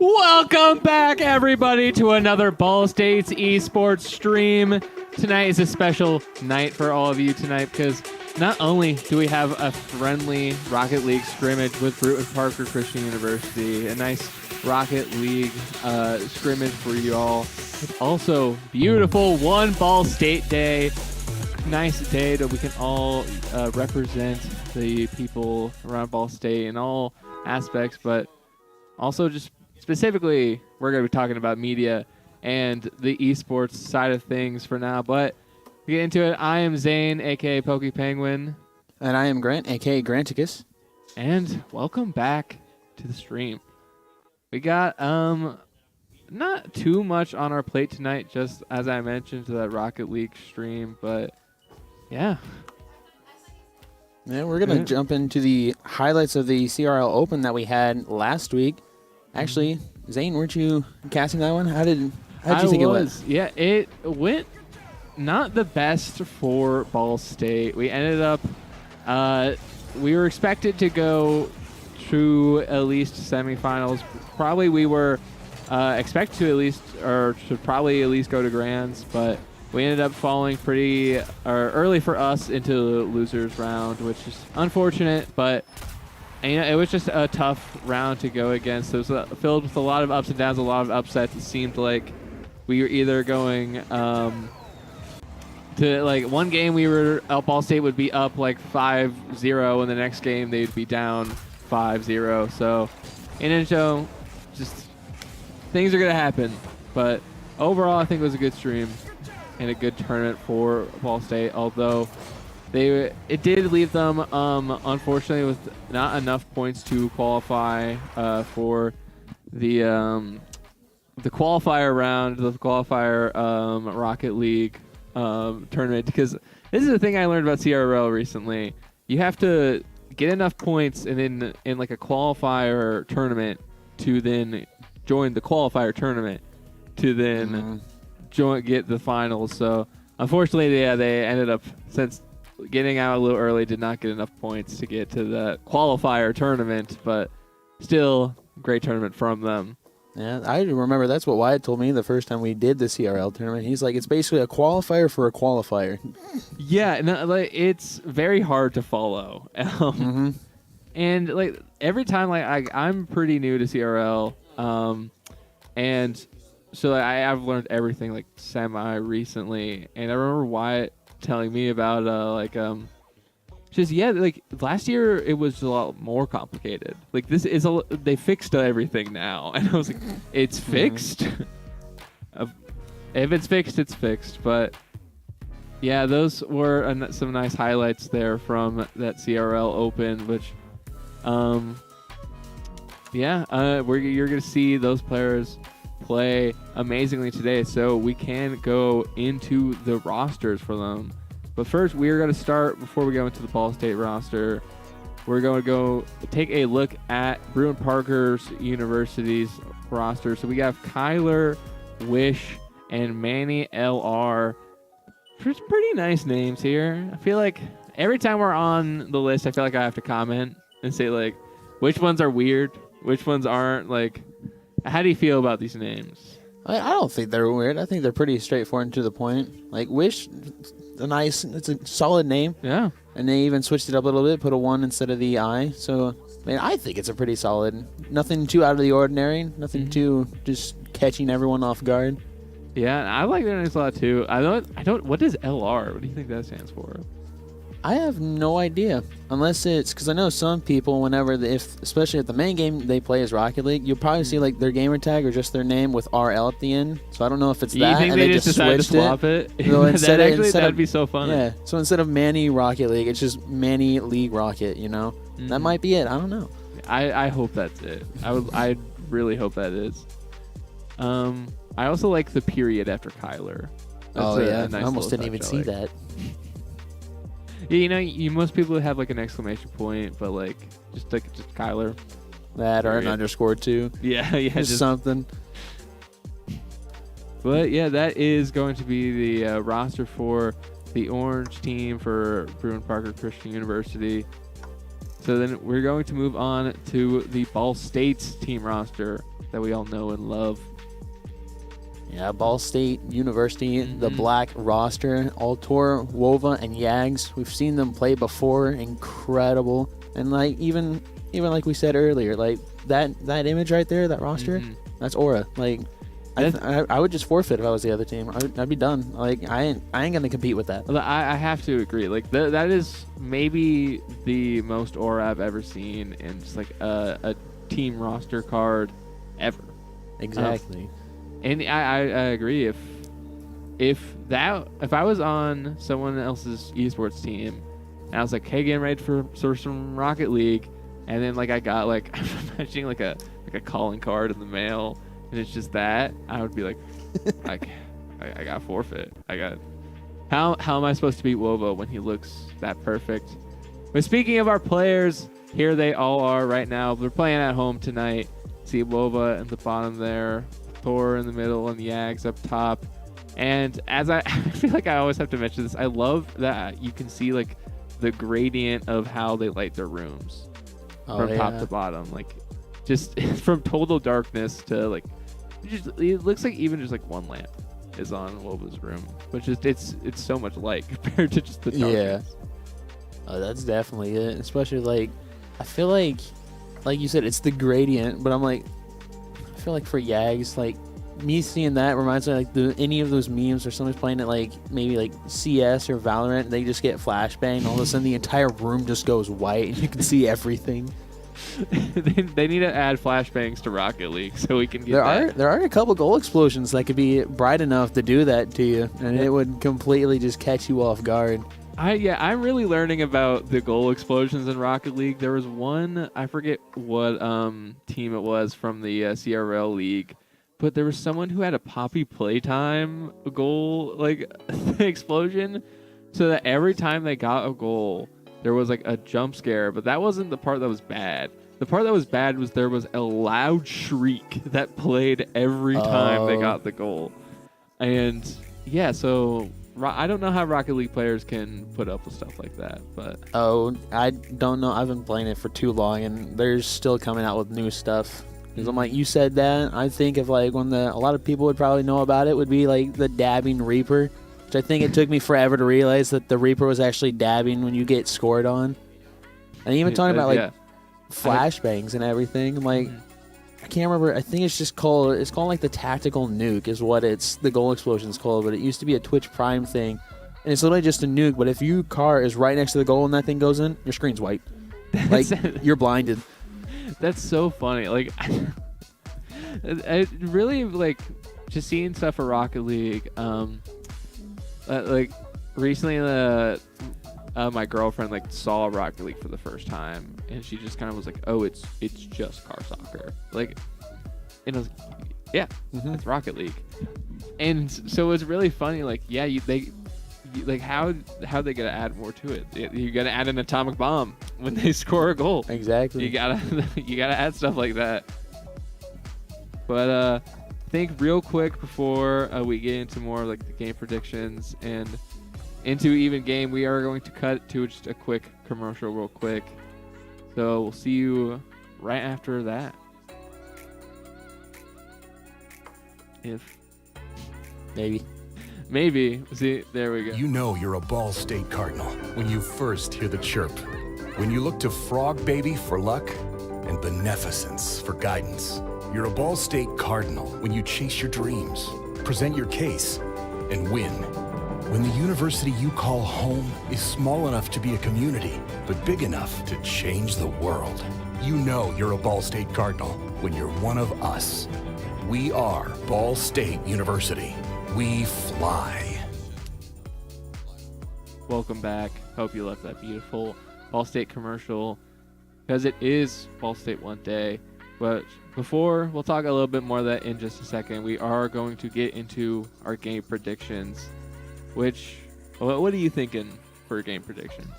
Welcome back, everybody, to another Ball State's Esports stream. Tonight is a special night for all of you tonight because not only do we have a friendly Rocket League scrimmage with Bruton Parker Christian University, a nice Rocket League scrimmage for you all, it's also beautiful One Ball State Day. Nice day that we can all represent the people around Ball State in all aspects, but also just specifically, we're going to be talking about media and the esports side of things for now. But to get into it, I am Zane, a.k.a. Pokey Penguin. And I am Grant, a.k.a. Granticus. And welcome back to the stream. We got not too much on our plate tonight, just as I mentioned to that Rocket League stream. But, yeah. Yeah, we're going to jump into the highlights of the CRL Open that we had last week. Actually, Zane, weren't you casting that one? How did you think it went? Yeah, it went not the best for Ball State. We ended up, we were expected to go to at least semifinals. Probably we were expected to at least, or should probably at least go to grands, but we ended up falling pretty early for us into the losers round, which is unfortunate, but and, you know, it was just a tough round to go against. It was filled with a lot of ups and downs, a lot of upsets. It seemed like we were either going to, like, one game Ball State would be up like 5-0, and the next game they'd be down 5-0. So, in a show, just things are going to happen. But overall, I think it was a good stream and a good tournament for Ball State, although it did leave them, unfortunately, with not enough points to qualify for the qualifier round, the qualifier Rocket League tournament. Because this is the thing I learned about CRL recently. You have to get enough points, and then in like a qualifier tournament to then join the qualifier tournament to then get the finals. So unfortunately, yeah, they ended up, since getting out a little early, did not get enough points to get to the qualifier tournament, but still great tournament from them. Yeah, I remember that's what Wyatt told me the first time we did the CRL tournament. He's like, it's basically a qualifier for a qualifier. Yeah, no, like, it's very hard to follow. And like every time, like I'm pretty new to CRL, and so like, I've learned everything like semi recently, and I remember Wyatt telling me about just like last year it was a lot more complicated. Like this is they fixed everything now, and I was like, it's fixed. If it's fixed, it's fixed. But yeah, those were some nice highlights there from that CRL Open, which You're going to see those players play amazingly today, so we can go into the rosters for them. But first, we are going to start, before we go into the Ball State roster, we're going to go take a look at Bruin Parker's University's roster. So we have Kyler, Wish, and Manny LR. Pretty nice names here. I feel like every time we're on the list, I feel like I have to comment and say, like, which ones are weird, which ones aren't. Like, how do you feel about these names? I don't think they're weird. I think they're pretty straightforward and to the point. Like, Wish, it's a solid name. Yeah. And they even switched it up a little bit, put a 1 instead of the I. So, I think it's a pretty solid. Nothing too out of the ordinary. Nothing too just catching everyone off guard. Yeah, I like their names a lot too. I don't. What is LR? What do you think that stands for? I have no idea, unless it's because I know some people, whenever especially at the main game they play as Rocket League, you'll probably see like their gamer tag or just their name with RL at the end. So I don't know if it's that. You think and they just decided to switched swap it? So That'd be so funny. Yeah. So instead of Manny Rocket League, it's just Manny League Rocket. You know, that might be it. I don't know. I hope that's it. I really hope that is. I also like the period after Kyler. That's a nice I almost didn't touch. even see that. Yeah, most people have like an exclamation point, but like just Kyler. That or an underscore too. Yeah, just something. But yeah, that is going to be the roster for the Orange team for Bruin Parker Christian University. So then we're going to move on to the Ball State's team roster that we all know and love. Yeah, Ball State University, the black roster, Altor, Wova, and Yags. We've seen them play before. Incredible. And like even like we said earlier, like that image right there, that roster, that's aura. Like I would just forfeit if I was the other team. I'd be done. Like I ain't gonna compete with that. I have to agree. Like that is maybe the most aura I've ever seen in just like a team roster card ever. Exactly. And I agree. If I was on someone else's esports team, and I was like, hey, getting ready for some Rocket League, and then like I got like I'm imagining like a calling card in the mail, and it's just that, I would be like, I got forfeit. How am I supposed to beat Wovo when he looks that perfect? But speaking of our players, here they all are right now. They're playing at home tonight. See Wova at the bottom there. Thor in the middle and the Yags up top. And as I feel like I always have to mention this, I love that you can see like the gradient of how they light their rooms from top to bottom. Like just from total darkness to like, it looks like even just like one lamp is on Wova's room, which is it's so much light compared to just the darkness. Yeah. Oh, that's definitely it. Especially like, I feel like you said, it's the gradient, but I'm like, I feel like for Yags, like me seeing that reminds me of like any of those memes where someone's playing it like maybe like CS or Valorant, and they just get flashbang, all of a sudden the entire room just goes white and you can see everything. They need to add flashbangs to Rocket League so we can get there are a couple goal explosions that could be bright enough to do that to you, and it would completely just catch you off guard. I'm really learning about the goal explosions in Rocket League. There was one, I forget what team it was from the CRL League, but there was someone who had a Poppy Playtime goal like explosion, so that every time they got a goal, there was like a jump scare. But that wasn't the part that was bad. The part that was bad was there was a loud shriek that played every time they got the goal, and yeah, so. I don't know how Rocket League players can put up with stuff like that, but... Oh, I don't know. I've been playing it for too long, and they're still coming out with new stuff. Because I'm like, you said that, I think of like when a lot of people would probably know about it would be like the dabbing Reaper, which I think it took me forever to realize that the Reaper was actually dabbing when you get scored on. And even talking about like flashbangs and everything, I'm like... I can't remember. I think it's called like the tactical nuke is what the goal explosion is called, but it used to be a Twitch Prime thing, and it's literally just a nuke. But if your car is right next to the goal and that thing goes in, your screen's white. Like you're blinded. That's so funny. Like I really like just seeing stuff for Rocket League. Like recently my girlfriend like saw Rocket League for the first time, and she just kind of was like, "Oh, it's just car soccer." Like, and I was like, "Yeah, it's Rocket League." And so it was really funny. Like, yeah, like how they gonna add more to it? You gotta add an atomic bomb when they score a goal. Exactly. You gotta add stuff like that. But I think real quick before we get into more like the game predictions and into even game, we are going to cut to just a quick commercial real quick. So we'll see you right after that. If maybe. See, there we go. You know you're a Ball State Cardinal when you first hear the chirp. When you look to Frog Baby for luck and Beneficence for guidance. You're a Ball State Cardinal when you chase your dreams, present your case, and win. When the university you call home is small enough to be a community, but big enough to change the world. You know you're a Ball State Cardinal when you're one of us. We are Ball State University. We fly. Welcome back. Hope you loved that beautiful Ball State commercial, because it is Ball State one day. But before, we'll talk a little bit more of that in just a second. We are going to get into our game predictions. Which, what are you thinking for game predictions?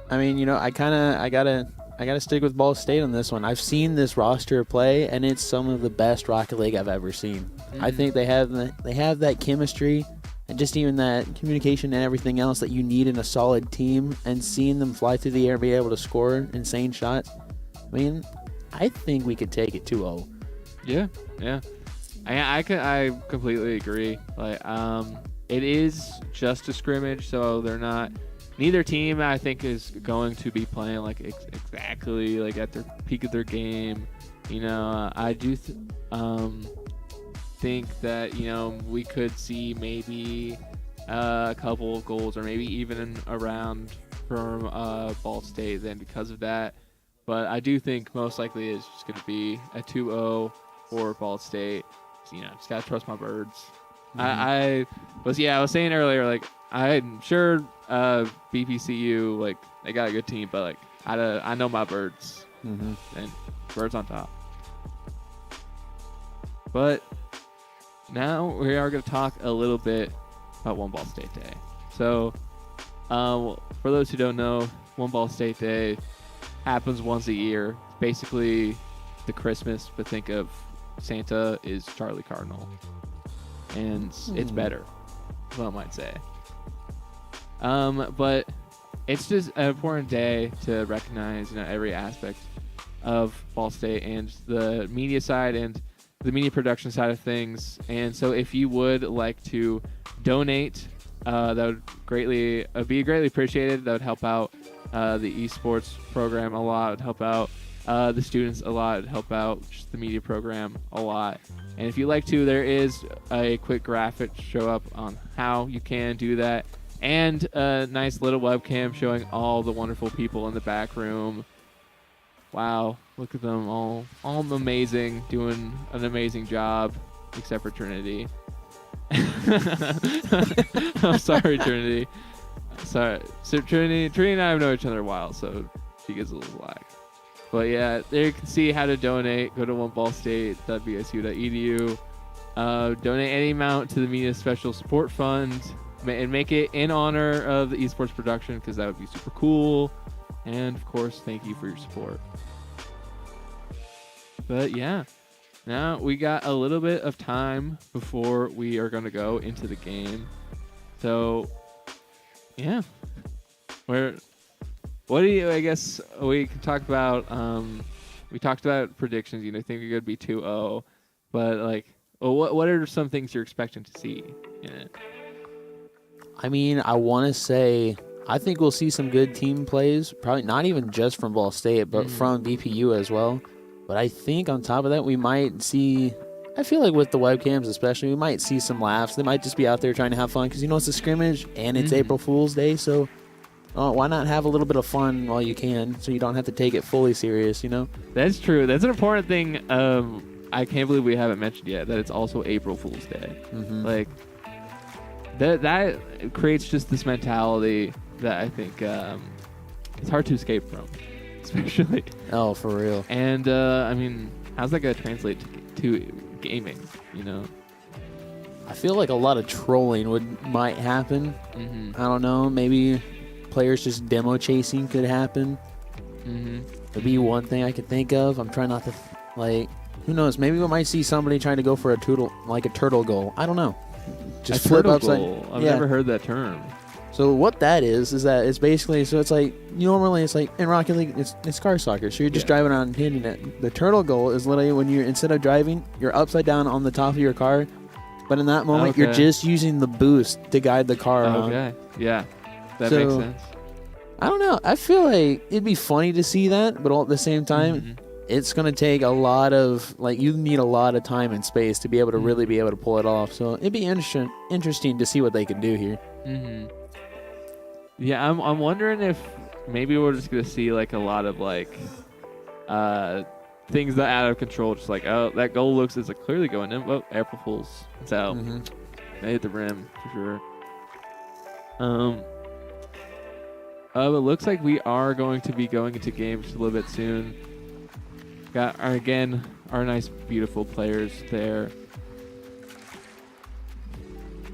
I mean, I gotta stick with Ball State on this one. I've seen this roster play, and it's some of the best Rocket League I've ever seen. I think they have that chemistry and just even that communication and everything else that you need in a solid team. And seeing them fly through the air, be able to score insane shots. I mean, I think we could take it 2-0. Yeah. I completely agree. Like, it is just a scrimmage, so neither team I think is going to be playing like exactly like at their peak of their game. I do think that we could see maybe a couple of goals or maybe even around from Ball State then because of that. But I do think most likely it's just going to be a 2-0 for Ball State. So, just got to trust my birds. I was saying earlier, like, I'm sure BPCU, like, they got a good team, but, like, I know my birds. And birds on top. But now we are going to talk a little bit about One Ball State Day. So, for those who don't know, One Ball State Day happens once a year. Basically the Christmas, but think of Santa is Charlie Cardinal. And it's better, one might say. But it's just an important day to recognize every aspect of Ball State and the media side and the media production side of things. And so if you would like to donate, that would be greatly appreciated. That would help out the esports program a lot. It would help out the students a lot. It would help out just the media program a lot. And if you'd like to, there is a quick graphic show up on how you can do that. And a nice little webcam showing all the wonderful people in the back room. Wow, look at them all amazing, doing an amazing job, except for Trinity. I'm sorry, Trinity. Sorry. So Trinity and I have known each other a while, so she gets a little lag. But yeah, there you can see how to donate. Go to oneballstate.bsu.edu. Donate any amount to the Media Special Support Fund and make it in honor of the esports production, because that would be super cool. And of course, thank you for your support. But yeah, now we got a little bit of time before we are going to go into the game. So yeah, what do you, I guess we can talk about, we talked about predictions, I think you're going to be 2-0, but like, what are some things you're expecting to see in it? I mean, I want to say, I think we'll see some good team plays, probably not even just from Ball State, but from BPU as well. But I think on top of that, we might see, I feel like with the webcams especially, we might see some laughs. They might just be out there trying to have fun because, it's a scrimmage and it's April Fool's Day, so why not have a little bit of fun while you can so you don't have to take it fully serious, That's true. That's an important thing. I can't believe we haven't mentioned yet that it's also April Fool's Day. Like, that creates just this mentality that I think it's hard to escape from, especially. Oh, for real. And I mean, how's that gonna translate to gaming? You know. I feel like a lot of trolling might happen. I don't know. Maybe players just demo chasing could happen. Would be one thing I could think of. I'm trying not to like. Who knows? Maybe we might see somebody trying to go for a turtle goal. I don't know. Just a flip turtle upside. goal. I've never heard that term. So what that is that it's basically, so it's like, normally it's like in Rocket League, it's car soccer. So you're just driving around and hitting it. The turtle goal is literally when you're, instead of driving, you're upside down on the top of your car. But in that moment, you're just using the boost to guide the car around. Okay. Yeah. That makes sense. I don't know. I feel like it'd be funny to see that, but all at the same time, it's going to take a lot of, like, you need a lot of time and space to be able to really be able to pull it off. So it'd be interesting to see what they can do here. Yeah, I'm wondering if maybe we're just going to see, like, a lot of, like, things that are out of control. Just like, oh, that goal looks, it's like clearly going in. Oh, April Fool's. It's out. They hit the rim, for sure. It looks like we are going to be going into games just a little bit soon. Got, our nice, beautiful players there.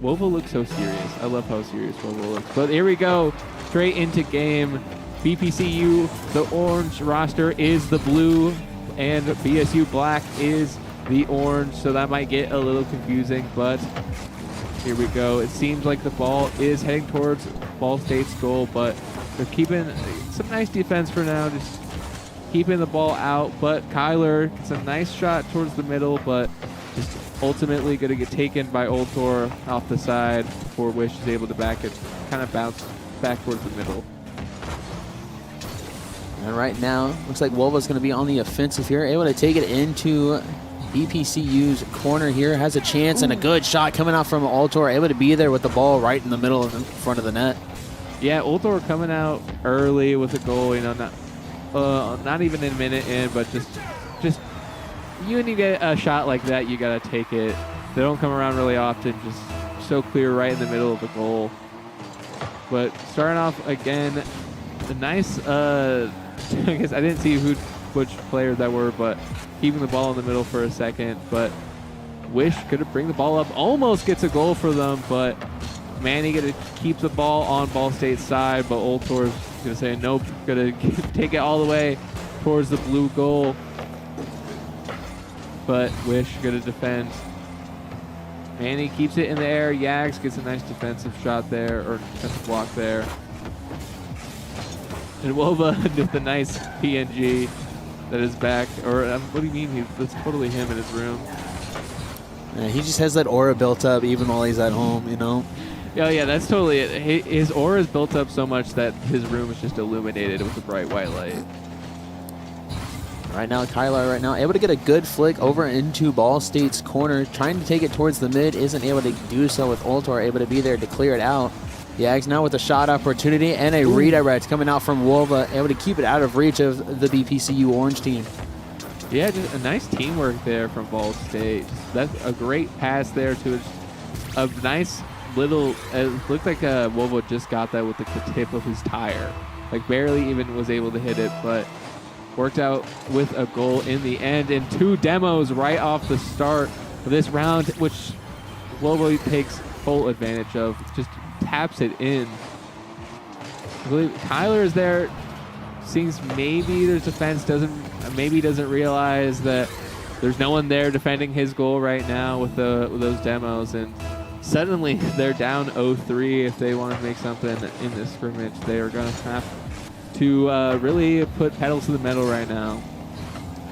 Wovo looks so serious. I love how serious Wovo looks. But here we go. Straight into game. BPCU, the orange roster is the blue, and BSU black is the orange. So that might get a little confusing, but here we go. It seems like the ball is heading towards Ball State's goal, but they're keeping some nice defense for now. Just keeping the ball out, but Kyler gets a nice shot towards the middle, but just ultimately going to get taken by Ultor off the side before Wish is able to back it, kind of bounce back towards the middle. And right now, looks like Wolva's going to be on the offensive here, able to take it into BPCU's corner here, has a chance and a good shot coming out from Ultor, able to be there with the ball right in the middle of the front of the net. Yeah, Ultor coming out early with a goal, you know, not even a minute in, but just you when you get a shot like that, you gotta take it. They don't come around really often, just so clear right in the middle of the goal. But starting off again, a nice I guess I didn't see which players that were, but keeping the ball in the middle for a second. But Wish could bring the ball up, almost gets a goal for them, but Manny gonna keep the ball on Ball State's side, but Ultor's gonna say nope, gonna take it all the way towards the blue goal. But Wish gonna defend. Manny keeps it in the air. Yags gets a nice defensive shot there, or defensive block there. And Wova with the nice PNG that is back. Or what do you mean? That's totally him in his room. Yeah, he just has that aura built up even while he's at home, you know? Oh yeah, that's totally it. His aura is built up so much that his room is just illuminated with a bright white light. Right now, Kyler able to get a good flick over into Ball State's corner, trying to take it towards the mid, isn't able to do so with Ultor, able to be there to clear it out. Yags now with a shot opportunity and a redirect coming out from Wolva, able to keep it out of reach of the BPCU Orange team. Yeah, just a nice teamwork there from Ball State. That's a great pass there to a nice little, it looked like Wolva just got that with the tip of his tire. Like barely even was able to hit it, but worked out with a goal in the end, and 2 demos right off the start of this round, which Wolva takes full advantage of. Just taps it in. I believe Kyler is there. Seems maybe there's defense, maybe doesn't realize that there's no one there defending his goal right now with those demos, and suddenly they're down 0-3. If they want to make something in this scrimmage, they are going to have to really put pedal to the metal right now.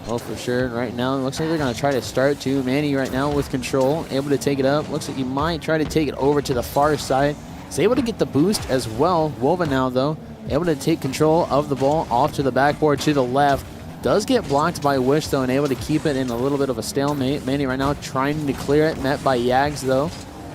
Well, for sure. Right now, it looks like they're going to try to start too. Manny right now with control, able to take it up. Looks like he might try to take it over to the far side. He's able to get the boost as well. Wolva now, though, able to take control of the ball off to the backboard to the left. Does get blocked by Wish, though, and able to keep it in a little bit of a stalemate. Manny right now trying to clear it, met by Yags, though.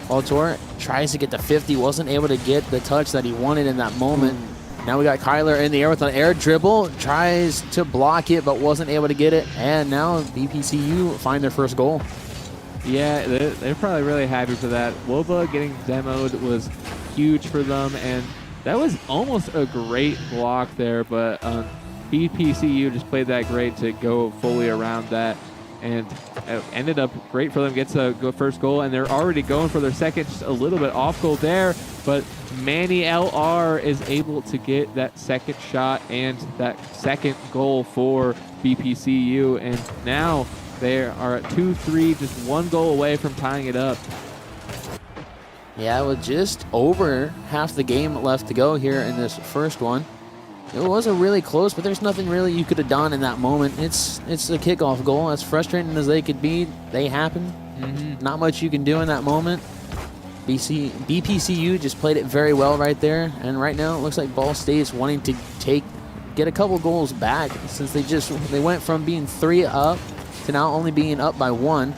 Ultor tries to get the 50, wasn't able to get the touch that he wanted in that moment. Now we got Kyler in the air with an air dribble, tries to block it, but wasn't able to get it. And now BPCU find their first goal. Yeah, they're probably really happy for that. Woba getting demoed was huge for them, and That was almost a great block there, but BPCU just played that great to go fully around that, and it ended up great for them. Gets a first goal, and they're already going for their second, just a little bit off goal there, but Manny LR is able to get that second shot and that second goal for BPCU, and now they are at 2-3, just one goal away from tying it up. Yeah, with just over half the game left to go here in this first one. It wasn't really close, but there's nothing really you could have done in that moment. It's a kickoff goal. As frustrating as they could be, they happen. Not much you can do in that moment. BPCU just played it very well right there, and right now it looks like Ball State's wanting to get a couple goals back, since they went from being 3 up to now only being up by 1.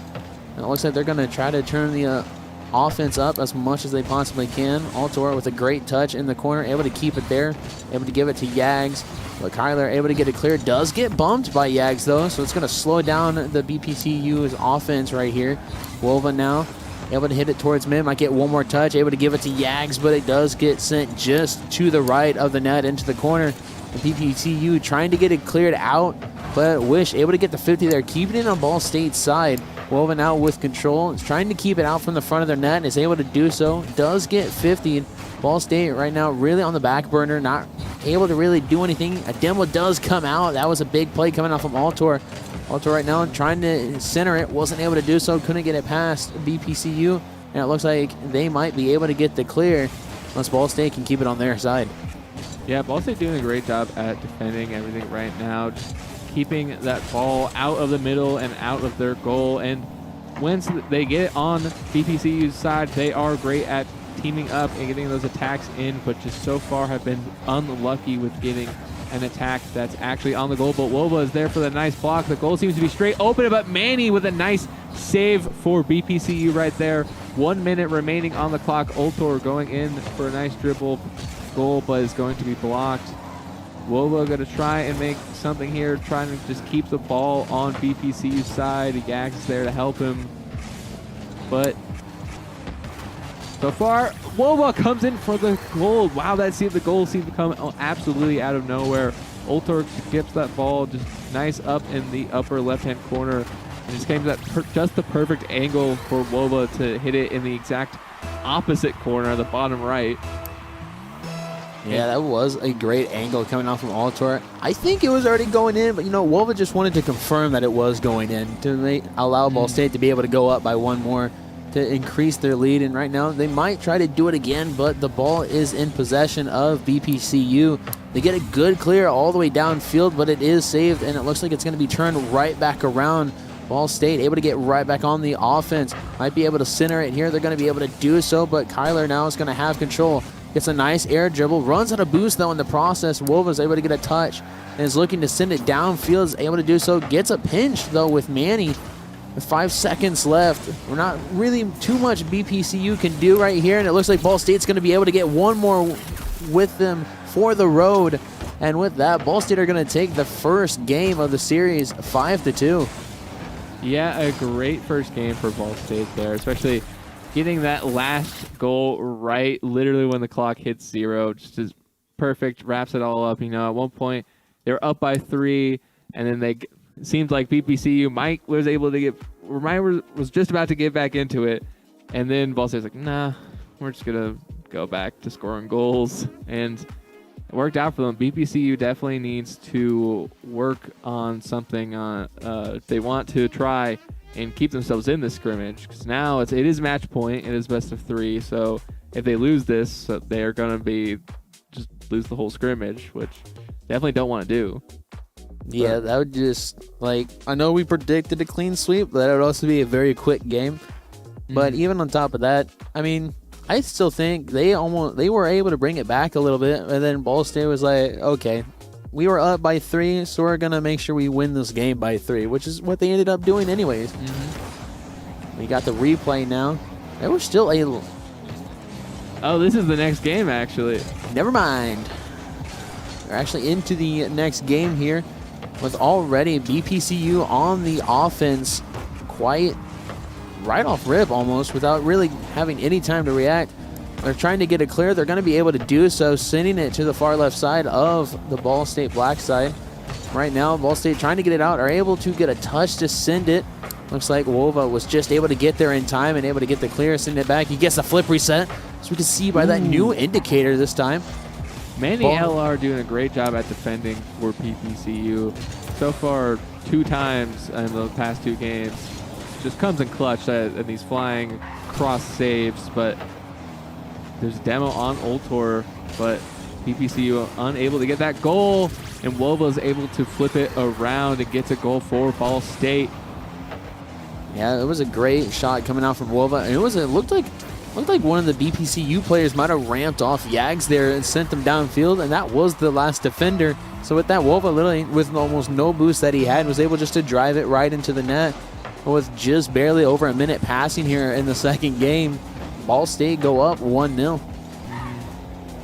And it looks like they're going to try to turn the offense up as much as they possibly can. Altor with a great touch in the corner, able to keep it there, able to give it to Yags. But Kyler able to get it clear. Does get bumped by Yags though, so it's going to slow down the BPCU's offense right here. Wolva now able to hit it towards mid, might get one more touch, able to give it to Yags, but it does get sent just to the right of the net into the corner. The BPCU trying to get it cleared out, but Wish able to get the 50 there, keeping it on Ball State's side. Wolva now with control, is trying to keep it out from the front of their net, and is able to do so. Does get 50. Ball State right now really on the back burner, not able to really do anything. A demo does come out. That was a big play coming off from Altor. Altor right now trying to center it, wasn't able to do so, couldn't get it past BPCU, and it looks like they might be able to get the clear once Ball State can keep it on their side. Yeah, Ball State doing a great job at defending everything right now, just keeping that ball out of the middle and out of their goal. And once they get it on BPCU's side, they are great at teaming up and getting those attacks in, but just so far have been unlucky with getting an attack that's actually on the goal. But Wolva is there for the nice block. The goal seems to be straight open, but Manny with a nice save for BPCU right there. 1 minute remaining on the clock. Oltor going in for a nice dribble goal, but is going to be blocked. Wolva going to try and make something here, trying to just keep the ball on BPCU's side. Yags is there to help him, but so far, Wolva comes in for the goal. Wow, the goal seemed to come absolutely out of nowhere. Oltor gets that ball just nice up in the upper left-hand corner, and just came to that just the perfect angle for Wolva to hit it in the exact opposite corner, the bottom right. Yeah, that was a great angle coming off from Altor. I think it was already going in, but Wolva just wanted to confirm that it was going in to allow Ball State to be able to go up by 1 more to increase their lead. And right now they might try to do it again, but the ball is in possession of BPCU. They get a good clear all the way downfield, but it is saved, and it looks like it's going to be turned right back around. Ball State able to get right back on the offense. Might be able to center it here. They're going to be able to do so, but Kyler now is going to have control. Gets a nice air dribble. Runs out of boost, though, in the process. Wolva's able to get a touch and is looking to send it downfield. Is able to do so. Gets a pinch, though, with Manny. With 5 seconds left. We're not really too much BPCU can do right here, and it looks like Ball State's going to be able to get one more with them for the road. And with that, Ball State are going to take the first game of the series 5-2. Yeah, a great first game for Ball State there, especially getting that last goal right literally when the clock hits 0. Just is perfect, wraps it all up. At one point they were up by 3, and then it seemed like BPCU was just about to get back into it, and then Ball State's like, nah, we're just gonna go back to scoring goals, and it worked out for them. BPCU definitely needs to work on something if they want to try and keep themselves in this scrimmage, because now it is match point. It is best of 3, so if they lose this, they are going to just lose the whole scrimmage, which definitely don't want to do. Yeah, that would just, I know we predicted a clean sweep, but that would also be a very quick game. But even on top of that, I still think they were able to bring it back a little bit, and then Ball State was like, okay, we were up by 3, so we're going to make sure we win this game by 3, which is what they ended up doing anyways. We got the replay now. There was still a... Oh, this is the next game, actually. Never mind. We're actually into the next game here with already BPCU on the offense quite right off rip almost without really having any time to react. they're trying to get it clear. They're going to be able to do so, sending it to the far left side of the Ball State black side. Right now, Ball State trying to get it out, are able to get a touch to send it. Looks like Wova was just able to get there in time and able to get the clear, send it back. He gets a flip reset, so we can see by that new indicator this time. Manny LR doing a great job at defending for PPCU. So far, 2 times in the past 2 games. Just comes in clutch and these flying cross saves, but there's a demo on Ultor, but PPCU unable to get that goal, and Wova's able to flip it around and get a goal for Ball State. Yeah, it was a great shot coming out from Wova, and it looked like one of the BPCU players might have ramped off Yags there and sent them downfield, and that was the last defender. So with that, Wova literally, with almost no boost that he had, was able just to drive it right into the net. With just barely over a minute passing here in the second game, Ball State go up 1-0.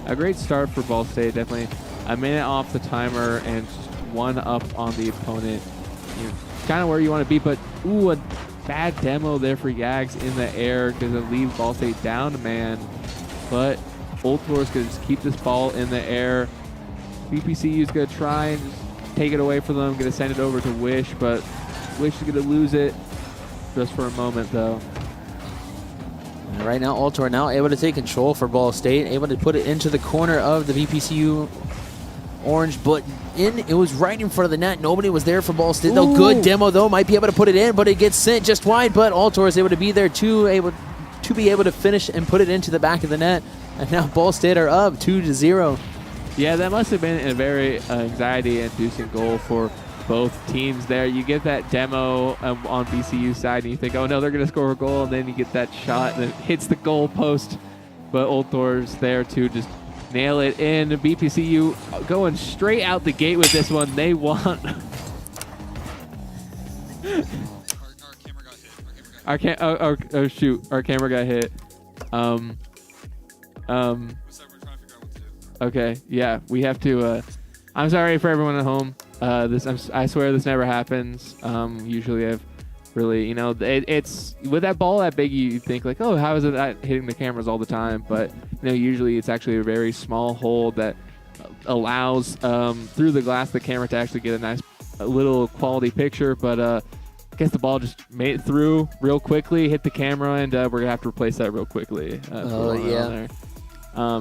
A great start for Ball State, definitely. A minute off the timer and just 1 up on the opponent. Kind of where you want to be, but ooh, a bad demo there for Yags in the air because it leaves Ball State down a man. But Ultor's going to just keep this ball in the air. BPCU's going to try and just take it away from them, going to send it over to Wish, but Wish is going to lose it just for a moment, though. And right now, Ultor now able to take control for Ball State, able to put it into the corner of the BPCU orange, but it was right in front of the net. Nobody was there for Ball State. Though good demo, though, might be able to put it in, but it gets sent just wide, but Ultor is able to be there to be able to finish and put it into the back of the net. And now Ball State are up 2-0. Yeah, that must have been a very anxiety-inducing goal for both teams there. You get that demo on BCU side, and you think, oh no, they're going to score a goal, and then you get that shot, and it hits the goal post. But Ultor's there to just nail it in. BPCU going straight out the gate with this one. They want. Our camera got hit. Oh shoot! Our camera got hit. Okay, yeah, we have to. I'm sorry for everyone at home. I swear this never happens. Usually I've really, it's with that ball that big, you think like, oh, how is it hitting the cameras all the time? But usually it's actually a very small hole that allows through the glass the camera to actually get a nice little quality picture. But I guess the ball just made it through real quickly, hit the camera, and we're gonna have to replace that real quickly. Oh yeah.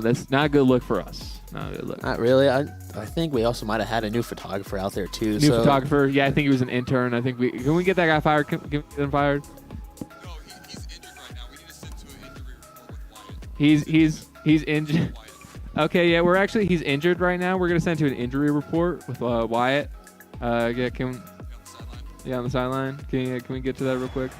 That's not a good look for us. Not a good look. Not really. I think we also might have had a new photographer out there too. New photographer. Yeah, I think he was an intern. I think can we get that guy fired? Can we get him fired? No, he's injured right now. We need to send to an injury report with Wyatt. He's injured. Okay, yeah, he's injured right now. We're gonna send to an injury report with Wyatt. Yeah, on the sideline. Can we get to that real quick?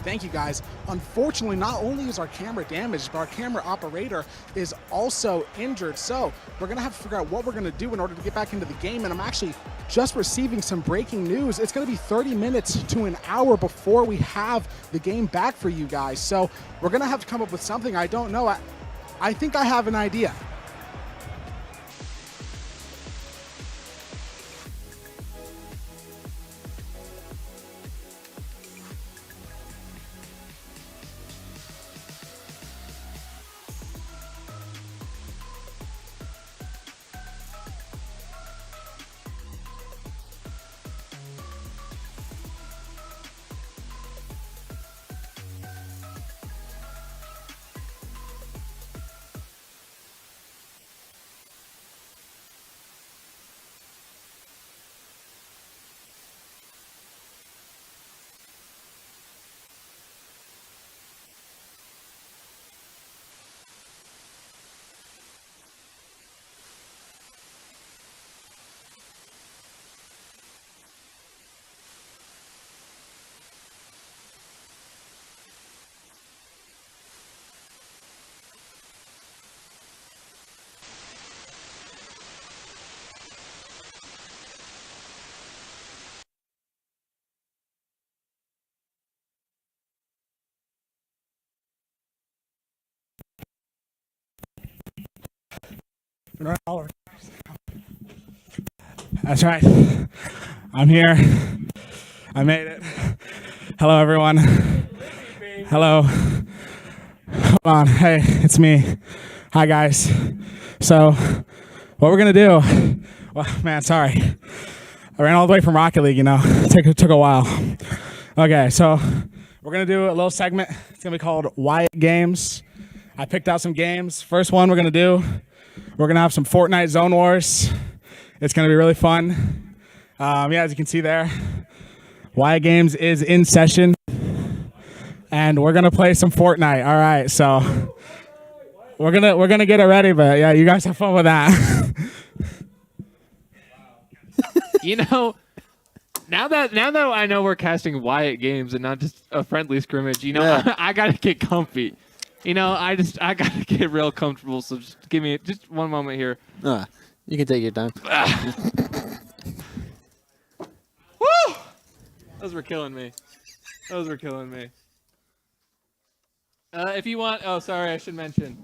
Thank you, guys. Unfortunately, not only is our camera damaged, but our camera operator is also injured. So we're going to have to figure out what we're going to do in order to get back into the game. And I'm actually just receiving some breaking news. It's going to be 30 minutes to an hour before we have the game back for you guys. So we're going to have to come up with something. I don't know. I think I have an idea. That's right. I'm here. I made it. Hello, everyone. Hello. on. Hey, it's me. Hi, guys. So, what we're going to do... Well, man, sorry. I ran all the way from Rocket League, you know. It took a while. Okay, so we're going to do a little segment. It's going to be called Wyatt Games. I picked out some games. First one we're going to do, we're going to have some Fortnite Zone Wars. It's going to be really fun. Yeah, as you can see there, Wyatt Games is in session. And we're going to play some Fortnite. All right, so we're gonna get it ready, but yeah, you guys have fun with that. You know, now that I know we're casting Wyatt Games and not just a friendly scrimmage, you know, Yeah. I gotta get comfy. You know, I gotta get real comfortable. So just give me just one moment here. You can take your time. Woo! Those were killing me. If you want, oh sorry, I should mention,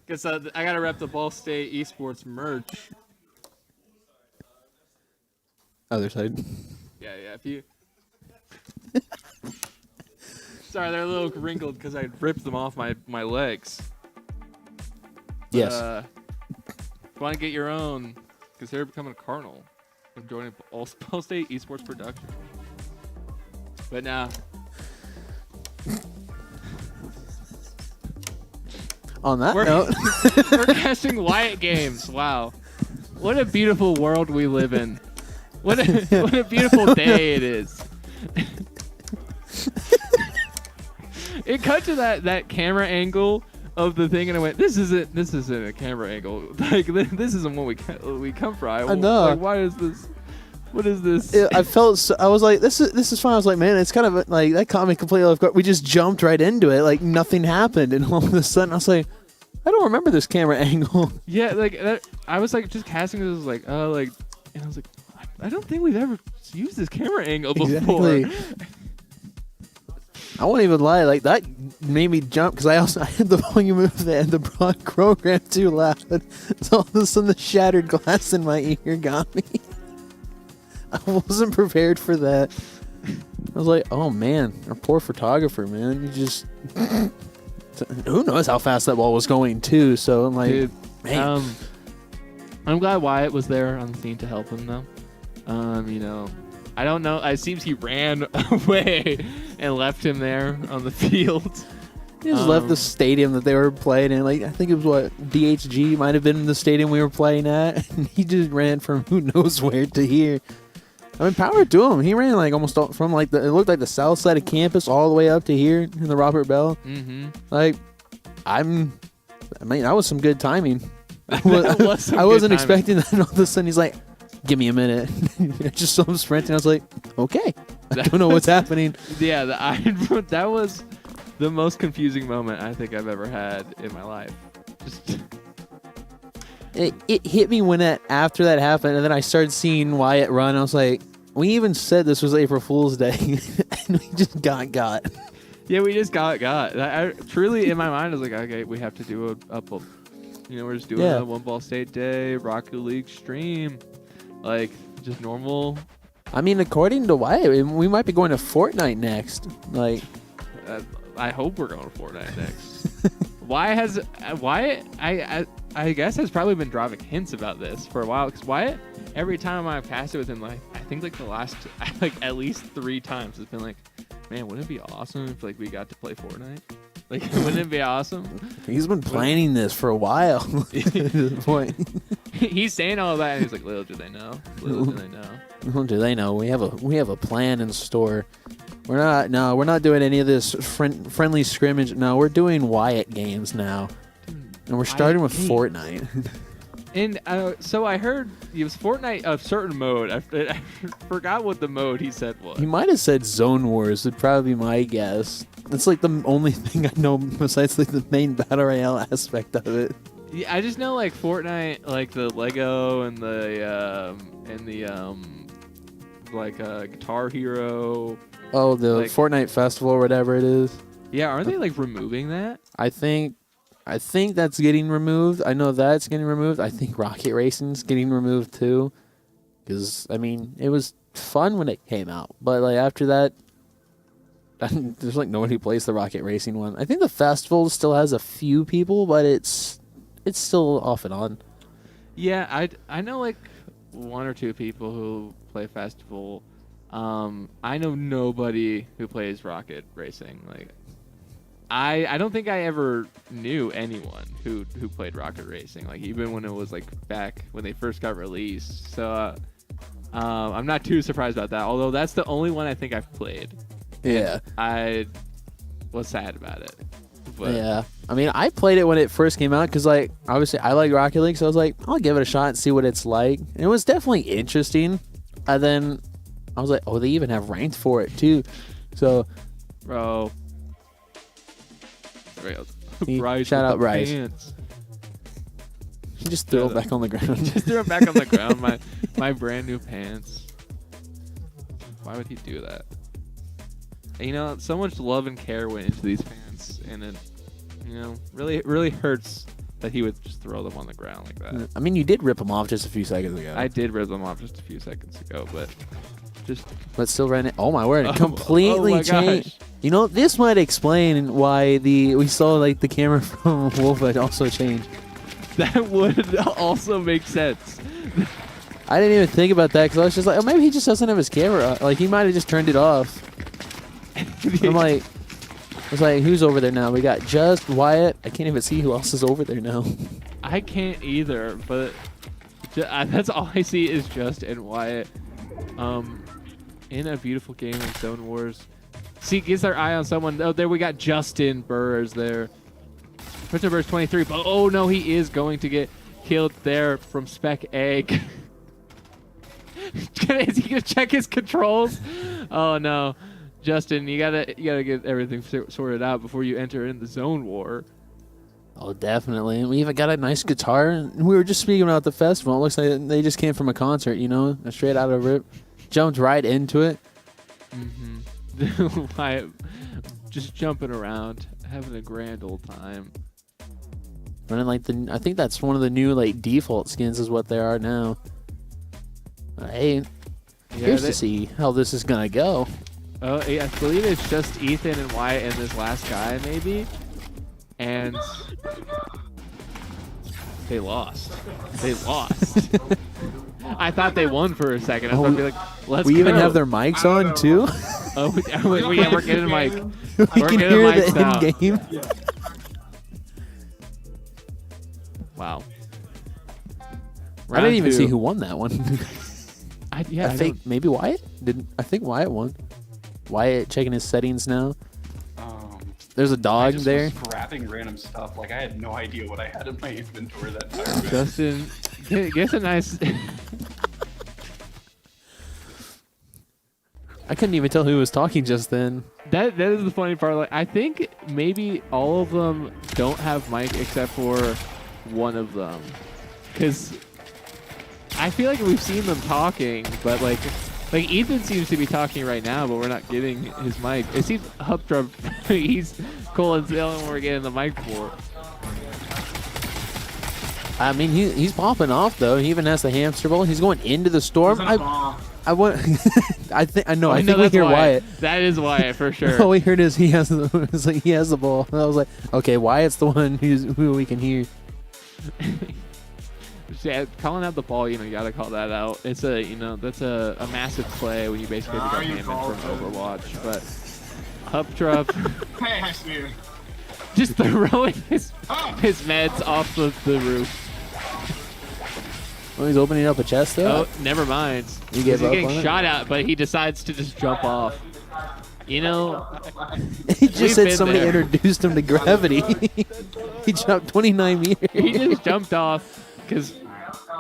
because I gotta rep the Ball State Esports merch. Other side. Yeah. If you. Sorry, they're a little wrinkled because I ripped them off my legs. Yes. If you want to get your own, consider becoming a Cardinal and joining Ball State Esports production. But now, On that we're, note, we're casting Wyatt Games. Wow, what a beautiful world we live in. What a beautiful day it is. It cut to that camera angle of the thing, and I went, "This isn't a camera angle. Like this isn't what we come from." I know. Like, why is this? What is this? I felt. I was like, "This is fun." I was like, "Man, it's kind of like that caught me completely off guard." We just jumped right into it, like nothing happened, and all of a sudden, I was like, "I don't remember this camera angle." Yeah, like that, I was like just casting this, like and I was like, I don't think we've ever used this camera angle before. Exactly. I won't even lie, like that made me jump because I had the volume of the broad program too loud. So all of a sudden the shattered glass in my ear got me. I wasn't prepared for that. I was like, oh man, our poor photographer, man. You just who knows how fast that ball was going too. So I'm like, Dude, man. I'm glad Wyatt was there on the scene to help him though. You know, I don't know. It seems he ran away and left him there on the field. He just left the stadium that they were playing in. Like I think it was what DHG might have been the stadium we were playing at. And he just ran from who knows where to here. I mean, power to him. He ran like almost from like it looked like the south side of campus all the way up to here in the Robert Bell. Mm-hmm. Like, I mean, that was some good timing. I Some wasn't good timing. expecting that. And all of a sudden, he's like, "Give me a minute." I just saw him sprinting. I was like, "Okay, I don't know what's happening." Yeah, that was the most confusing moment I think I've ever had in my life. Just It hit me when after that happened, and then I started seeing Wyatt run. I was like, we even said this was April Fool's Day, and we just got. yeah, we just got. I truly in my mind I was like, okay, we have to do a we're just doing a One Ball State Day Rocket League stream, like just normal. I mean, according to Wyatt, we might be going to Fortnite next. Like, I hope we're going to Fortnite next. Wyatt, I guess has probably been dropping hints about this for a while, because Wyatt, every time I've cast it with him, like I think like the last like at least 3 times, it's been like, man, wouldn't it be awesome if like we got to play Fortnite? Like, wouldn't it be awesome? he's been planning this for a while. At this point, He's saying all that, and he's like, little do they know. Little do they know. little do they know we have a plan in store. We're not doing any of this friendly scrimmage. No, we're doing Wyatt Games now, and we're starting with Fortnite. And so I heard it was Fortnite a certain mode. I forgot what the mode he said was. He might have said Zone Wars. Would probably be my guess. That's like the only thing I know besides like the main battle royale aspect of it. Yeah, I just know like Fortnite, like the Lego and the Guitar Hero. Oh, the like, Fortnite Festival or whatever it is. Yeah, aren't they like removing that? I think that's getting removed. I know that's getting removed. I think Rocket Racing's getting removed too. Because, I mean, it was fun when it came out. But, like, after that, There's like nobody who plays the rocket racing one. I think the festival still has a few people, but it's still off and on. Yeah, I know like 1 or 2 people who play festival. I know nobody who plays rocket racing. Like, I don't think I ever knew anyone who played rocket racing. Like, even when it was like back when they first got released. So I'm not too surprised about that. Although that's the only one I think I've played. Yeah. I was sad about it. But Yeah. I mean, I played it when it first came out because, like, obviously I like Rocket League, so I was like, I'll give it a shot and see what it's like. And it was definitely interesting. And then I was like, oh, they even have ranked for it too. So, bro. Bryce shout with out the Bryce. pants. just throw it back on the ground. Just threw it back on the ground. My brand new pants. Why would he do that? You know, so much love and care went into these pants, and it, you know, really hurts that he would just throw them on the ground like that. I mean, you did rip them off just a few seconds ago. I did rip them off just a few seconds ago, but still ran it. Oh my word! It completely my changed. gosh. You know, this might explain why we saw like the camera from Wolf had also changed. That would also make sense. I didn't even think about that because I was just like, oh, maybe he just doesn't have his camera. Like, he might have just turned it off. I'm like, I was like, who's over there now? We got Just, Wyatt. I can't even see who else is over there now. I can't either, but that's all I see is Just and Wyatt. In a beautiful game of Zone Wars. See, gets our eye on someone. Oh, there we got Justin Burrs there. Christopher Burrs 23, but oh no, he is going to get killed there from Spec Egg. Is he gonna check his controls? Oh no, Justin, you gotta get everything sorted out before you enter in the zone war. Oh, definitely. We even got a nice guitar. We were just speaking about the festival. It looks like they just came from a concert, you know, straight out of it. Jumped right into it. Mm-hmm. Just jumping around, having a grand old time. Running like I think that's one of the new like default skins is what they are now. Hey, here's to see how this is gonna go. Oh, yeah, I believe it's just Ethan and Wyatt and this last guy, maybe. And they lost. They lost. I thought they won for a second. I was be like, let's go. We even have their mics on too. Oh, yeah, we're getting mic. We We're can getting hear mics the out. end game. Wow. I didn't even see who won that one. I think maybe Wyatt. I think Wyatt won. Wyatt checking his settings now. There's a dog there. I just was grabbing random stuff. Like, I had no idea what I had in my inventory that time. Justin, gets a nice. I couldn't even tell who was talking just then. That is the funny part. Like, I think maybe all of them don't have mic except for one of them, because I feel like we've seen them talking, but like Ethan seems to be talking right now, but we're not getting his mic. It seems Hupdrup, he's Colin's the only one we're getting the mic for. I mean, he's popping off though. He even has the hamster ball. He's going into the storm. I want. I think we hear Wyatt. That is Wyatt for sure. All we heard is he has the ball. And I was like, okay, Wyatt's the one who we can hear. Yeah, calling out the ball, you gotta call that out. It's that's a massive play when you basically become Hammond from Overwatch. But Hupdrup, Hey, I see you. just throwing his meds off the roof. Oh, he's opening up a chest though. Oh, never mind. He gave up getting on it? shot at, but he decides to just jump off. He We've just said been somebody there. introduced him to gravity. He jumped 29 meters. He just jumped off because,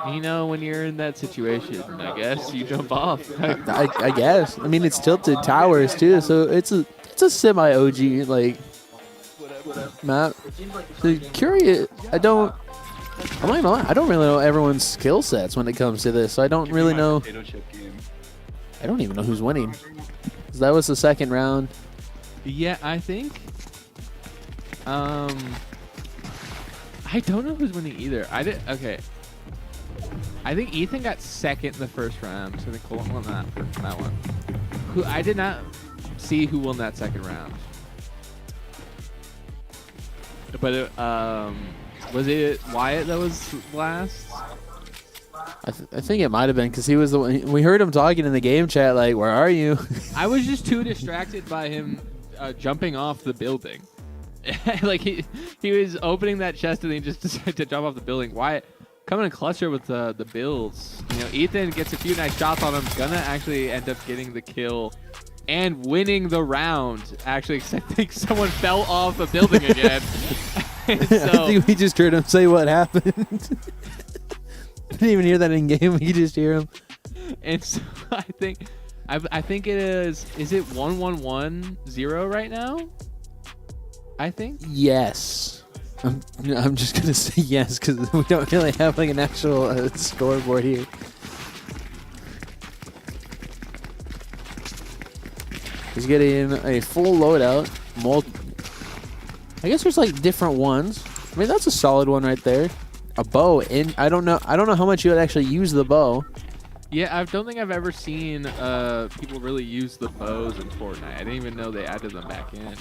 when you're in that situation, I guess you jump off. I guess. I mean, it's tilted towers too, so it's a semi OG like map. So curious. I'm not gonna lie. I don't really know everyone's skill sets when it comes to this. So I don't really know. Potato chip game. I don't even know who's winning. 'Cause that was the second round. Yeah, I think. I don't know who's winning either. Okay. I think Ethan got second in the first round, so I think Colin won that one. Who I did not see who won that second round. But was it Wyatt that was last? I think it might have been because he was the one. We heard him talking in the game chat, like, "Where are you?" I was just too distracted by him jumping off the building. Like he was opening that chest and he just decided to jump off the building. Wyatt coming in clutcher with the builds. You know, Ethan gets a few nice shots on him. Gonna actually end up getting the kill and winning the round. Actually, I think someone fell off a building again. So, I think we just heard him say what happened. Didn't even hear that in game. You just hear him. And so I think it is it 1-1-1-0 right now? I think. Yes. I'm just gonna say yes because we don't really have like an actual scoreboard here. He's getting a full loadout. I guess there's like different ones. I mean, that's a solid one right there. A bow. I don't know how much you would actually use the bow. Yeah, I don't think I've ever seen people really use the bows in Fortnite. I didn't even know they added them back in.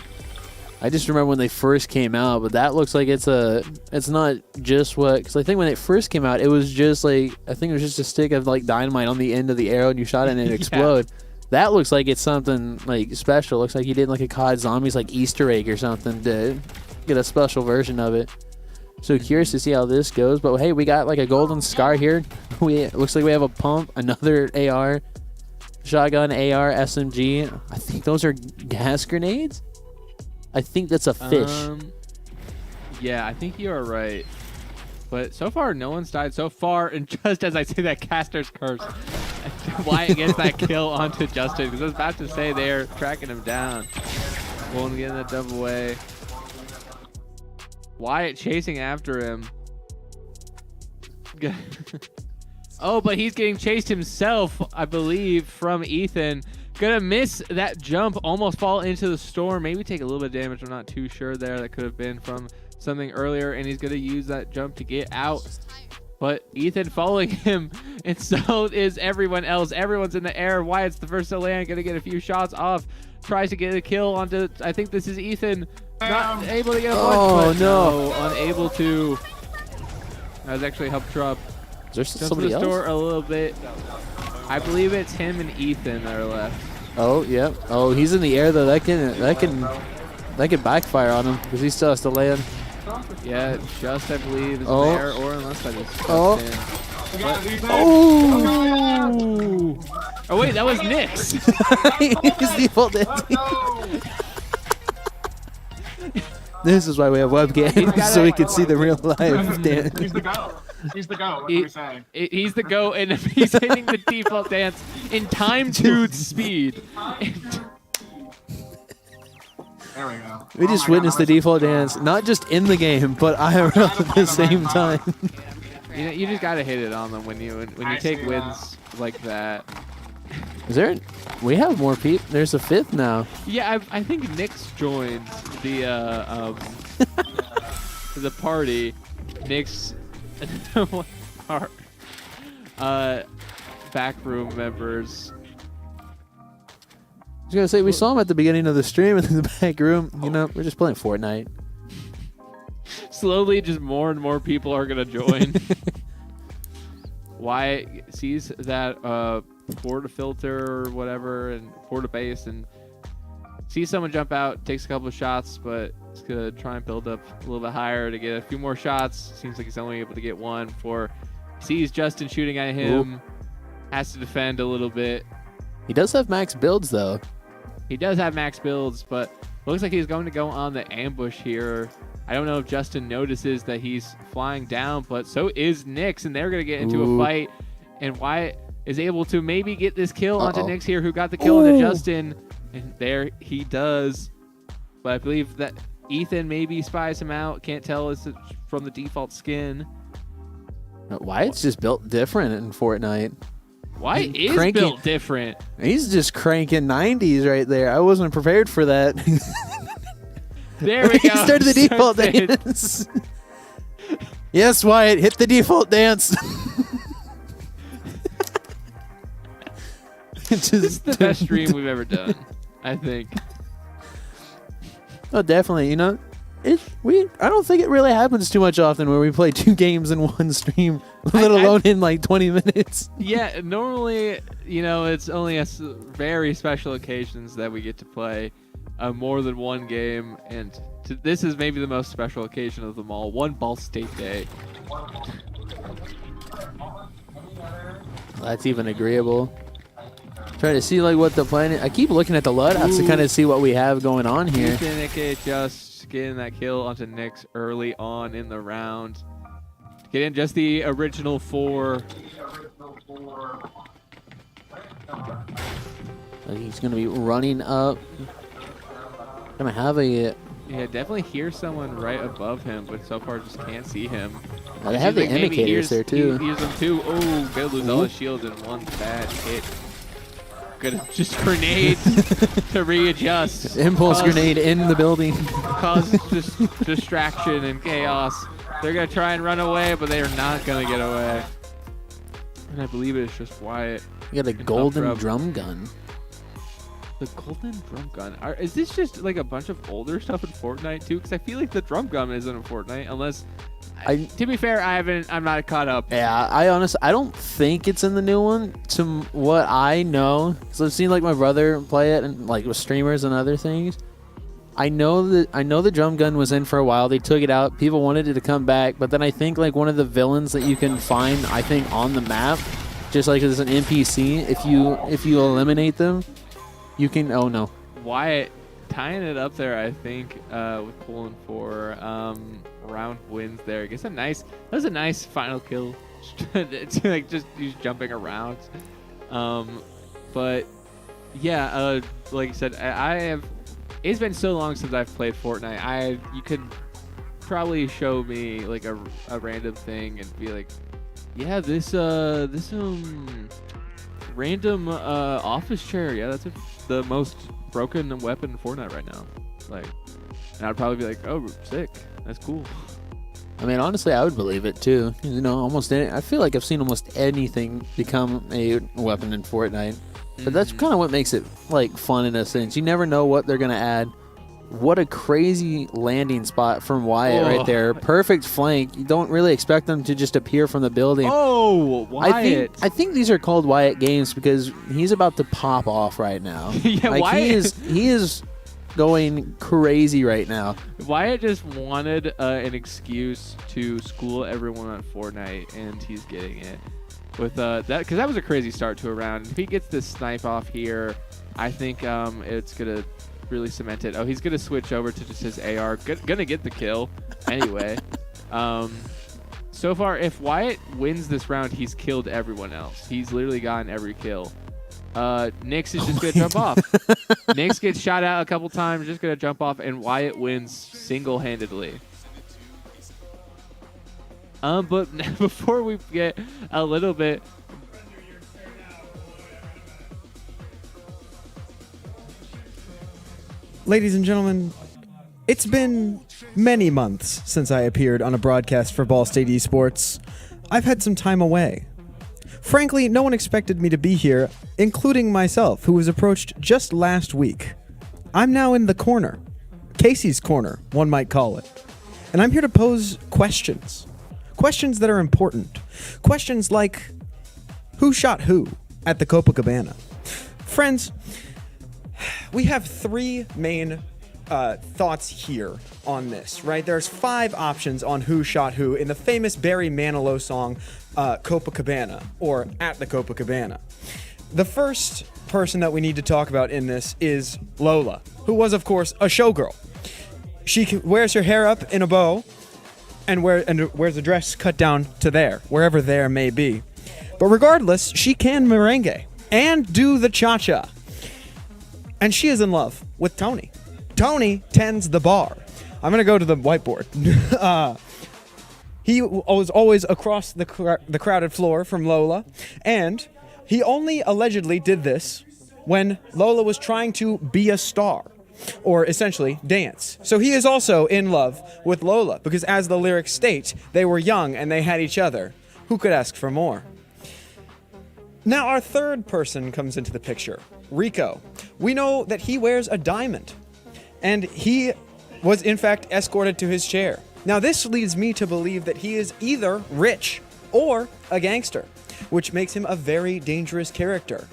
I just remember when they first came out, but that looks like it's not just what, because I think when it first came out, it was just like, I think it was just a stick of like dynamite on the end of the arrow and you shot it and it explode. That looks like it's something like special. Looks like you did like a COD Zombies like Easter egg or something to get a special version of it. So curious to see how this goes, but hey, we got like a golden scar here. It looks like we have a pump, another AR, shotgun, AR, SMG. I think those are gas grenades. I think that's a fish. Yeah, I think you are right. But so far, no one's died so far. And just as I say that, Caster's curse, Wyatt gets that kill onto Justin. Because I was about to say they're tracking him down. Won't get in that double away. Wyatt chasing after him. Oh, but he's getting chased himself, I believe, from Ethan. Gonna miss that jump, almost fall into the storm, maybe take a little bit of damage. I'm not too sure there. That could have been from something earlier, and he's gonna use that jump to get out. But Ethan following him, and so is everyone else. Everyone's in the air. Wyatt's the first to land, gonna get a few shots off. Tries to get a kill onto, I think this is Ethan. Not able to get a punch, but no, unable to. That was actually helped drop. Is there somebody else? Store a little bit. I believe it's him and Ethan that are left. Oh, yep. Oh, he's in the air though. That can backfire on him because he still has to land. Yeah, Just I believe is Oh. there, or unless I just Oh. in. Oh! Oh wait, that was Nick's. He's default dancing. This is why we have webcams, so we can see the real life dance. He's the goat. He's the goat. What are we saying? He's the GOAT, and he's hitting the default dance in time to speed. There we go. We just witnessed the default dance, not just in the game, but IRL at the same time. You know, you just gotta hit it on them when you take wins like that. Is there? We have more people. There's a fifth now. Yeah, I think Nick's joined the the party. Nick's our backroom members. I was gonna say we saw him at the beginning of the stream in the back room. You know, we're just playing Fortnite. Slowly, just more and more people are gonna join. Wyatt sees that porta filter or whatever and porta base and sees someone jump out, takes a couple of shots, but it's gonna try and build up a little bit higher to get a few more shots. Seems like he's only able to get one before he sees Justin shooting at him. Oop. Has to defend a little bit. He does have max builds though. He does have max builds, but looks like he's going to go on the ambush here. I don't know if Justin notices that he's flying down, but so is Nyx, and they're going to get into a fight. And Wyatt is able to maybe get this kill onto Nyx here, who got the kill onto Justin. And there he does. But I believe that Ethan maybe spies him out. Can't tell, it's from the default skin. Wyatt's just built different in Fortnite. Wyatt is built different. He's just cranking 90s right there. I wasn't prepared for that. There we go. He started the default dance. Yes, Wyatt, hit the default dance. This is the best stream we've ever done. I think. Oh, definitely. You know, I don't think it really happens too much often where we play 2 games in one stream, let alone in like 20 minutes. Yeah, normally, it's only very special occasions that we get to play more than one game, and this is maybe the most special occasion of them all. One Ball State Day. That's even agreeable. Try to see like what the plan is. I keep looking at the loadouts to kind of see what we have going on here. Ethan just getting that kill onto Nyx early on in the round. Getting just the original 4. He's going to be running up. Gonna have a... Yeah, definitely hear someone right above him, but so far just can't see him. They have the indicators there too. He hears them too. Oh, gonna lose all his shields in one bad hit. Gonna just grenade to readjust. Impulse grenade in the building. Cause distraction and chaos. They're gonna try and run away, but they are not gonna get away. And I believe it's just Wyatt. You got a golden drum gun. The golden drum gun. Is this just like a bunch of older stuff in Fortnite too? Because I feel like the drum gun isn't in Fortnite, unless. To be fair, I'm not caught up. Yeah, I don't think it's in the new one. To what I know, so I've seen like my brother play it and like with streamers and other things. I know the drum gun was in for a while. They took it out. People wanted it to come back, but then I think like one of the villains that you can find, I think on the map, just like as an NPC, if you eliminate them, you can. Oh no, Wyatt tying it up there. I think with pulling for round wins there. I guess that was a nice final kill. Like just he's jumping around. But yeah, like I said, I have. It's been so long since I've played Fortnite. You could probably show me like a random thing and be like, yeah, this random office chair. Yeah, that's the most broken weapon in Fortnite right now. Like, and I'd probably be like, oh, sick. That's cool. I mean, honestly, I would believe it too. You know, I feel like I've seen almost anything become a weapon in Fortnite. But that's kind of what makes it like fun in a sense. You never know what they're gonna add. What a crazy landing spot from Wyatt right there. Perfect flank. You don't really expect them to just appear from the building. Oh, Wyatt. I think these are called Wyatt games because he's about to pop off right now. Yeah, like Wyatt. He is going crazy right now. Wyatt just wanted an excuse to school everyone on Fortnite, and he's getting it. With that, because that was a crazy start to a round. If he gets this snipe off here, I think it's gonna really cement it. Oh, he's gonna switch over to just his AR. Gonna get the kill anyway. So far, if Wyatt wins this round, he's killed everyone else. He's literally gotten every kill. Nyx is just gonna jump off. Nyx gets shot out a couple times, just gonna jump off, and Wyatt wins single-handedly. But before we get a little bit... Ladies and gentlemen, it's been many months since I appeared on a broadcast for Ball State Esports. I've had some time away. Frankly, no one expected me to be here, including myself, who was approached just last week. I'm now in the corner. Casey's corner, one might call it. And I'm here to pose questions. Questions that are important. Questions like, who shot who at the Copacabana? Friends, we have 3 main thoughts here on this, right? There's 5 options on who shot who in the famous Barry Manilow song, Copacabana, or At the Copacabana. The first person that we need to talk about in this is Lola, who was, of course, a showgirl. She wears her hair up in a bow, and wears a dress cut down to there, wherever there may be. But regardless, she can merengue and do the cha-cha. And she is in love with Tony. Tony tends the bar. I'm going to go to the whiteboard. He was always across the crowded floor from Lola, and he only allegedly did this when Lola was trying to be a star. Or essentially dance. So he is also in love with Lola because, as the lyrics state, they were young and they had each other. Who could ask for more? Now our third person comes into the picture, Rico. We know that he wears a diamond, and he was in fact escorted to his chair. Now this leads me to believe that he is either rich or a gangster, which makes him a very dangerous character.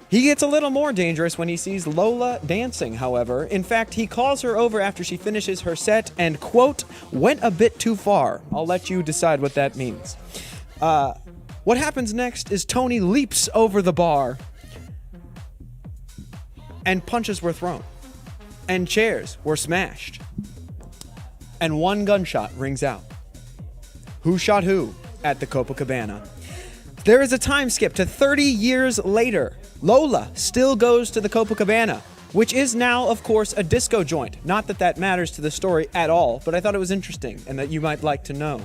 He gets a little more dangerous when he sees Lola dancing, however. In fact, he calls her over after she finishes her set and, quote, went a bit too far. I'll let you decide what that means. What happens next is Tony leaps over the bar and punches were thrown, and chairs were smashed, and one gunshot rings out. Who shot who at the Copacabana? There is a time skip to 30 years later. Lola still goes to the Copacabana, which is now, of course, a disco joint. Not that that matters to the story at all, but I thought it was interesting and that you might like to know.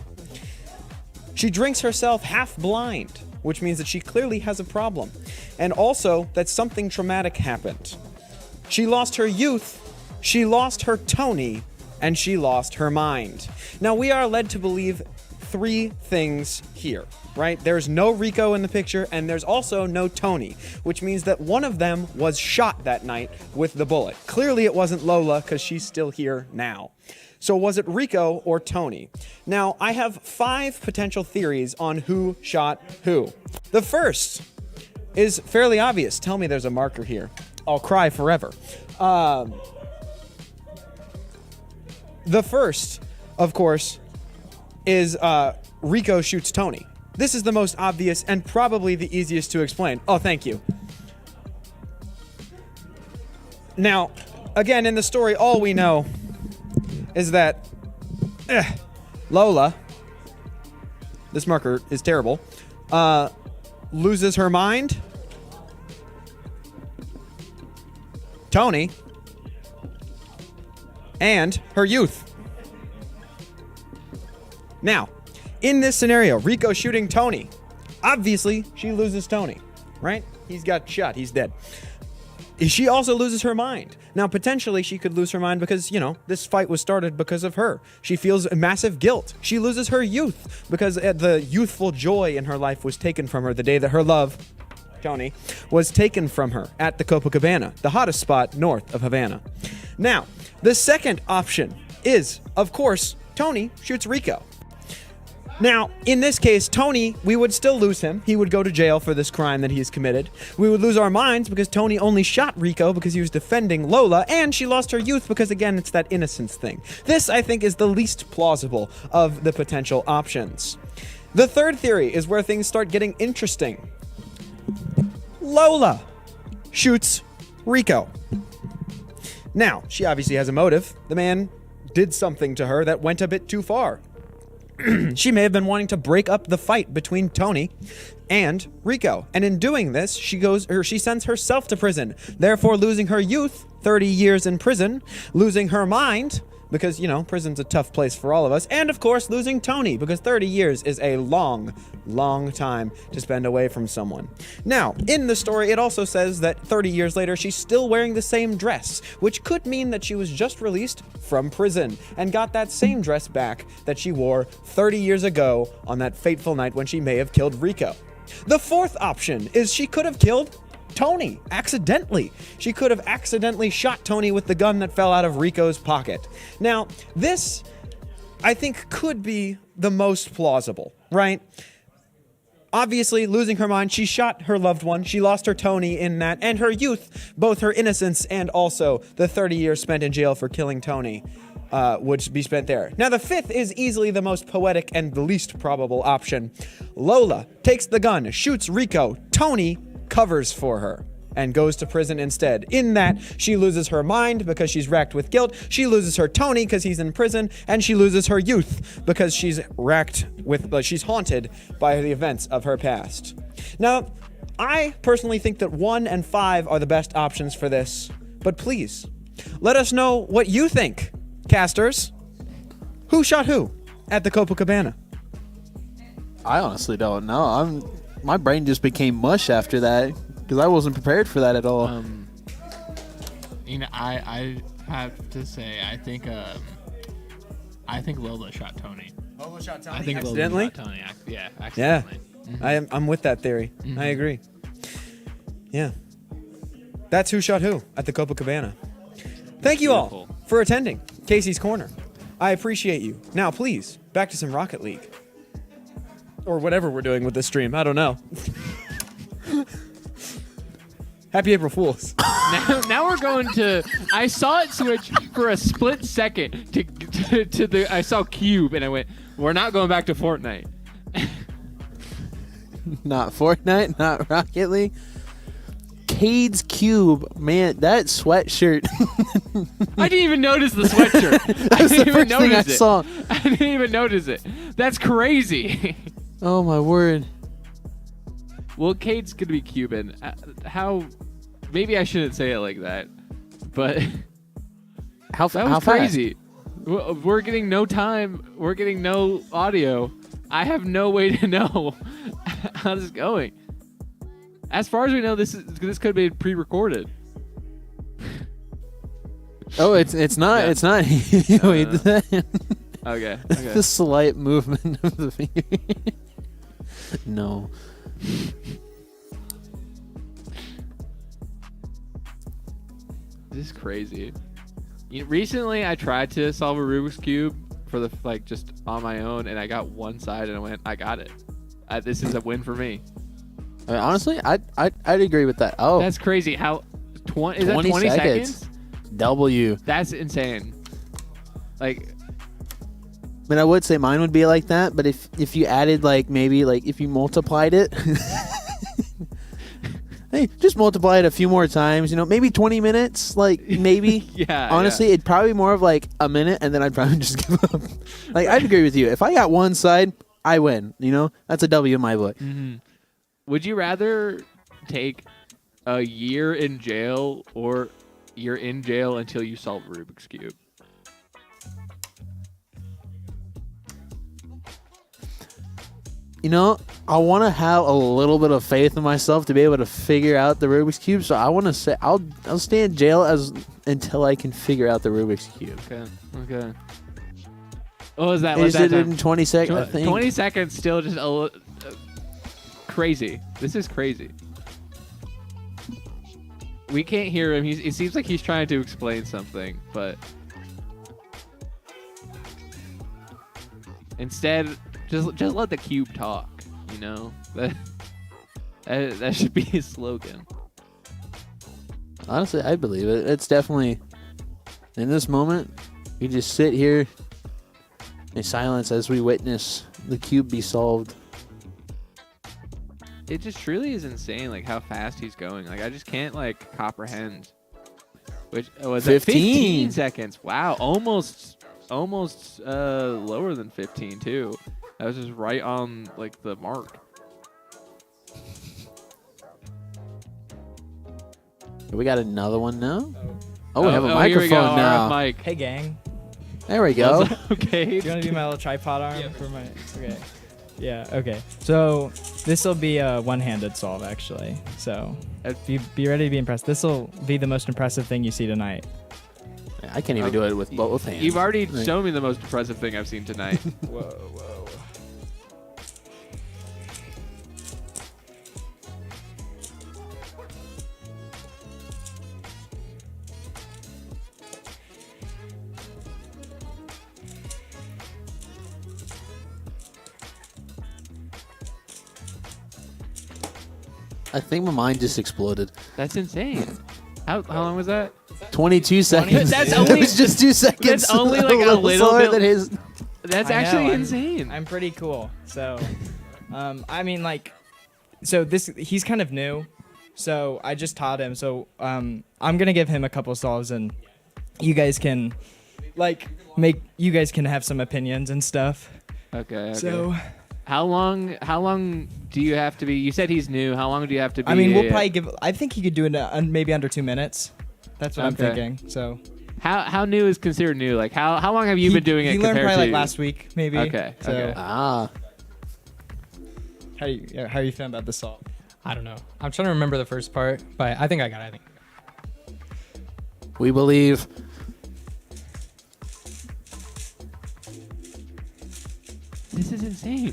She drinks herself half blind, which means that she clearly has a problem, and also that something traumatic happened. She lost her youth, she lost her Tony, and she lost her mind. Now, we are led to believe three things here, right? There's no Rico in the picture, and there's also no Tony, which means that one of them was shot that night with the bullet. Clearly, it wasn't Lola, because she's still here now. So was it Rico or Tony? Now, I have 5 potential theories on who shot who. The first is fairly obvious. Tell me there's a marker here. I'll cry forever. The first, of course, is Rico shoots Tony. This is the most obvious and probably the easiest to explain. Oh, thank you. Now, again, in the story, all we know is that Lola, this marker is terrible, loses her mind. Tony, and her youth. Now, in this scenario, Rico shooting Tony. Obviously, she loses Tony, right? He's got shot. He's dead. She also loses her mind. Now, potentially, she could lose her mind because, you know, this fight was started because of her. She feels massive guilt. She loses her youth because the youthful joy in her life was taken from her the day that her love, Tony, was taken from her at the Copacabana, the hottest spot north of Havana. Now, the second option is, of course, Tony shoots Rico. Now, in this case, Tony, we would still lose him. He would go to jail for this crime that he's committed. We would lose our minds because Tony only shot Rico because he was defending Lola, and she lost her youth because, again, it's that innocence thing. This, I think, is the least plausible of the potential options. The third theory is where things start getting interesting. Lola shoots Rico. Now, she obviously has a motive. The man did something to her that went a bit too far. She may have been wanting to break up the fight between Tony and Rico. And in doing this, she sends herself to prison, therefore losing her youth, 30 years in prison, losing her mind, because, you know, prison's a tough place for all of us, and of course losing Tony, because 30 years is a long, long time to spend away from someone. Now, in the story, it also says that 30 years later, she's still wearing the same dress, which could mean that she was just released from prison and got that same dress back that she wore 30 years ago on that fateful night when she may have killed Rico. The fourth option is she could have killed Tony accidentally. She could have accidentally shot Tony with the gun that fell out of Rico's pocket. Now, this, I think, could be the most plausible, right? Obviously, losing her mind, she shot her loved one. She lost her Tony in that, and her youth, both her innocence and also the 30 years spent in jail for killing Tony, would be spent there. Now, the fifth is easily the most poetic and the least probable option. Lola takes the gun, shoots Rico. Tony covers for her and goes to prison instead. In that, she loses her mind because she's racked with guilt, she loses her Tony because he's in prison, and she loses her youth because she's she's haunted by the events of her past. Now, I personally think that 1 and 5 are the best options for this, but please, let us know what you think, casters. Who shot who at the Copacabana? I honestly don't know. My brain just became mush after that because I wasn't prepared for that at all. You know, I have to say, I think Lola shot Tony. Lola shot Tony I think accidentally? Lola shot Tony. Yeah, accidentally. Yeah, I'm with that theory. I agree. Yeah. That's Who Shot Who at the Copacabana. Thank you all Beautiful. for attending Casey's Corner. I appreciate you. Now, please, back to some Rocket League. Or whatever we're doing with this stream. I don't know. Happy April Fools. Now we're going to. I saw it switch for a split second to the. I saw Cube and I went, we're not going back to Fortnite. Not Fortnite, not Rocket League. Cade's Cube, man, that sweatshirt. I didn't even notice the sweatshirt. That's the first thing I saw. I didn't even notice it. That's crazy. Oh my word. Well, Cade's gonna be Cuban. How? Maybe I shouldn't say it like that, but How that was crazy. We're getting no time. We're getting no audio. I have no way to know how this is going. As far as we know, this could be pre-recorded. Oh, it's not. Yeah. It's not. Wait, Okay. the slight movement of the finger. No. This is crazy. Recently, I tried to solve a Rubik's Cube for the just on my own, and I got one side, and I went, I got it. This is a win for me. I mean, honestly, I'd agree with that. Oh, That's crazy. How? Is that 20 seconds? W. That's insane. Like, I mean, I would say mine would be like that, but if you added maybe if you multiplied it, hey, just multiply it a few more times. Maybe 20 minutes. Maybe. yeah. Honestly, it'd probably be more of a minute, and then I'd probably just give up. I'd agree with you. If I got one side, I win. That's a W in my book. Mm-hmm. Would you rather take a year in jail or you're in jail until you solve Rubik's Cube? I want to have a little bit of faith in myself to be able to figure out the Rubik's Cube. So I want to say I'll stay in jail until I can figure out the Rubik's Cube. Okay. What was that? They just did it in 20 seconds, I think. 20 seconds still just crazy. This is crazy. We can't hear him. It seems like he's trying to explain something, but instead, just let the cube talk. That should be his slogan. Honestly, I believe it. It's definitely, in this moment, we just sit here in silence as we witness the cube be solved. It just truly is insane, how fast he's going. I just can't comprehend. Which was 15 seconds. Wow, almost lower than 15 too. That was just right on the mark. We got another one now. Oh, we have a here microphone we go. now. RF mic. Hey, gang. There we go. Okay. Do you want to be my little tripod arm for my? Okay. Yeah. Okay. So this will be a one-handed solve, actually. So be ready to be impressed. This will be the most impressive thing you see tonight. I can't even do it with both hands. You've already shown me the most impressive thing I've seen tonight. Whoa. I think my mind just exploded. That's insane. How long was that? 22 seconds. That's It only was just 2 seconds. That's only a little slower bit. than his. That's I know, actually I'm- insane. I'm pretty cool. So, so he's kind of new. So I just taught him. So I'm gonna give him a couple solves, and you guys can you guys can have some opinions and stuff. Okay. So How long do you have to be? You said he's new. How long do you have to be? we'll probably I think he could do it maybe under 2 minutes. That's what I'm Okay. thinking. So How new is considered new? How long have you been doing it? He learned compared probably to last week, maybe. Okay, So okay. Ah. how are you feeling about the solve? I don't know. I'm trying to remember the first part, but I think I got it. We believe. This is insane.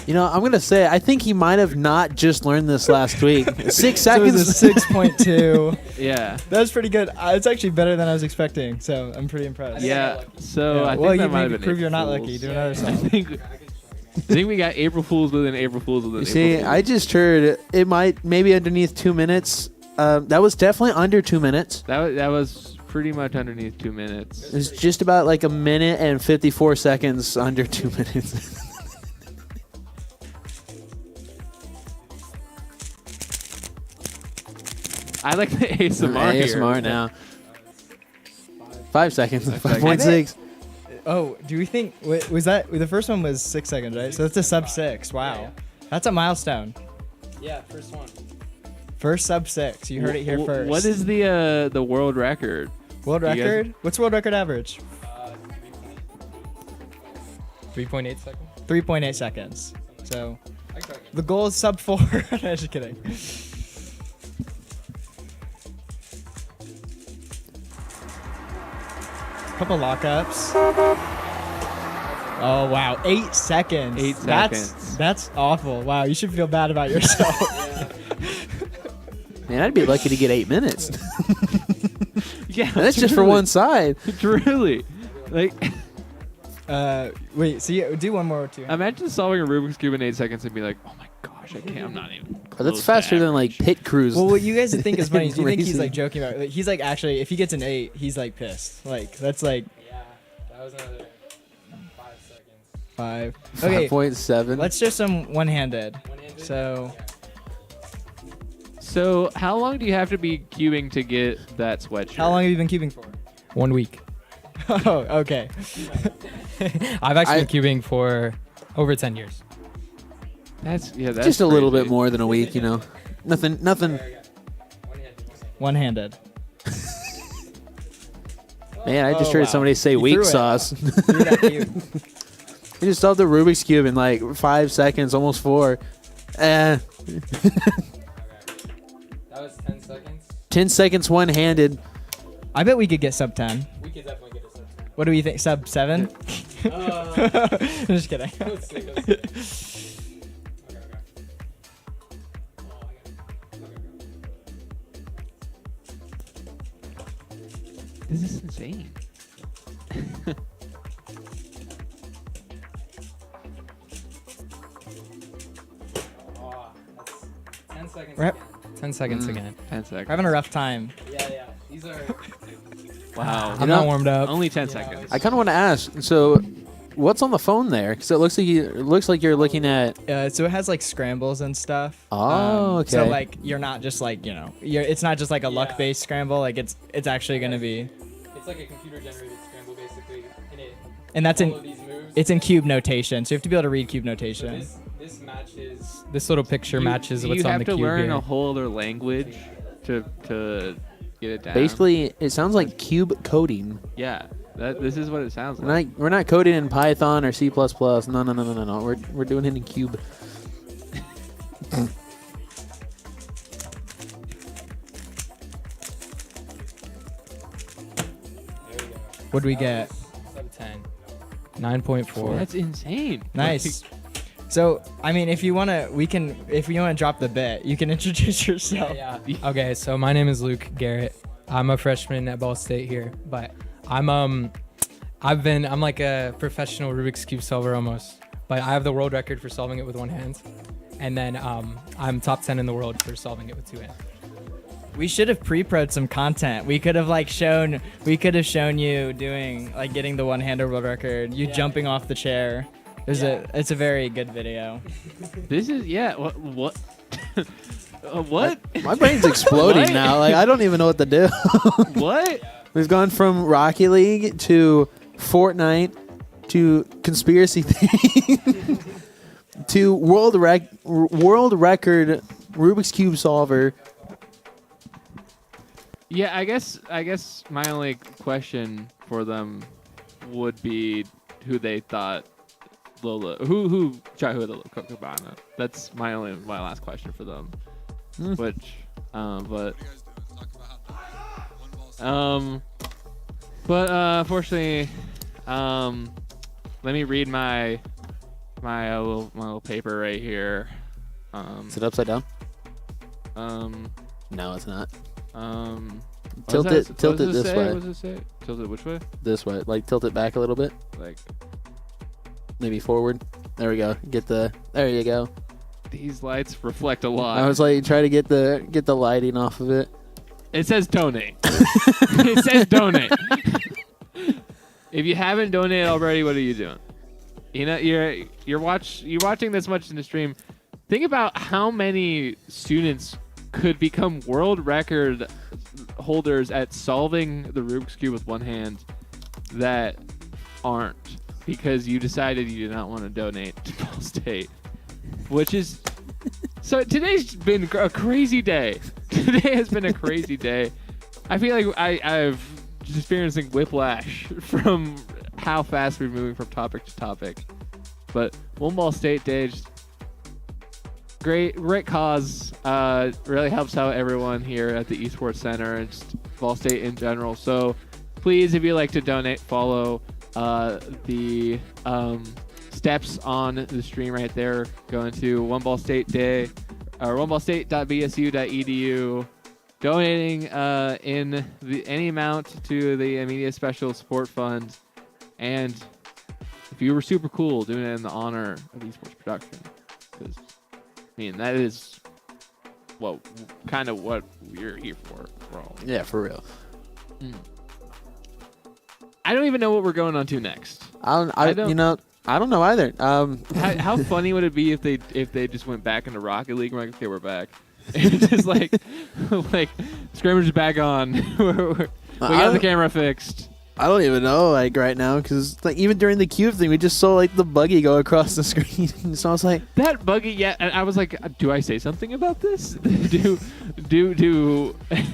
You know, I'm gonna say I think he might have not just learned this last week. 6 So it seconds. was a 6.2. Yeah. That was pretty good. It's actually better than I was expecting, so I'm pretty impressed. Yeah. So I think well, that you might have maybe been prove you're April not Fools. lucky. Do another I song. think we got April Fools within April Fools within You April see, Fools. I just heard it might maybe underneath 2 minutes. That was definitely under 2 minutes. That was pretty much underneath 2 minutes. It's just about like a minute and 54 seconds under 2 minutes. I like the ASMR here. ASMR now. 5 seconds. 5 5.6. Oh, do we think was that the first one was 6 seconds, right? So that's a sub 6. Wow, that's a milestone. Yeah, first one. First sub 6. You heard it here first. What is the world record? world you guys- record? What's world record average? 3.8 seconds. 3.8 seconds. So the goal is sub 4. No, just kidding. Couple lockups. Oh wow, 8 seconds. 8 seconds. That's awful. Wow, you should feel bad about yourself. Man, I'd be lucky to get 8 minutes. Yeah, That's just for one side. Truly. Like, wait, so you do one more or two. imagine solving a Rubik's Cube in 8 seconds and be like, oh my gosh, I can't, I'm not even But close that's to faster than average. like pit crews. Well, what you guys think is funny is you think he's Racing. like joking about it. Like, he's like actually, if he gets an 8, he's like pissed. Like that's like Yeah, that was another 5 seconds. 5. Okay, 5.7. let's do some one-handed. One-handed? So So, how long do you have to be cubing to get that sweatshirt? how long have you been cubing for? 1 week. Oh, okay. I've actually been cubing for over 10 years. That's Just a little bit crazy. more than a week, you know. Nothing. One-handed. Man, I just Oh, heard wow. somebody say You weak threw it. sauce. Threw that cube. You just solved the Rubik's Cube in like 5 seconds, almost 4. That was 10 seconds. 10 seconds one-handed. I bet we could get sub 10. We could definitely get a sub 10. What do we think? Sub 7? Just kidding. Let's see, let's see. This is insane. Oh, that's 10 seconds. Rep. again. 10 seconds again. 10 seconds. We're having a rough time. Yeah. These are. Wow. I'm not warmed up. Only 10 Yeah, seconds. I kind of want to ask. So, what's on the phone there? Because it looks like you're looking at. So it has like scrambles and stuff. Oh, So okay. like you're not just like it's not just like a luck-based scramble. Like it's actually gonna be, It's like a computer-generated scramble, basically, and that's in follow these moves. it's in cube notation. So you have to be able to read cube notation. This matches. This little picture matches Do what's you on have the to cube learn here. a whole other language to get it down? Basically, it sounds like cube coding. Yeah. This is what it sounds like. We're not coding in Python or C++. No. We're doing it in cube. What do we get? Sub 10. 9.4. That's insane. Nice. So I mean, if you wanna drop the bit, you can introduce yourself. Yeah. Okay, so my name is Luke Garrett. I'm a freshman at Ball State here, but I'm like a professional Rubik's Cube solver almost. But I have the world record for solving it with one hand, and then I'm top 10 in the world for solving it with 2 hands. We should have pre-pro'd some content. We could have shown you doing like getting the one-hander world record, you jumping off the chair. It's a very good video. This is what? What? My brain's exploding What? now. Like I don't even know what to do. What? We've gone from Rocket League to Fortnite to conspiracy theory to world record Rubik's Cube solver. Yeah, I guess my only question for them would be who they thought Lola, who tried who the Cabana. That's my last question for them. Which, but unfortunately, let me read my my little paper right here. Is it upside down? Um, No, it's not. what Tilt does it this say? way. What does it say? Tilt it which way? This way. Like tilt it back a little bit. Like Maybe forward. There we go. There you go. these lights reflect a lot. I was like try to get the lighting off of it. It says donate. It says donate. If you haven't donated already, what are you doing? You know, you're watching this much in the stream. Think about how many students could become world record holders at solving the Rubik's Cube with one hand that aren't, because you decided you did not want to donate to Ball State, which is so. Today's been a crazy day. Today has been a crazy day. I feel like I've just experiencing whiplash from how fast we're moving from topic to topic. But One Ball State Day, just great cause. Really helps out everyone here at the Esports Center and just Ball State in general. So please, if you'd like to donate, follow the steps on the stream right there. Go into One Ball State Day or oneballstate.bsu.edu. Donating in any amount to the Media Special Support Fund, and if you were super cool, doing it in the honor of esports production, because that is what we're here for. Yeah, for real. I don't even know what we're going on to next. I don't know either. How funny would it be if they just went back into Rocket League? We're like, okay, we're back. It's just like scrimmage is back on. We got the camera fixed. I don't even know right now, because even during the cube thing, we just saw the buggy go across the screen. So I was like, that buggy. Yeah, and I was like, do I say something about this? do. I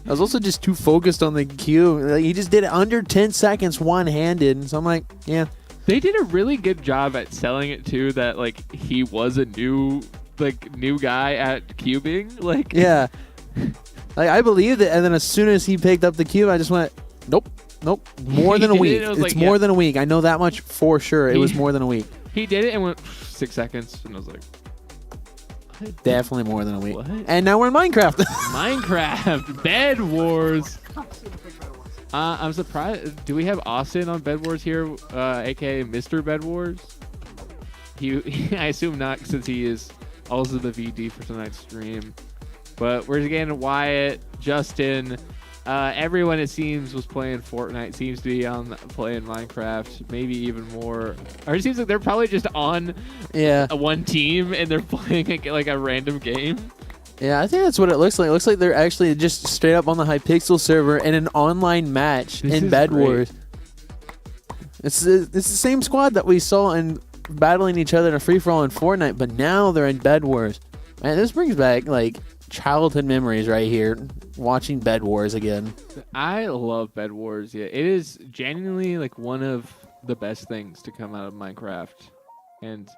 was also just too focused on the cube. He just did it under 10 seconds one-handed. So I'm like, yeah. They did a really good job at selling it too, that he was a new guy at cubing. Yeah. I believed it, and then as soon as he picked up the cube, I just went, nope. More than a week. It's more than a week. I know that much for sure. It was more than a week. He did it and went 6 seconds, and I was like, what? Definitely more than a week. What? And now we're in Minecraft. Minecraft Bed Wars. I'm surprised. Do we have Austin on Bed Wars here, aka Mr. Bed Wars? I assume not, since he is also the VD for tonight's stream. But we're getting Wyatt, Justin, everyone it seems was playing Fortnite, seems to be playing Minecraft, maybe even more. Or it seems like they're probably just on one team and they're playing a random game. Yeah, I think that's what it looks like. It looks like they're actually just straight up on the Hypixel server in an online match in Bed Wars. It's the same squad that we saw in battling each other in a free-for-all in Fortnite, but now they're in Bed Wars. Man, this brings back childhood memories right here, watching Bed Wars again. I love Bed Wars. Yeah, it is genuinely one of the best things to come out of Minecraft, and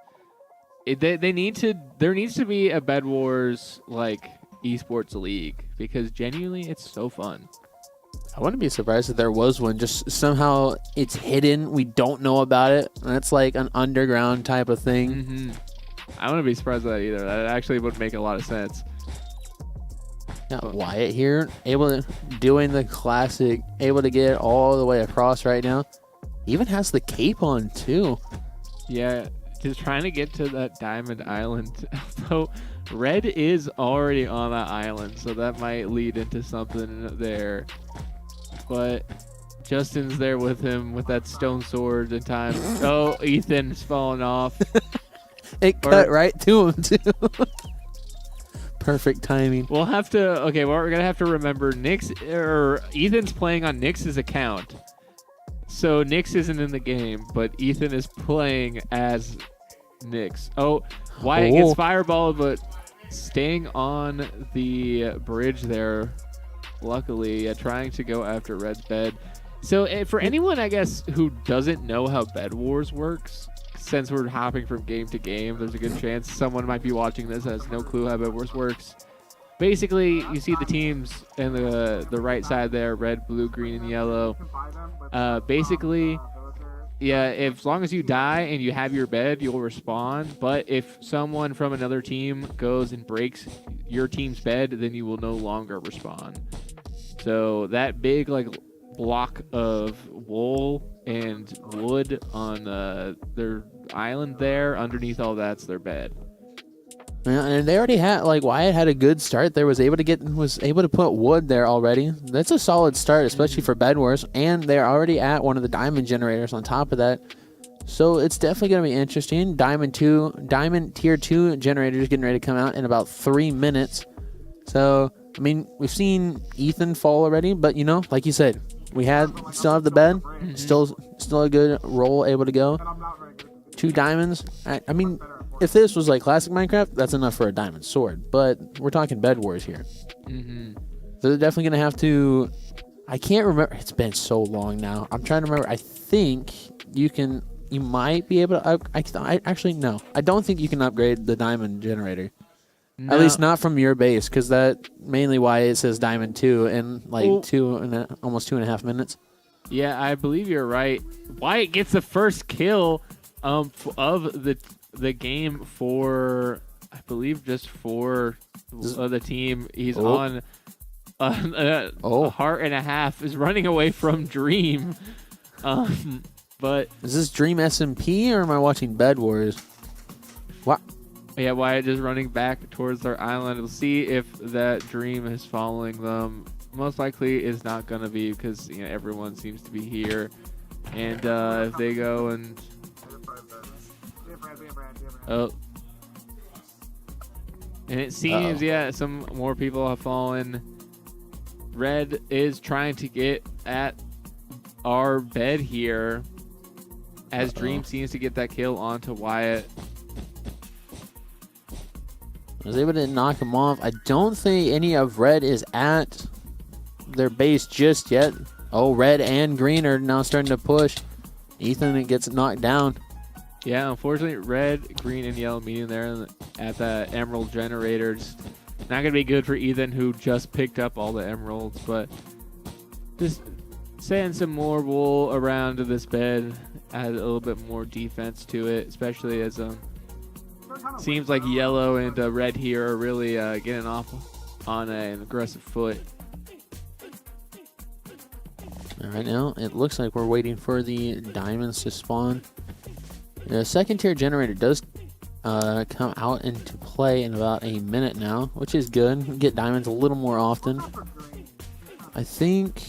there needs to be a Bed Wars esports league, because genuinely it's so fun. I wouldn't be surprised if there was one. Just somehow it's hidden. We don't know about it. And it's an underground type of thing. Mm-hmm. I wouldn't be surprised at that either. That actually would make a lot of sense. Yeah, Wyatt here, doing the classic, able to get all the way across right now. Even has the cape on too. Yeah, just trying to get to that Diamond Island. Although Red is already on that island, so that might lead into something there. But Justin's there with him with that stone sword in time. Oh, Ethan's falling off. It cut right to him too. Perfect timing. We're gonna have to remember Ethan's playing on Nix's account. So Nix isn't in the game, but Ethan is playing as Nix. Oh, Wyatt gets fireballed, but staying on the bridge there, luckily, trying to go after Red's bed. So for anyone, I guess, who doesn't know how Bed Wars works, since we're hopping from game to game, there's a good chance someone might be watching this that has no clue how Bed Wars works. Basically, you see the teams in the right side there, red, blue, green, and yellow. Basically, Yeah, if, as long as you die and you have your bed, you'll respawn. But if someone from another team goes and breaks your team's bed, then you will no longer respawn. So that big like block of wool and wood on their island there, underneath all that's their bed. Yeah, and they already had like Wyatt had a good start there. Was able to put wood there already. That's a solid start, especially for Bed Wars. And they're already at one of the diamond generators on top of that. So it's definitely going to be interesting. Diamond tier 2 generators getting ready to come out in about 3 minutes. So I mean, we've seen Ethan fall already, but you know, like you said, still have the bed, still a good roll able to go. 2 diamonds. I mean, if this was like classic Minecraft, that's enough for a diamond sword. But we're talking Bed Wars here. Mm-hmm. So they're definitely gonna have to. I can't remember. It's been so long now. I'm trying to remember. I think you might be able to. Actually no. I don't think you can upgrade the diamond generator. No. At least not from your base, because that mainly why it says Diamond 2 in like almost 2.5 minutes. Yeah, I believe you're right. Wyatt gets the first kill of the game for, I believe, just for the team. He's on a heart and a half. Is running away from Dream. But is this Dream SMP or am I watching Bed Wars? What? Yeah, Wyatt just running back towards their island. We'll see if that Dream is following them. Most likely is not going to be, because everyone seems to be here. And if they go and... Oh. And it seems, some more people have fallen. Red is trying to get at our bed here, as Dream seems to get that kill onto Wyatt. I was able to knock him off. I don't think any of Red is at their base just yet. Oh, Red and Green are now starting to push. Ethan gets knocked down. Yeah, unfortunately, Red, Green, and Yellow meeting there at the Emerald generator. Just not going to be good for Ethan, who just picked up all the emeralds. But just setting some more wool around this bed, add a little bit more defense to it, especially as seems like Yellow and Red here are really getting off on an aggressive foot. Right now, it looks like we're waiting for the diamonds to spawn. The second tier generator does come out into play in about a minute now, which is good. We get diamonds a little more often. I think...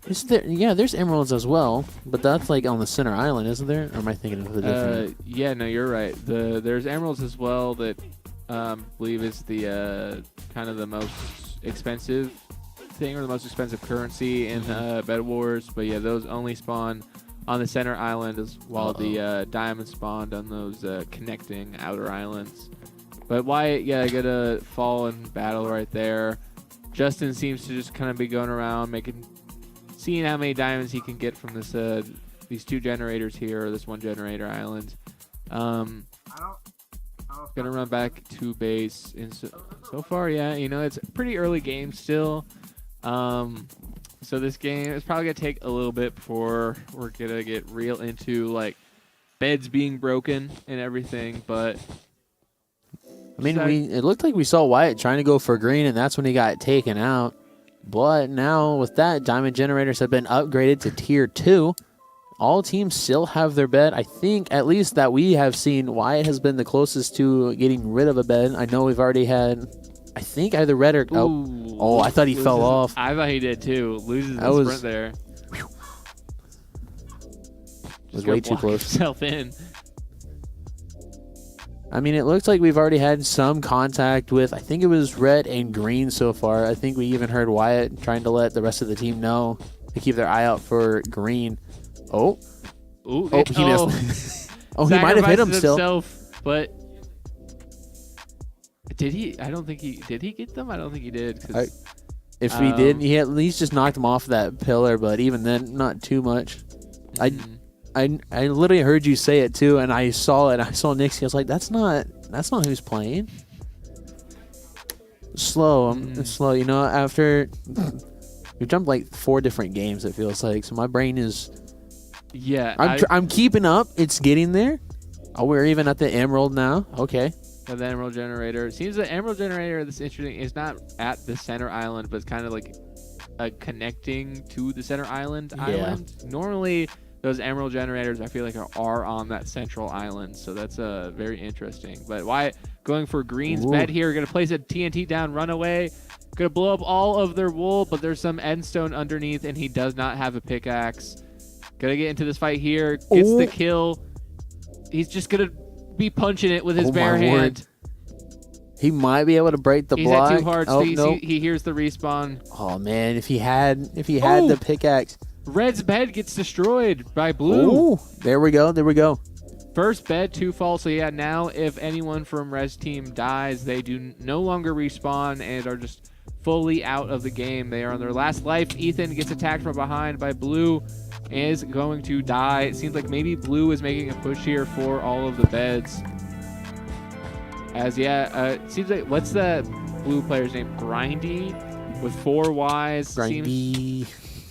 there's emeralds as well, but that's like on the center island, isn't there? Or am I thinking of the different? Yeah, no, you're right. There's emeralds as well that I believe is the kind of the most expensive thing, or the most expensive currency in Bed Wars. But yeah, those only spawn on the center island, while the diamonds spawned on those connecting outer islands. But Wyatt, got a fall in battle right there. Justin seems to just kind of be going around seeing how many diamonds he can get from these 2 generators here, or this 1 generator island. Gonna run back to base. And so far, it's a pretty early game still. So this game is probably gonna take a little bit before we're gonna get real into like beds being broken and everything. But I mean, it looked like we saw Wyatt trying to go for Green, and that's when he got taken out. But now with that, diamond generators have been upgraded to tier 2. All teams still have their bed. I think, at least that we have seen, Wyatt has been the closest to getting rid of a bed. I know we've already had, I think, either Red or... Oh, I thought he fell off. I thought he did too. Loses the sprint there. Was way too close. Himself in. I mean, it looks like we've already had some contact with, I think it was Red and Green so far. I think we even heard Wyatt trying to let the rest of the team know to keep their eye out for Green. Oh. Ooh, he missed. Oh, he might have hit him still. But did he? I don't think he did. He get them? I don't think he did. If he did, he at least just knocked him off that pillar. But even then, not too much. I literally heard you say it too, and I saw it. I saw Nixie. I was like, that's not who's playing. Slow. It's slow. After we've jumped like 4 different games, it feels like. So my brain is Yeah, I'm keeping up. It's getting there. Oh, we're even at the emerald now. Okay. the Emerald Generator. It seems the Emerald Generator, that's interesting, is not at the center island, but it's kind of like connecting to the center island. Normally, those Emerald Generators, I feel like, are on that central island, so that's very interesting. But Wyatt going for Green's bed here, going to place a TNT down, run away, going to blow up all of their wool, but there's some endstone underneath, and he does not have a pickaxe. Going to get into this fight here, gets the kill. He's just going to be punching it with his bare hand. He might be able to break the block. He's at 2 hearts. He hears the respawn. Oh man, if he had the pickaxe. Red's bed gets destroyed by Blue. Ooh, there we go. First bed, 2 fall. So yeah, now if anyone from Red's team dies, they do no longer respawn and are just fully out of the game. They are on their last life. Ethan gets attacked from behind by Blue, is going to die. It seems like maybe Blue is making a push here for all of the beds. It seems like, what's the Blue player's name? Grindy with 4 Ys. Grindy.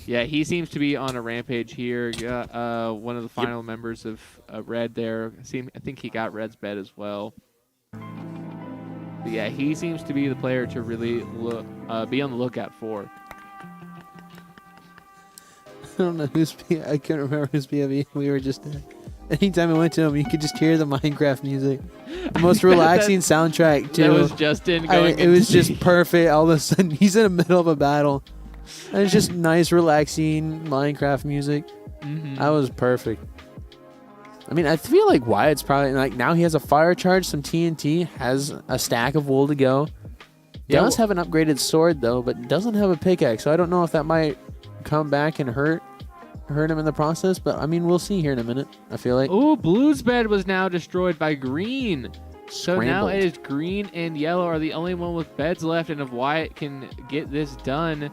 Yeah, he seems to be on a rampage here. One of the final members of Red there. I think he got Red's bed as well. But yeah, he seems to be the player to really be on the lookout for. I don't know I can't remember whose POV we were just there. Anytime I went to him, you could just hear the Minecraft music. The most relaxing soundtrack, too. That was Justin going. It was just perfect. All of a sudden, he's in the middle of a battle. And it's just nice, relaxing Minecraft music. Mm-hmm. That was perfect. I mean, I feel like Wyatt's probably, like, now he has a fire charge, some TNT, has a stack of wool to go. Does have an upgraded sword, though, but doesn't have a pickaxe. So I don't know if that might come back and hurt him in the process, but I mean, we'll see here in a minute, I feel like. Ooh, Blue's bed was now destroyed by Green. So now it is Green and Yellow are the only one with beds left, and if Wyatt can get this done,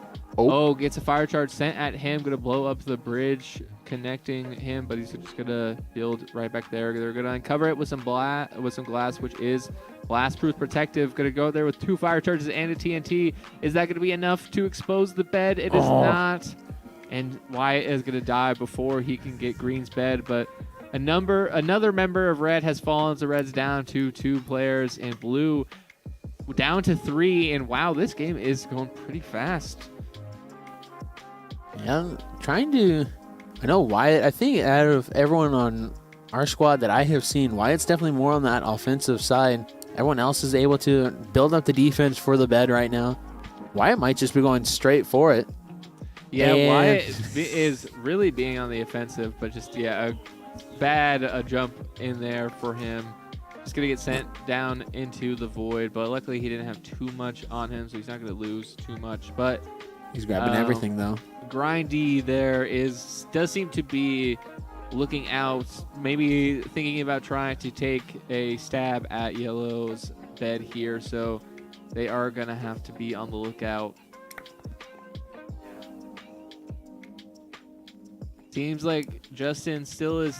gets a fire charge sent at him, gonna blow up the bridge connecting him, but he's just gonna build right back there. They're gonna uncover it with some glass, which is blast-proof protective. Gonna go there with 2 fire charges and a TNT. Is that gonna be enough to expose the bed? It is not. And Wyatt is going to die before he can get Green's bed. But another member of Red has fallen. So Red's down to 2 players, and Blue down to 3. And wow, this game is going pretty fast. Yeah, I know Wyatt, I think out of everyone on our squad that I have seen, Wyatt's definitely more on that offensive side. Everyone else is able to build up the defense for the bed right now. Wyatt might just be going straight for it. Yeah, Wyatt is really being on the offensive, but just, a bad jump in there for him. Just going to get sent down into the void, but luckily he didn't have too much on him, so he's not going to lose too much. But he's grabbing everything, though. Grindy there does seem to be looking out, maybe thinking about trying to take a stab at Yellow's bed here, so they are going to have to be on the lookout. Seems like Justin still is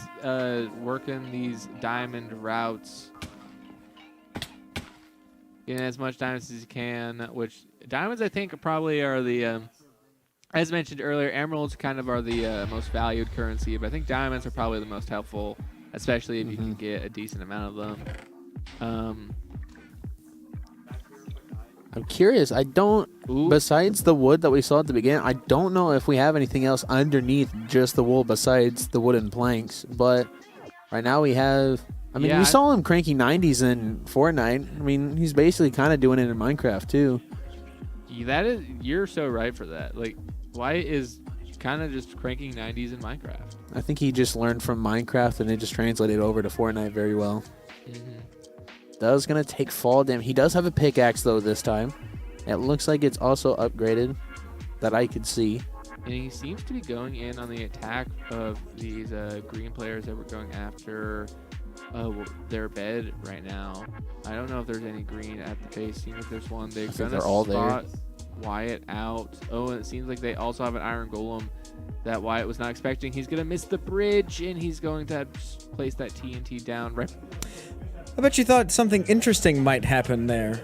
working these diamond routes. Getting as much diamonds as he can, which diamonds I think probably are the, as mentioned earlier, emeralds kind of are the most valued currency, but I think diamonds are probably the most helpful, especially if you can get a decent amount of them. I'm curious. Besides the wood that we saw at the beginning, I don't know if we have anything else underneath just the wool besides the wooden planks. But right now we have, we saw him cranking 90s in Fortnite. I mean, he's basically kind of doing it in Minecraft too. You're so right for that. Like, Wyatt is kind of just cranking 90s in Minecraft. I think he just learned from Minecraft and it just translated over to Fortnite very well. Does gonna take fall damage. He does have a pickaxe though this time. It looks like it's also upgraded that I could see. And he seems to be going in on the attack of these green players that were going after their bed right now. I don't know if there's any green at the base. Seems like there's one. They're all spot there. Wyatt out. And it seems like they also have an iron golem that Wyatt was not expecting. He's gonna miss the bridge, and he's going to place that TNT down right. I bet you thought something interesting might happen there.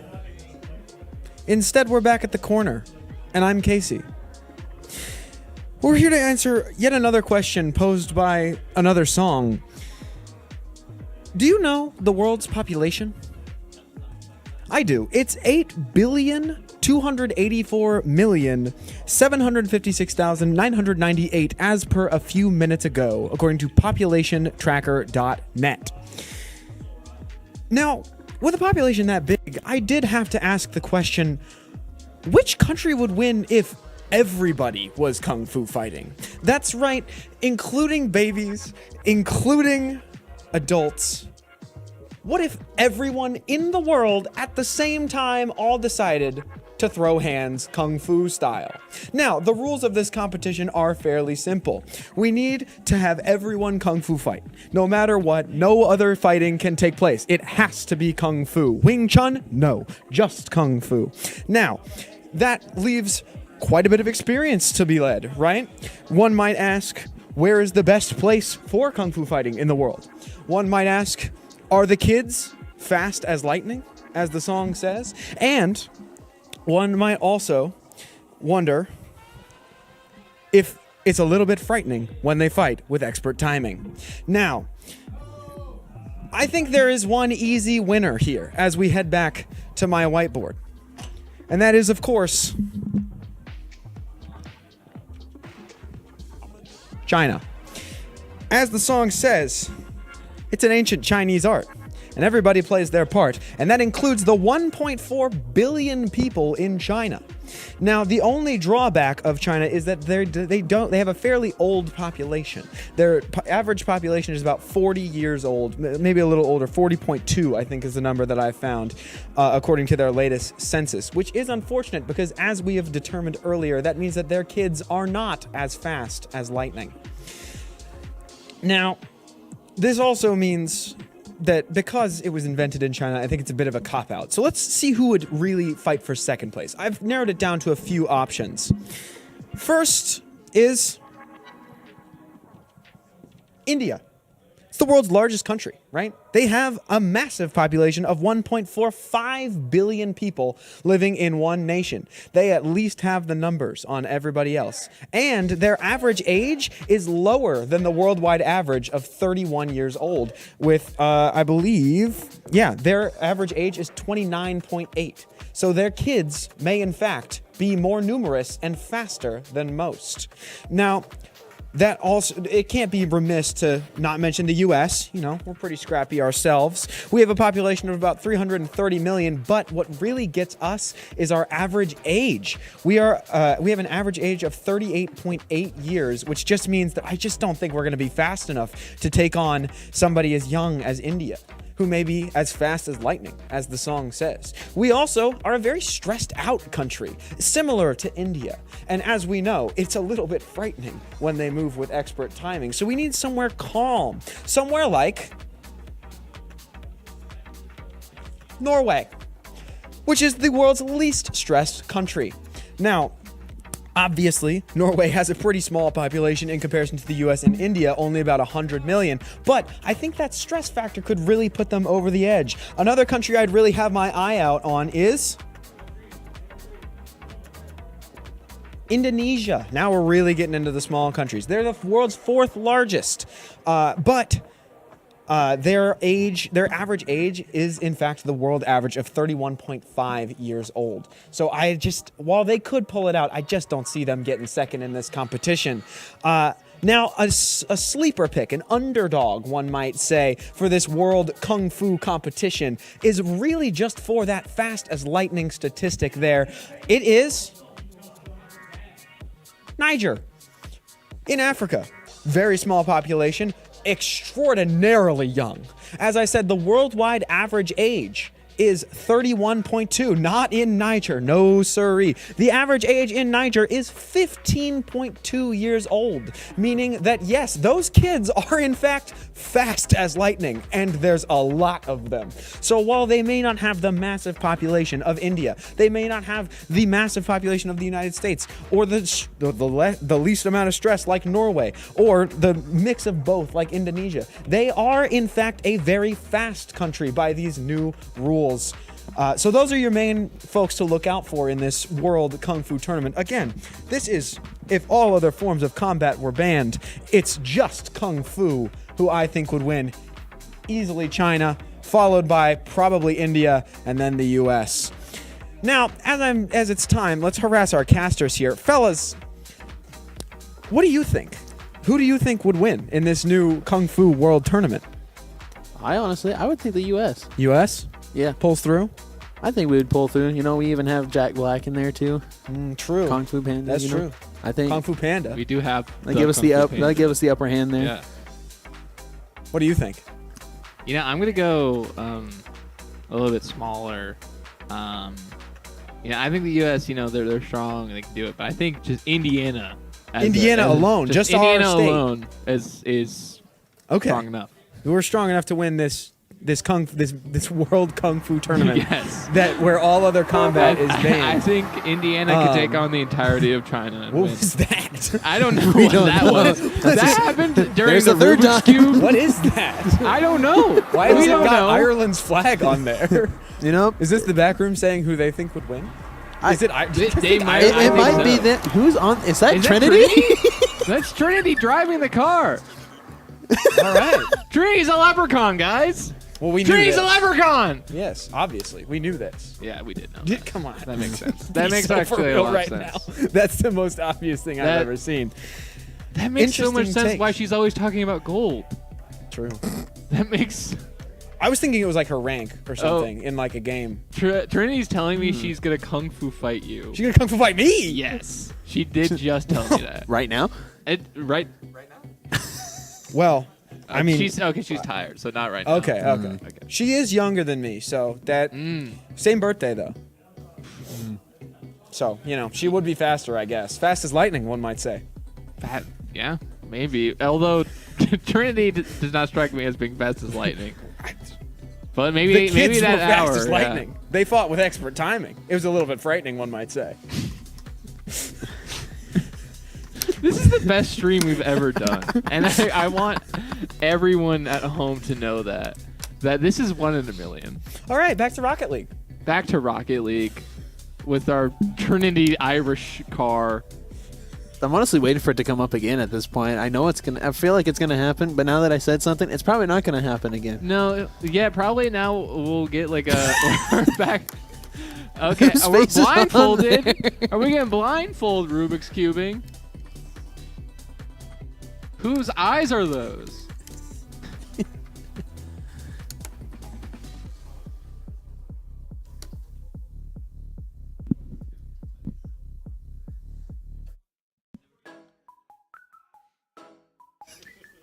Instead, we're back at the corner, and I'm Casey. We're here to answer yet another question posed by another song. Do you know the world's population? I do. It's 8,284,756,998 as per a few minutes ago, according to populationtracker.net. Now, with a population that big, I did have to ask the question, which country would win if everybody was kung fu fighting? That's right, including babies, including adults. What if everyone in the world at the same time all decided to throw hands kung fu style? Now, the rules of this competition are fairly simple. We need to have everyone kung fu fight. No matter what, no other fighting can take place. It has to be kung fu. Wing Chun? No, just kung fu. Now, that leaves quite a bit of experience to be led, right? One might ask, where is the best place for kung fu fighting in the world? One might ask, are the kids fast as lightning, as the song says? And one might also wonder if it's a little bit frightening when they fight with expert timing. Now, I think there is one easy winner here as we head back to my whiteboard. And that is, of course, China. As the song says, it's an ancient Chinese art, and everybody plays their part, and that includes the 1.4 billion people in China. Now, the only drawback of China is that they have a fairly old population. Their average population is about 40 years old, maybe a little older. 40.2, I think, is the number that I found, according to their latest census, which is unfortunate because, as we have determined earlier, that means that their kids are not as fast as lightning. Now, this also means that because it was invented in China, I think it's a bit of a cop-out. So let's see who would really fight for second place. I've narrowed it down to a few options. First is India. It's the world's largest country, right? They have a massive population of 1.45 billion people living in one nation. They at least have the numbers on everybody else. And their average age is lower than the worldwide average of 31 years old with, I believe, their average age is 29.8. So their kids may, in fact, be more numerous and faster than most. Now, that also, it can't be remiss to not mention the U.S. You know, we're pretty scrappy ourselves. We have a population of about 330 million, but what really gets us is our average age. We have an average age of 38.8 years, which just means that I just don't think we're going to be fast enough to take on somebody as young as India, who may be as fast as lightning, as the song says. We also are a very stressed out country, similar to India. And as we know, it's a little bit frightening when they move with expert timing. So we need somewhere calm, somewhere like Norway, which is the world's least stressed country. Now, obviously, Norway has a pretty small population in comparison to the US and India, only about 100 million, but I think that stress factor could really put them over the edge. Another country I'd really have my eye out on is Indonesia. Now we're really getting into the small countries. They're the world's fourth largest, but their average age is in fact the world average of 31.5 years old. So while they could pull it out, I just don't see them getting second in this competition. Now, a sleeper pick, an underdog, one might say, for this world kung fu competition is really just for that fast as lightning statistic there. It is Niger in Africa. Very small population, extraordinarily young. As I said, the worldwide average age is 31.2, not in Niger, no siree. The average age in Niger is 15.2 years old, meaning that yes, those kids are in fact fast as lightning, and there's a lot of them. So while they may not have the massive population of India, they may not have the massive population of the United States, or the least amount of stress like Norway, or the mix of both like Indonesia, they are in fact a very fast country by these new rules. So those are your main folks to look out for in this World Kung Fu Tournament. Again, this is, if all other forms of combat were banned, it's just Kung Fu who I think would win. Easily China, followed by probably India, and then the US. Now, as it's time, let's harass our casters here. Fellas, what do you think? Who do you think would win in this new Kung Fu World Tournament? I would think the U.S. US? Yeah. Pulls through? I think we would pull through. You know, we even have Jack Black in there too. True. Kung Fu Panda. That's you know? true. I think Kung Fu Panda. We do have. they give us they give us the upper hand there. Yeah. What do you think? You know, I'm gonna go a little bit smaller. I think the U.S. You know, they're strong and they can do it, but I think just Indiana. Alone, just Indiana our state alone is okay. strong enough. We're strong enough to win this World Kung Fu Tournament. Yes. That where all other combat is banned. I think Indiana could take on the entirety of China. And What win. was that? I don't know what that was. That happened during There's the a third Rubik's time. Cube. What is that? I don't know. Why has we it don't got know. Ireland's flag on there? You know, Is this the back room saying who they think would win? Is it? They might. it, I it think might so. be that. Who's on? Is that Is that Trinity? That's Trinity driving the car. All right. Trinity's a leprechaun, guys. Well, we knew Trinity's this. a leprechaun. Yes, obviously, we knew this. Yeah, we did know. Come on. That makes sense. That Be makes so for actually a real lot right of sense. now. That's the most obvious thing I've That- ever seen. That makes so much Interesting sense take. why she's always talking about gold. True. That makes I was thinking it was like her rank or something in like a game. Trinity's telling me she's gonna kung fu fight you. She's gonna kung fu fight me. Yes, she did just tell me that. Right now? Right. Well, I mean, she's tired, so not right now. okay. Okay. She is younger than me, so that same birthday though. So she would be faster, I guess. Fast as lightning, one might say. Yeah, maybe. Although Trinity does not strike me as being fast as lightning. But The maybe kids that were fast hour. as lightning. They fought with expert timing. It was a little bit frightening, one might say. This is the best stream we've ever done, and I want everyone at home to know that this is 1 in a million. All right, back to Rocket League. Back to Rocket League with our Trinity Irish car. I'm honestly waiting for it to come up again at this point. I know it's gonna. I feel like it's gonna happen, but now that I said something, it's probably not gonna happen again. No, yeah, probably now we'll get like a we're back. Okay, Whose we're face is on blindfolded. there? Are we gonna blindfold Rubik's cubing? Whose eyes are those?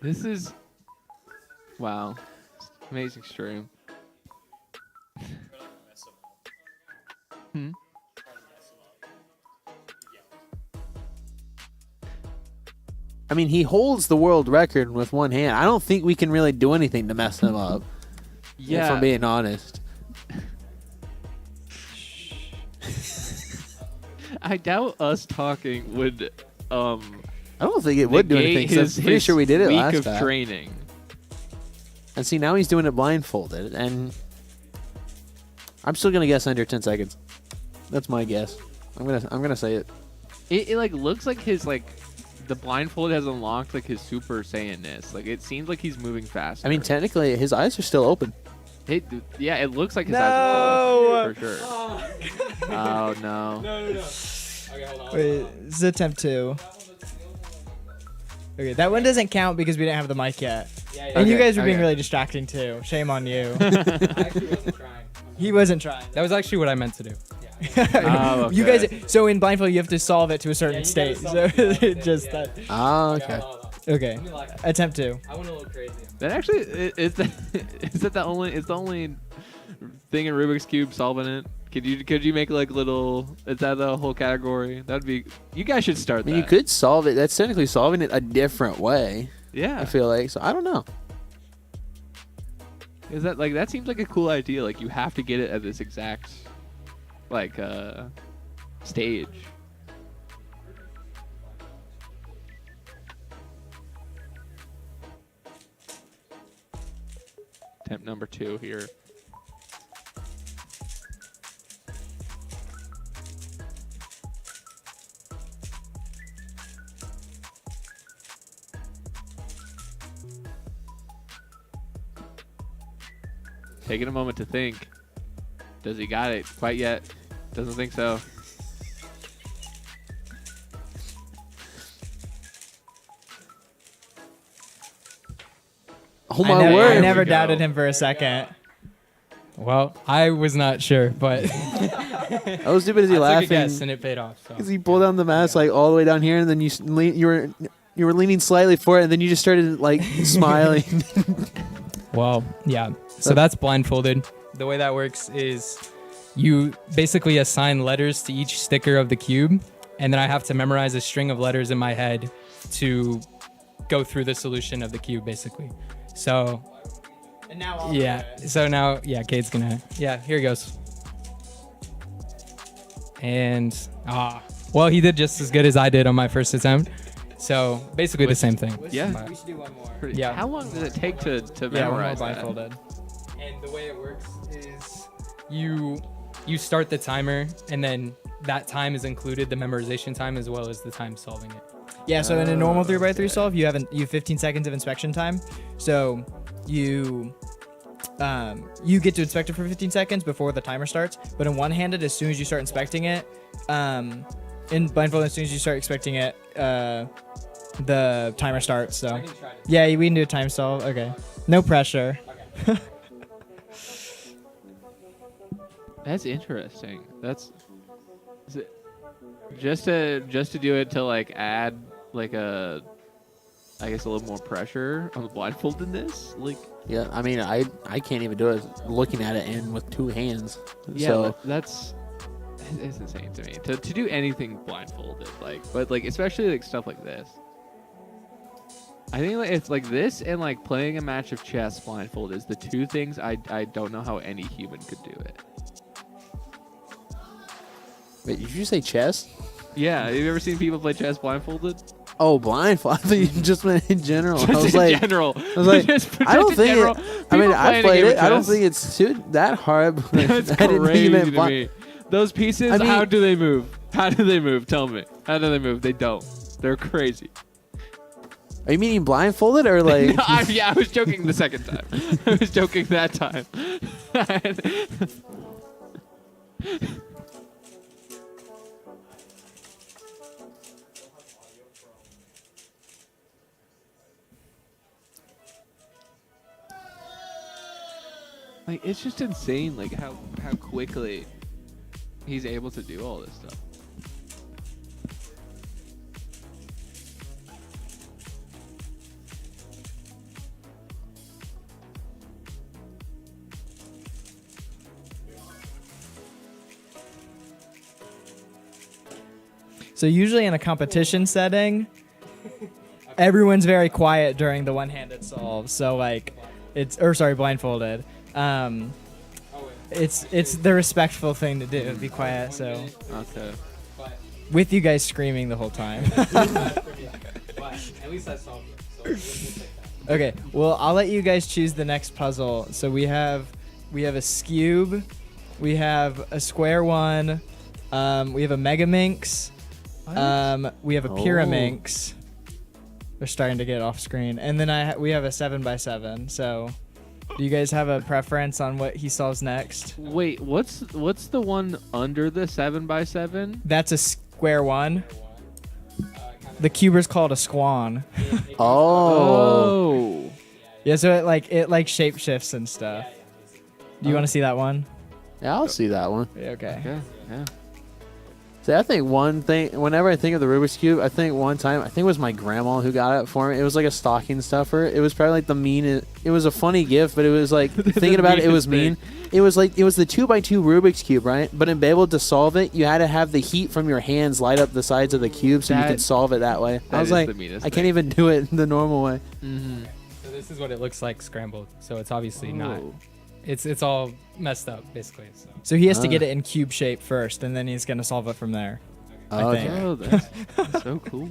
This is wow, amazing stream. I mean, he holds the world record with one hand. I don't think we can really do anything to mess him up. Yeah, If I'm being honest. I doubt us talking would I don't think it would do negate anything. 'Cause I'm pretty his sure we did it week last of time. training. And see, now he's doing it blindfolded, and I'm still gonna guess under 10 seconds. That's my guess. I'm gonna say it. It like looks like his like the blindfold has unlocked like his Super Saiyan-ness. Like it seems like he's moving faster. I mean, technically, his eyes are still open. Yeah, it looks like his No! eyes are closed, for sure. Oh no. Wait, this is attempt 2. Okay, that one doesn't count because we didn't have the mic yet. And you guys were being really distracting too. Shame on you. I actually wasn't trying. He wasn't trying. That was actually what I meant to do. Oh, You okay. guys, so in blindfold, you have to solve it to a certain state. So just that. Ah, okay. Okay. Attempt 2. I went a little crazy. That actually is that the only thing in Rubik's Cube solving it? Could you make like little? Is that the whole category? That'd be. You guys should start I mean, that. you could solve it. That's technically solving it a different way. Yeah. I feel like. So I don't know. Is that like that seems like a cool idea? Like you have to get it at this exact like stage. Attempt number 2 here. taking a moment to think. Does he got it quite yet? Doesn't think so. Oh my I word! never There we go. doubted him for a second. Well, I was not sure, but I was too busy I took a laughing guess and it paid off. So. because he pulled down the mask like all the way down here, and then you were leaning slightly for it, and then you just started like smiling. Well, yeah. So that's blindfolded. The way that works is you basically assign letters to each sticker of the cube, and then I have to memorize a string of letters in my head to go through the solution of the cube, basically. So, And now yeah. So now, yeah, Cade's gonna. Yeah, here he goes. And well, he did just as good as I did on my first attempt. So basically the same thing. Yeah. But- We should do one more. Yeah. How long does it take to Yeah, one more memorize that? blindfolded. And the way it works is you start the timer, and then that time is included, the memorization time as well as the time solving it. Yeah, so in a normal 3x3 solve, you have 15 seconds of inspection time. So you get to inspect it for 15 seconds before the timer starts. But in one-handed, as soon as you start inspecting it, in blindfolded, as soon as you start inspecting it, the timer starts. So yeah, we can do a time solve. Okay, no pressure. That's interesting. That's is it, just to do it to like add like a, I guess a little more pressure on the blindfoldedness. Like Yeah, I mean, I can't even do it looking at it and with two hands. yeah, So that's it's insane to me to do anything blindfolded. Like, but like especially like stuff like this. I think like, it's like this and like playing a match of chess blindfolded is the two things I don't know how any human could do it. wait, did you say chess? Yeah, have you ever seen people play chess blindfolded? Oh, blindfold. I thought you just meant in general. I was Just in like, general. I was like, Just I don't in think general. it. I mean, People I playing a played game it. of I don't chess. think it's too that hard. But That's I didn't think you crazy meant to me. Those pieces, I mean- how do they move? How do they move? Tell me. How do they move? They don't. They're crazy. Are you meaning blindfolded or like? I was joking the second time. I was joking that time. Like it's just insane, like how quickly he's able to do all this stuff. So usually in a competition setting, everyone's very quiet during the one-handed solve. So like, blindfolded. It's the respectful thing to do. Be quiet. So Okay. with you guys screaming the whole time. At least I solved it. Okay. Well, I'll let you guys choose the next puzzle. So we have a skewb, we have a square one, we have a megaminx, we have a pyraminx. They're starting to get off screen, and then we have a 7x7. So, do you guys have a preference on what he solves next? Wait, what's the one under the 7x7? That's a square one. The cuber's called a squan. Oh. Yeah, so it shape shifts and stuff. Do you want to see that one? Yeah, I'll see that one. Yeah, okay. Yeah, yeah. See, I think one thing, whenever I think of the Rubik's Cube, I think one time, I think it was my grandma who got it for me. It was like a stocking stuffer. It was probably like it was a funny gift, but it was like, thinking about it, it was mean. It was like, it was the 2x2 Rubik's Cube, right? But to be able to solve it, you had to have the heat from your hands light up the sides of the cube so you could solve it that way. I was like, I can't even do it the normal way. Mm-hmm. So this is what it looks like scrambled. So it's obviously not. It's all messed up basically. So he has to get it in cube shape first, and then he's gonna solve it from there. I think. Oh, that's so cool.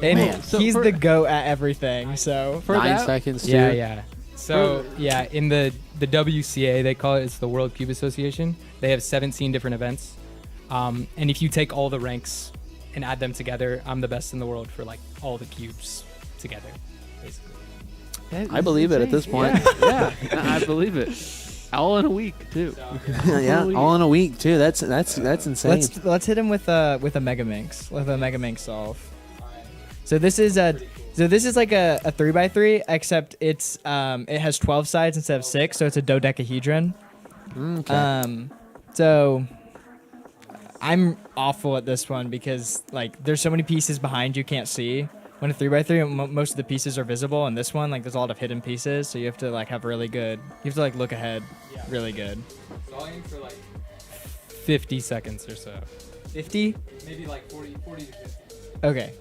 And Man. So he's for- the goat at everything. So For 9 that, seconds, too. Yeah. So yeah, in the WCA they call it, it's the World Cube Association. They have 17 different events. And if you take all the ranks and add them together, I'm the best in the world for like all the cubes together, basically. I believe it at this point. Yeah, I believe it. All in a week too. Yeah, all in a week too. That's insane. Let's hit him with a Mega Minx, with a Mega Minx solve. So this is like a 3x3, except it has 12 sides instead of 6, so it's a dodecahedron. Okay. So I'm awful at this one because like there's so many pieces behind you can't see. When a 3x3, most of the pieces are visible, and this one, like, there's a lot of hidden pieces, so you have to like have really good. You have to like look ahead, really good. So I'll aim for like 50 seconds or so. 50? Maybe like 40 to 50. Okay.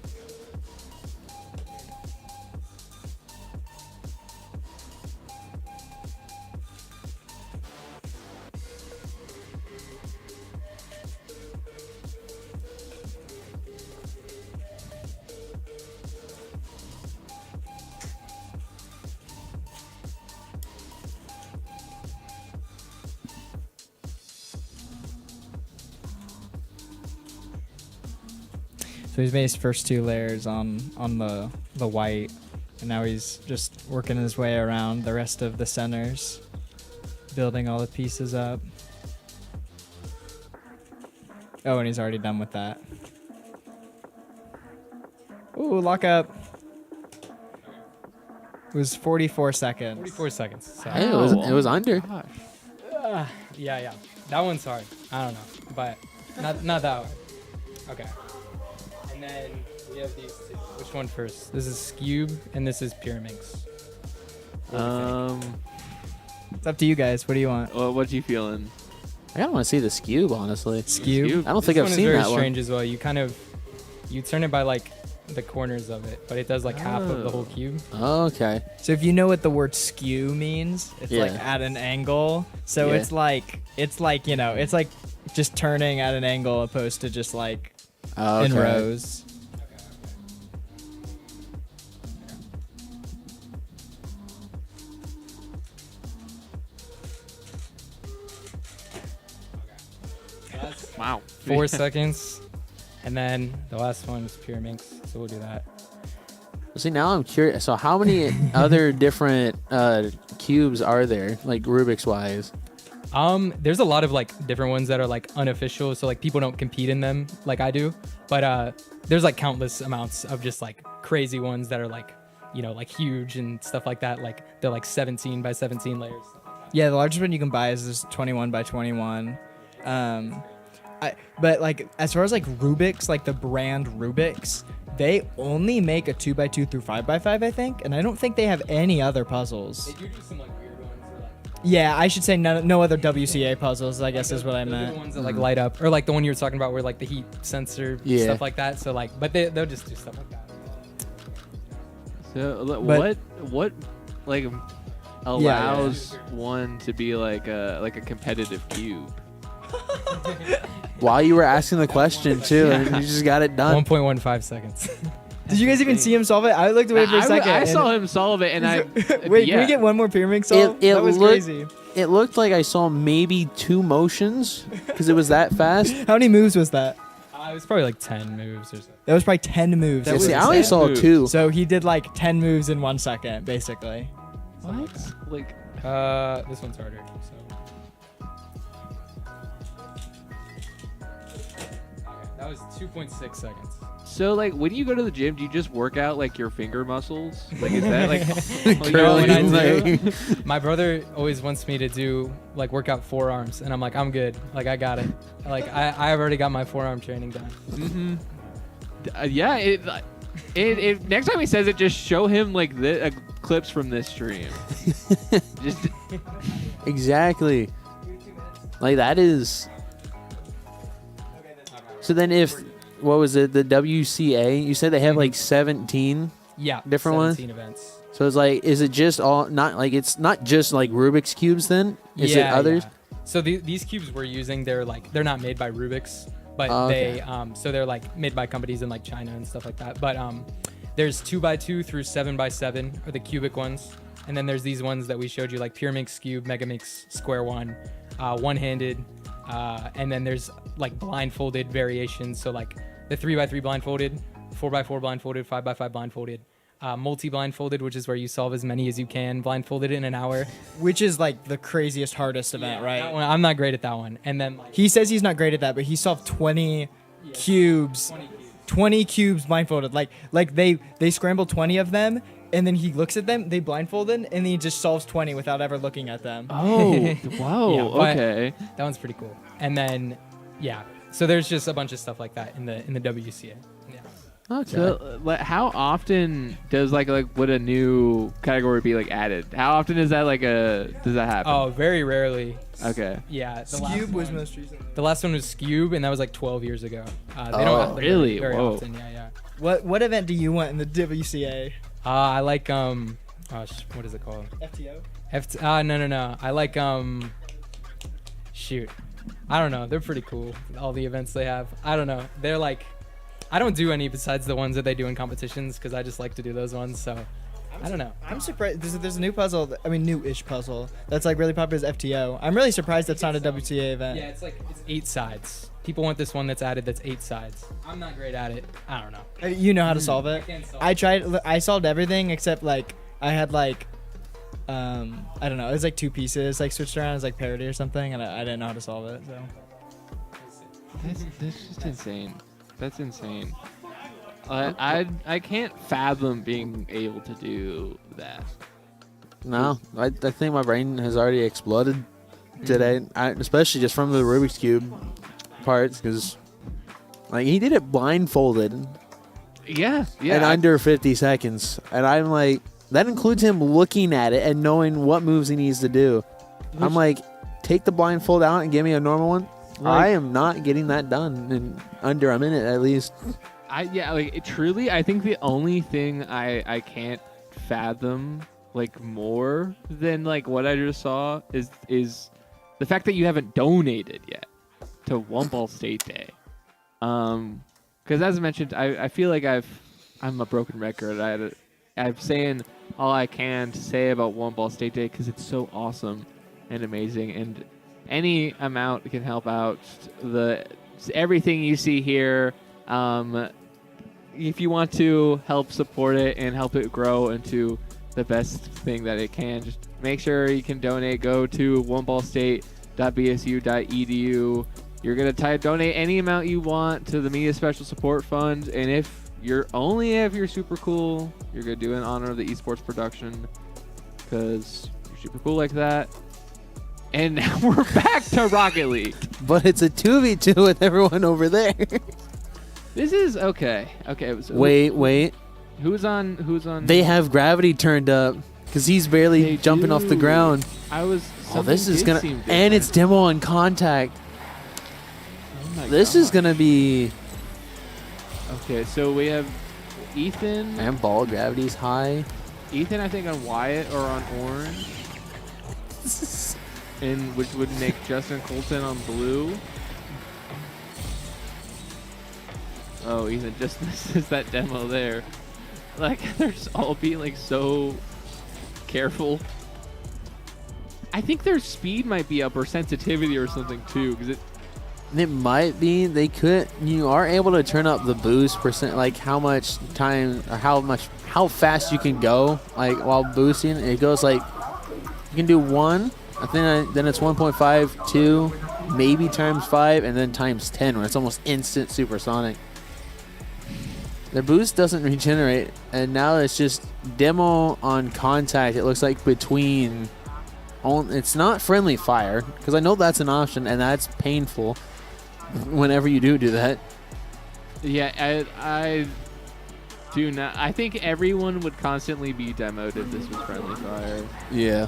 So he's made his first 2 layers on the white, and now he's just working his way around the rest of the centers, building all the pieces up. Oh, and he's already done with that. Ooh, lock up. It was 44 seconds. 44 seconds. So. Hey, it was under. Yeah. That one's hard. I don't know, but not that one. Okay. And then we have these 2. Which one first? This is Scube and this is Pyraminx. It's up to you guys. What do you want? What you feeling? I don't want to see the Scube, honestly. Scube? I don't think I've seen very that one. strange as well. You turn it by like the corners of it, but it does like half of the whole cube. Oh, okay. So if you know what the word skew means, it's like at an angle. So it's like it's like just turning at an angle opposed to just like in rows. Wow. 4 seconds. And then the last one is Pyraminx, so we'll do that. See, now I'm curious. So how many other different cubes are there, like Rubik's wise? There's a lot of like different ones that are like unofficial, so like people don't compete in them like I do. But there's like countless amounts of just like crazy ones that are like, like huge and stuff like that. Like they're like 17 by 17 layers. Yeah, the largest one you can buy is this 21 by 21. But like as far as like Rubik's, like the brand Rubik's, they only make a 2x2 through 5x5, I think, and I don't think they have any other puzzles. They do some like weird ones. Yeah, I should say no other WCA puzzles, I guess is what I meant. The ones that like light up, or like the one you were talking about where like the heat sensor stuff like that. So like, but they'll just do stuff like that. So what like allows one to be like a competitive cube? While you were asking the question too, and you just got it done. 1.15 seconds. Did you guys even see him solve it? I looked away for a second. I saw him solve it, and Wait, can we get one more Pyraminx solve? That was crazy. It looked like I saw maybe 2 motions because it was that fast. How many moves was that? It was probably like 10 moves or something. That was probably 10 moves. See, I only saw 2. So he did like 10 moves in 1 second, basically. What? Like, this one's harder. So. That was 2.6 seconds. So like when you go to the gym, do you just work out like your finger muscles? Like is that like My brother always wants me to do like work out forearms, and I'm like, I'm good. Like I got it. Like I've already got my forearm training done. Mm-hmm. Yeah. It next time he says it, just show him like the clips from this stream. Just exactly. Like that is. So then what was it, the WCA, you said they have like 17 different 17 events. So it's like, is it just it's not just like Rubik's Cubes then? Is it others? Yeah. So these cubes we're using, they're not made by Rubik's, but so they're like made by companies in like China and stuff like that. But there's 2x2 through 7x7 are the cubic ones. And then there's these ones that we showed you, like Pyraminx Cube, Megaminx Square One, one-handed, And then there's like blindfolded variations. So like the 3x3 blindfolded, 4x4 blindfolded, 5x5 blindfolded, multi-blindfolded, which is where you solve as many as you can blindfolded in an hour. Which is like the craziest, hardest event, right? That one, I'm not great at that one. And then like, He says he's not great at that, but he solved 20 cubes. 20 cubes blindfolded. Like they scramble 20 of them, and then he looks at them, they blindfolded, and then he just solves 20 without ever looking at them. Oh, wow. Yeah, but Okay. That one's pretty cool. And then, yeah. So there's just a bunch of stuff like that in the WCA. Yeah. Okay. So, how often does like would a new category be like added? How often is that does that happen? Oh, very rarely. Okay. Yeah. Cube was most recent. The last one was Scube, and that was like 12 years ago. They don't Oh, have them really? very Whoa. often. Yeah. What event do you want in the WCA? I like what is it called? FTO? No. I like shoot. I don't know. They're pretty cool. All the events they have. I don't know. They're like, I don't do any besides the ones that they do in competitions because I just like to do those ones. So I don't know. I'm surprised. There's a new puzzle. New-ish puzzle that's like really popular as FTO. I'm really surprised that's not a WCA event. Yeah, it's 8 sides. People want this one that's added that's 8 sides. I'm not great at it. I don't know. You know how to solve it? can't solve I tried. I solved everything except like I had like I don't know. It was like 2 pieces like switched around as like parity or something, and I didn't know how to solve it. So That's just insane. That's insane. I can't fathom being able to do that. No, I think my brain has already exploded today, especially just from the Rubik's Cube parts, because like he did it blindfolded Yeah. in under 50 seconds, and I'm like, that includes him looking at it and knowing what moves he needs to do. I'm like, take the blindfold out and give me a normal one. I am not getting that done in under a minute at least. Truly, I think the only thing I can't fathom like more than like what I just saw is the fact that you haven't donated yet to One Ball State Day. Because as I mentioned, I feel like I'm a broken record. I'm saying all I can to say about One Ball State Day because it's so awesome and amazing, and any amount can help out everything you see here. If you want to help support it and help it grow into the best thing that it can, just make sure you can donate. Go to oneballstate.bsu.edu. You're going to donate any amount you want to the Media Special Support Fund, and if you're super cool, you're going to do it in honor of the esports production because you're super cool like that. And now we're back to Rocket League. But it's a 2v2 with everyone over there. This is okay. Okay. So Wait. Who's on? They have gravity turned up because he's barely jumping off the ground. This is gonna, and it's demo on contact. Oh this is gonna be. Okay, so we have Ethan. And ball gravity's high. Ethan, I think on Wyatt or on Orange. And which would make Justin Colton on blue. Oh, Ethan just misses that demo there. Like, they're just all being like so careful. I think their speed might be up or sensitivity or something too, because it might be. They could. You are able to turn up the boost percent, like how much time or how fast you can go, like while boosting. It goes like you can do 1. I think then it's 1.5, 2, maybe times 5, and then times 10, where it's almost instant supersonic. The boost doesn't regenerate, and now it's just demo on contact. It looks like between. It's not friendly fire, because I know that's an option, and that's painful whenever you do that. Yeah, I do not. I think everyone would constantly be demoed if this was friendly fire. Yeah.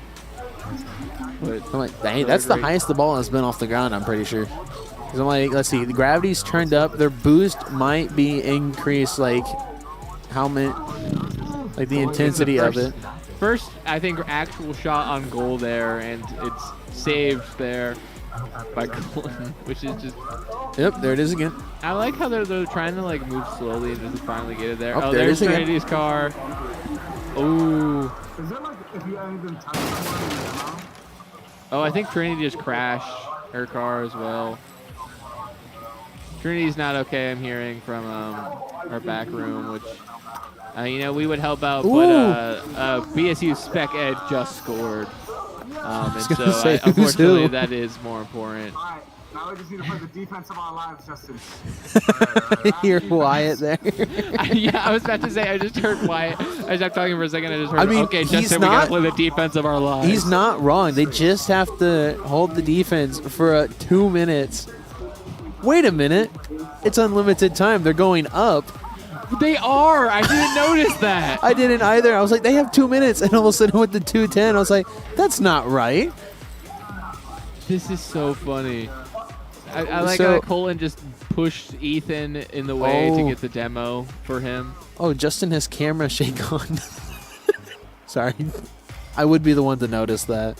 But I'm like, dang, that's the highest the ball has been off the ground, I'm pretty sure. Because I'm like, let's see, the gravity's turned up. Their boost might be increased, like, how many, like the intensity of it. First, I think actual shot on goal there, and it's saved there by Colton, which is just. Yep, there it is again. I like how they're trying to like move slowly and just finally get it there. Oh, There's there it is Trinity's car. Ooh. Oh, I think Trinity just crashed. her car as well. Trinity's not okay, I'm hearing from our back room, which, we would help out, but BSU Spec Ed just scored. And so, unfortunately, that is more important. All right, now we just need to play the defense of our lives, Justin. Hear Wyatt there. I was about to say, I just heard Wyatt. I stopped talking for a second. I just heard, okay, he's Justin, we got to play the defense of our lives. He's not wrong. They just have to hold the defense for 2 minutes. Wait a minute. It's unlimited time. They're going up. They are. I didn't notice that. I didn't either. I was like, they have 2 minutes. And all of a sudden with the 2:10, I was like, that's not right. This is so funny. I like how Colin just pushed Ethan in the way to get the demo for him. Oh, Justin has camera shake on. Sorry. I would be the one to notice that.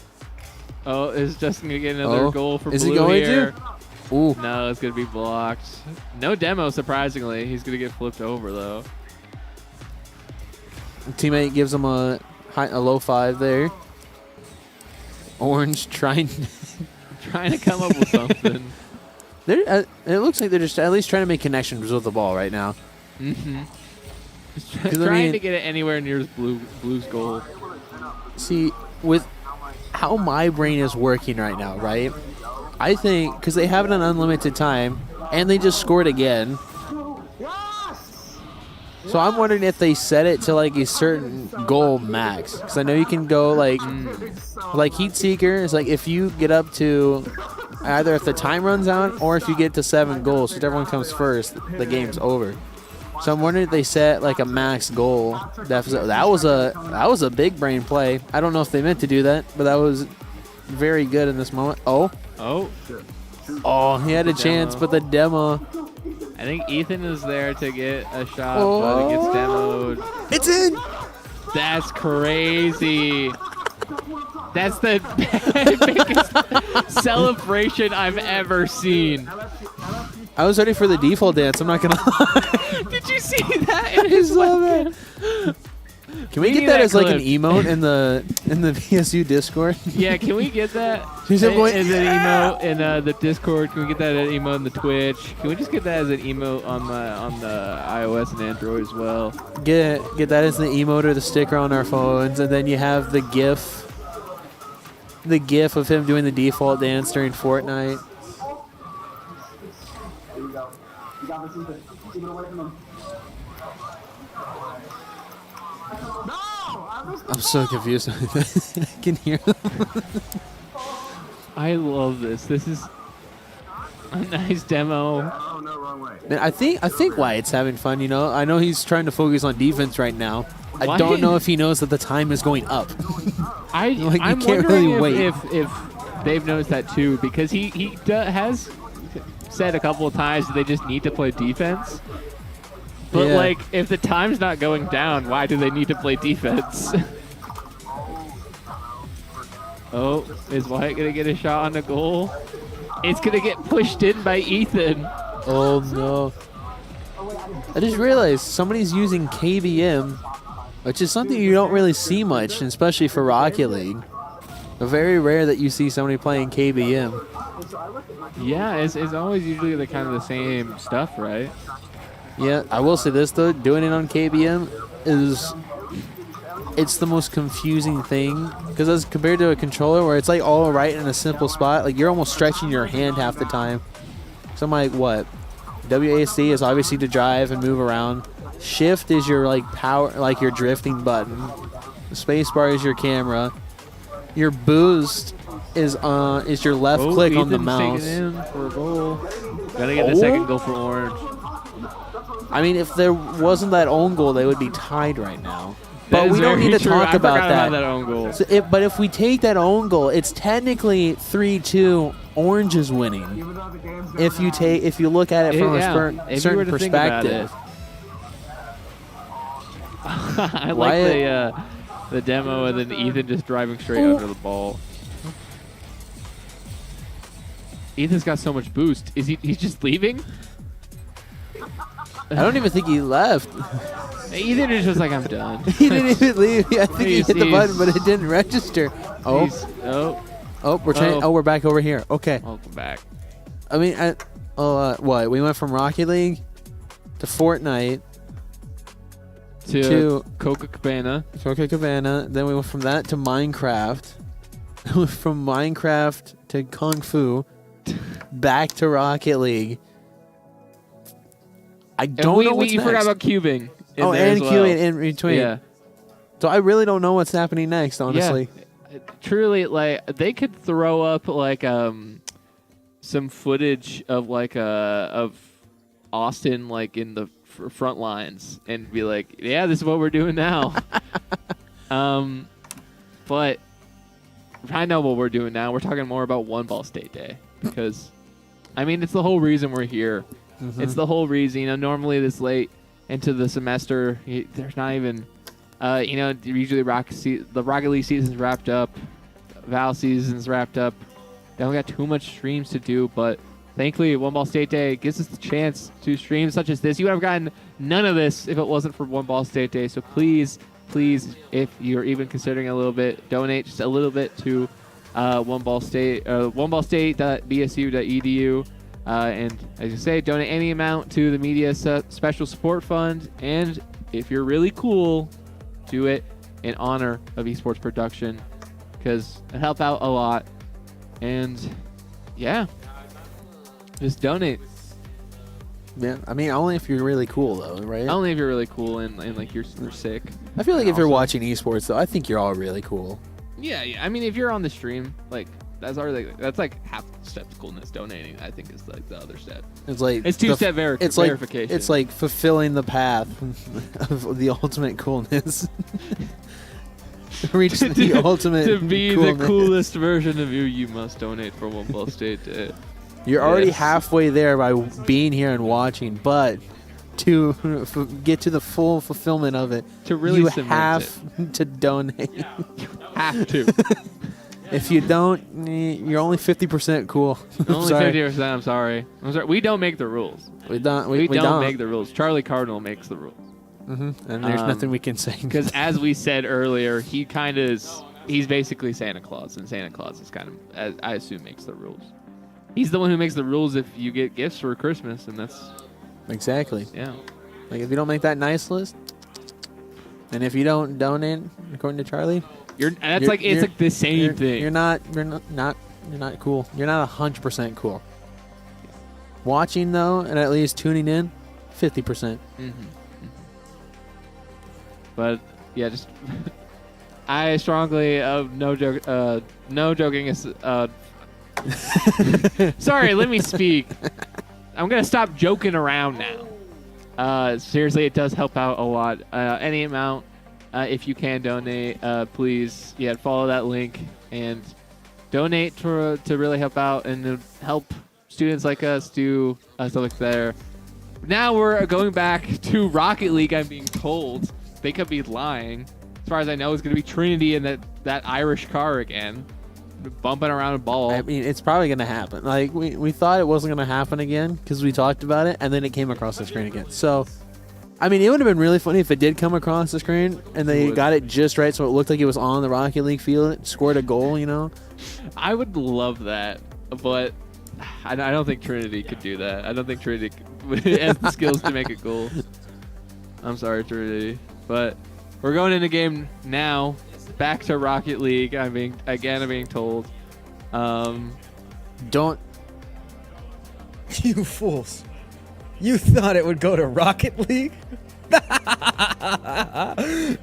Oh, is Justin going to get another goal for Is Blue he going here? to? Ooh. No, it's going to be blocked. No demo, surprisingly. He's going to get flipped over, though. Teammate gives him a low 5 there. Orange trying to come up with something. It looks like they're just at least trying to make connections with the ball right now. Mm-hmm. Trying to get it anywhere near Blue's goal. See, with how my brain is working right now, right? I think because they have it on unlimited time and they just scored again. So I'm wondering if they set it to like a certain goal max. Because I know you can go like Heat Seeker. It's like if you get up to either if the time runs out or if you get to 7 goals, whichever one comes first, the game's over. So I'm wondering if they set like a max goal deficit. That was a big brain play. I don't know if they meant to do that, but that was very good in this moment. Oh, he had a chance, but the demo. I think Ethan is there to get a shot, but it gets demoed. It's in. That's crazy. That's the biggest celebration I've ever seen. I was ready for the default dance. I'm not gonna lie. Did you see that? It is like, can we get that as like an emote in the BSU Discord? Yeah, can we get that as an emote in the Discord? Can we get that as an emote in the Twitch? Can we just get that as an emote on the iOS and Android as well? Get that as the emote or the sticker on our phones, and then you have the GIF of him doing the default dance during Fortnite. I'm so confused. I can hear them. I love this. This is a nice demo. Man, I think Wyatt's having fun, I know he's trying to focus on defense right now. I don't know if he knows that the time is going up. I'm can't wondering really wait. if they've noticed that too, because he has said a couple of times that they just need to play defense. But like, if the time's not going down, why do they need to play defense? Oh, is Wyatt gonna get a shot on the goal? It's gonna get pushed in by Ethan. Oh no! I just realized somebody's using KBM, which is something you don't really see much, especially for Rocket League. Very rare that you see somebody playing KBM. Yeah, it's always usually the kind of the same stuff, right? Yeah, I will say this though, doing it on KBM it's the most confusing thing, because as compared to a controller where it's like all right in a simple spot, like you're almost stretching your hand half the time. So I'm like, what? WASD is obviously to drive and move around. Shift is your like power, like your drifting button. Spacebar is your camera. Your boost is your left click on the mouse. Taking in for a goal. Gotta get the second goal for Orange. I mean, if there wasn't that own goal, they would be tied right now. But we don't need to talk about that. That own goal. So but if we take that own goal, it's technically 3-2. Orange is winning. If you look at it from a certain perspective. I like the demo and then Ethan just driving straight under the ball. Ethan's got so much boost. He's just leaving? I don't even think he left. Ethan is just like, I'm done. He didn't even leave. I think he hit the button, but it didn't register. Oh. Oh, we're back over here. Okay. Welcome back. I mean, what? We went from Rocket League to Fortnite To Coca-Cabana. Then we went from that to Minecraft. From Minecraft to Kung Fu. Back to Rocket League. I don't know what's You next. forgot about cubing. And queuing in between. Yeah. So I really don't know what's happening next, honestly. Yeah. Truly, like, they could throw up like some footage of like of Austin like in the front lines and be like, yeah, this is what we're doing now. But I know what we're doing now. We're talking more about One Ball State Day because, I mean, it's the whole reason we're here. Mm-hmm. It's the whole reason. You know, normally this late into the semester, there's not even, you know, usually the Rocket League season's wrapped up, Val season's wrapped up. Don't got too much streams to do, but thankfully, One Ball State Day gives us the chance to stream such as this. You would have gotten none of this if it wasn't for One Ball State Day. So please, if you're even considering a little bit, donate just a little bit to One Ball State, oneballstate.bsu.edu. And as you say, donate any amount to the Media Special Support Fund. And if you're really cool, do it in honor of esports production because it helps out a lot. And yeah, just donate. Yeah, I mean, only if you're really cool, though, right? Only if you're really cool and like you're sick. I feel like if you're watching esports, though, I think you're all really cool. Yeah. I mean, if you're on the stream, like that's like half the step to coolness. Donating, I think, is like the other step. It's like it's two-step verification. It's like fulfilling the path of the ultimate coolness. Reach the ultimate to be coolness. the coolest version of you. You must donate for One Ball State Day. You're already halfway there by being here and watching, but to get to the full fulfillment of it, to really you cement have to donate. You have to. If you don't, you're only 50% cool. Only 50%. I'm sorry. We don't make the rules. We don't make the rules. Charlie Cardinal makes the rules. Mm-hmm. And there's nothing we can say. Because as we said earlier, he kind of is. He's basically Santa Claus, and Santa Claus is kind of, I assume, makes the rules. He's the one who makes the rules if you get gifts for Christmas, and that's exactly. Yeah. Like if you don't make that nice list, and if you don't donate, according to Charlie, it's like the same thing. You're not cool. You're not 100% cool. Watching though, and at least tuning in, 50%. Mm-hmm. But yeah, just I strongly no joking is sorry, let me speak. I'm gonna stop joking around now. Seriously, it does help out a lot. Any amount, if you can donate, please, follow that link and donate to really help out and help students like us do stuff like that. Now we're going back to Rocket League. I'm being told they could be lying. As far as I know, it's gonna be Trinity in that Irish car again, bumping around a ball. I mean, it's probably gonna happen. Like we thought it wasn't gonna happen again because we talked about it, and then it came across the screen again. So, I mean, it would have been really funny if it did come across the screen and they got it just right, so it looked like it was on the Rocket League field. It scored a goal, you know. I would love that, but I don't think Trinity could do that. I don't think Trinity has the skills to make a goal. I'm sorry, Trinity, but we're going into game now. Back to Rocket League. I'm being told. Don't. You fools. You thought it would go to Rocket League?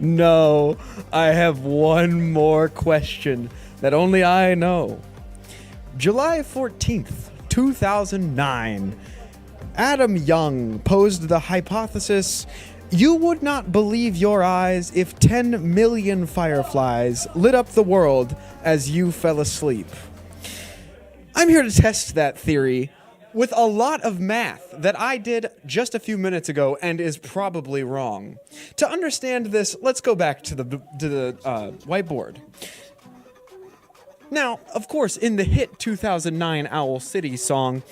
No, I have one more question that only I know. July 14th, 2009. Adam Young posed the hypothesis: you would not believe your eyes if 10 million fireflies lit up the world as you fell asleep. I'm here to test that theory with a lot of math that I did just a few minutes ago and is probably wrong. To understand this, let's go back to the whiteboard. Now, of course, in the hit 2009 Owl City song,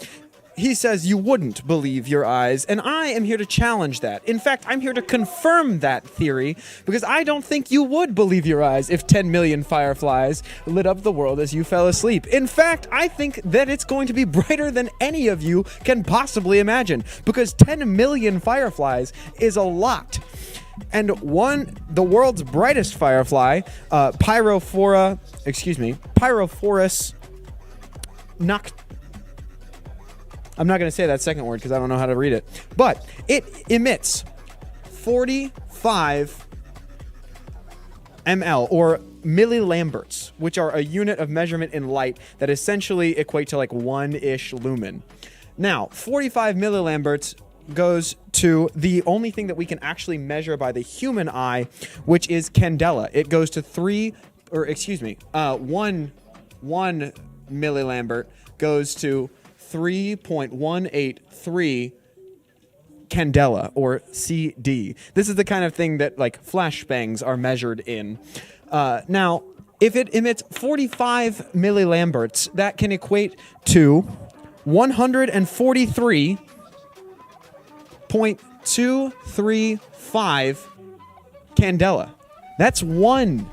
he says you wouldn't believe your eyes, and I am here to challenge that. In fact, I'm here to confirm that theory, because I don't think you would believe your eyes if 10 million fireflies lit up the world as you fell asleep. In fact, I think that it's going to be brighter than any of you can possibly imagine, because 10 million fireflies is a lot. And the world's brightest firefly, Pyrophorus I'm not going to say that second word because I don't know how to read it. But it emits 45 ml, or millilamberts, which are a unit of measurement in light that essentially equate to like 1-ish lumen. Now, 45 millilamberts goes to the only thing that we can actually measure by the human eye, which is candela. It goes to 1 millilambert goes to 3.183 candela, or CD. This is the kind of thing that like flashbangs are measured in. Now, if it emits 45 millilamberts, that can equate to 143.235 candela. That's one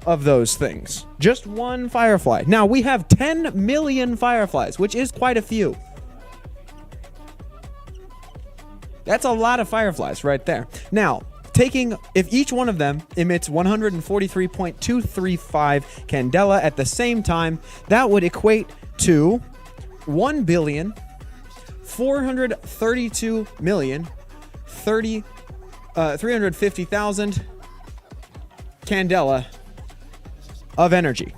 of those things. Just one firefly. Now, we have 10 million fireflies, which is quite a few. That's a lot of fireflies right there. Now, if each one of them emits 143.235 candela at the same time, that would equate to 1,432,350,000 candela of energy.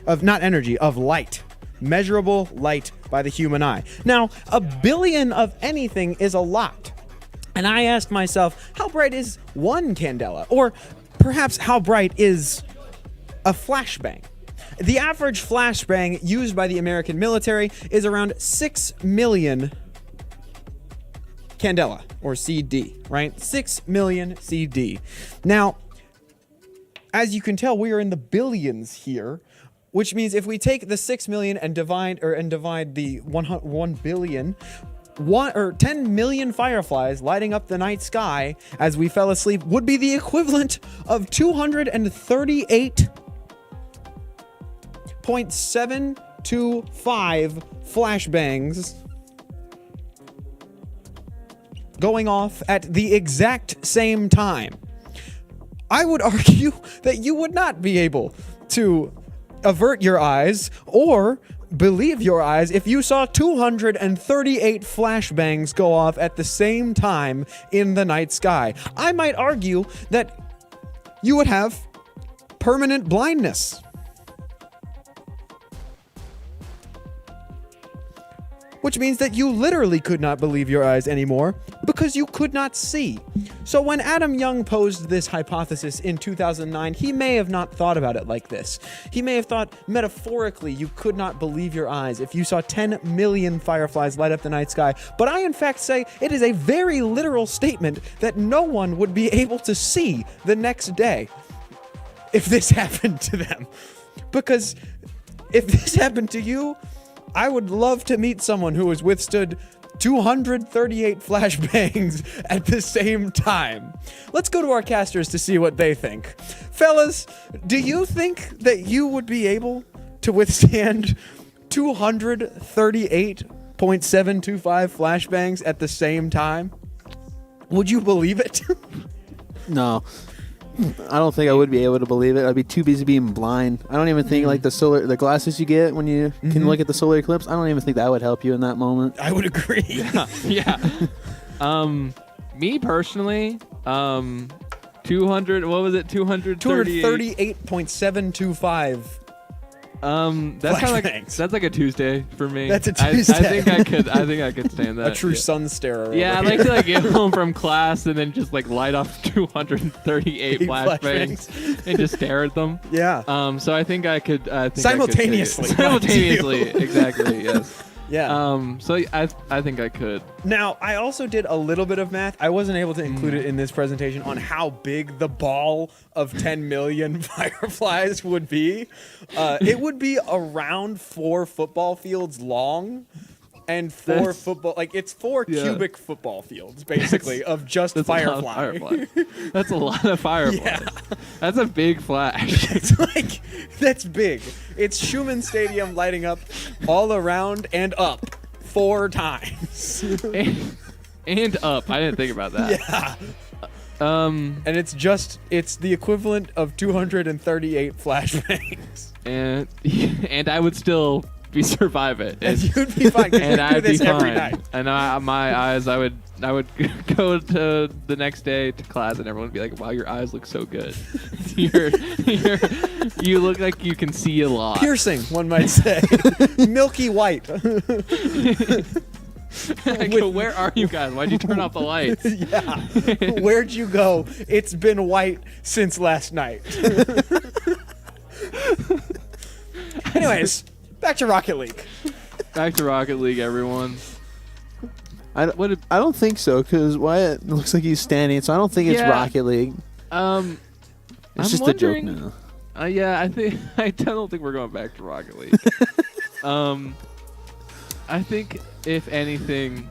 Of light. Measurable light by the human eye. Now, a billion of anything is a lot. And I asked myself, how bright is one candela? Or perhaps how bright is a flashbang? The average flashbang used by the American military is around 6 million candela, or CD, right? 6 million CD. Now, as you can tell, we are in the billions here, which means if we take the 6 million and divide the 1 billion, 10 million fireflies lighting up the night sky as we fell asleep would be the equivalent of 238.725 flashbangs going off at the exact same time. I would argue that you would not be able to avert your eyes or believe your eyes if you saw 238 flashbangs go off at the same time in the night sky. I might argue that you would have permanent blindness. Which means that you literally could not believe your eyes anymore because you could not see. So when Adam Young posed this hypothesis in 2009, he may have not thought about it like this. He may have thought metaphorically you could not believe your eyes if you saw 10 million fireflies light up the night sky. But I in fact say it is a very literal statement that no one would be able to see the next day if this happened to them. Because if this happened to you, I would love to meet someone who has withstood 238 flashbangs at the same time. Let's go to our casters to see what they think. Fellas, do you think that you would be able to withstand 238.725 flashbangs at the same time? Would you believe it? No. I don't think I would be able to believe it. I'd be too busy being blind. I don't even think like the glasses you get when you can look at the solar eclipse, I don't even think that would help you in that moment. I would agree. Yeah. Me personally, 200, what was it? 238.725. That's like a Tuesday for me. That's a Tuesday. I think I could stand that. A true sun starer. Yeah, I like to get home from class and then just light off 238 flashbangs and just stare at them. Yeah. So I think I could simultaneously. Simultaneously, exactly. Yes. Yeah. So I think I could. Now, I also did a little bit of math. I wasn't able to include it in this presentation on how big the ball of 10 million fireflies would be. It would be around 4 football fields long. and 4 football. Like it's 4 cubic football fields, basically, of just Firefly. That's a lot of Firefly. Yeah. That's a big flash. It's like that's big. It's Schumann Stadium lighting up all around and up 4 times. and up. I didn't think about that. Yeah. And it's the equivalent of 238 flashbangs. And I would still survive it. And you'd be fine. And I'd be every fine. night. And my eyes, I would go to the next day to class, and everyone would be like, "Wow, your eyes look so good. You look like you can see a lot." Piercing, one might say. Milky white. I go, where are you guys? Why'd you turn off the lights? Yeah. Where'd you go? It's been white since last night. Anyways, back to Rocket League. Back to Rocket League, everyone. I don't think so, because Wyatt looks like he's standing, so I don't think it's Rocket League. It's just a joke now. Yeah, I don't think we're going back to Rocket League. I think if anything,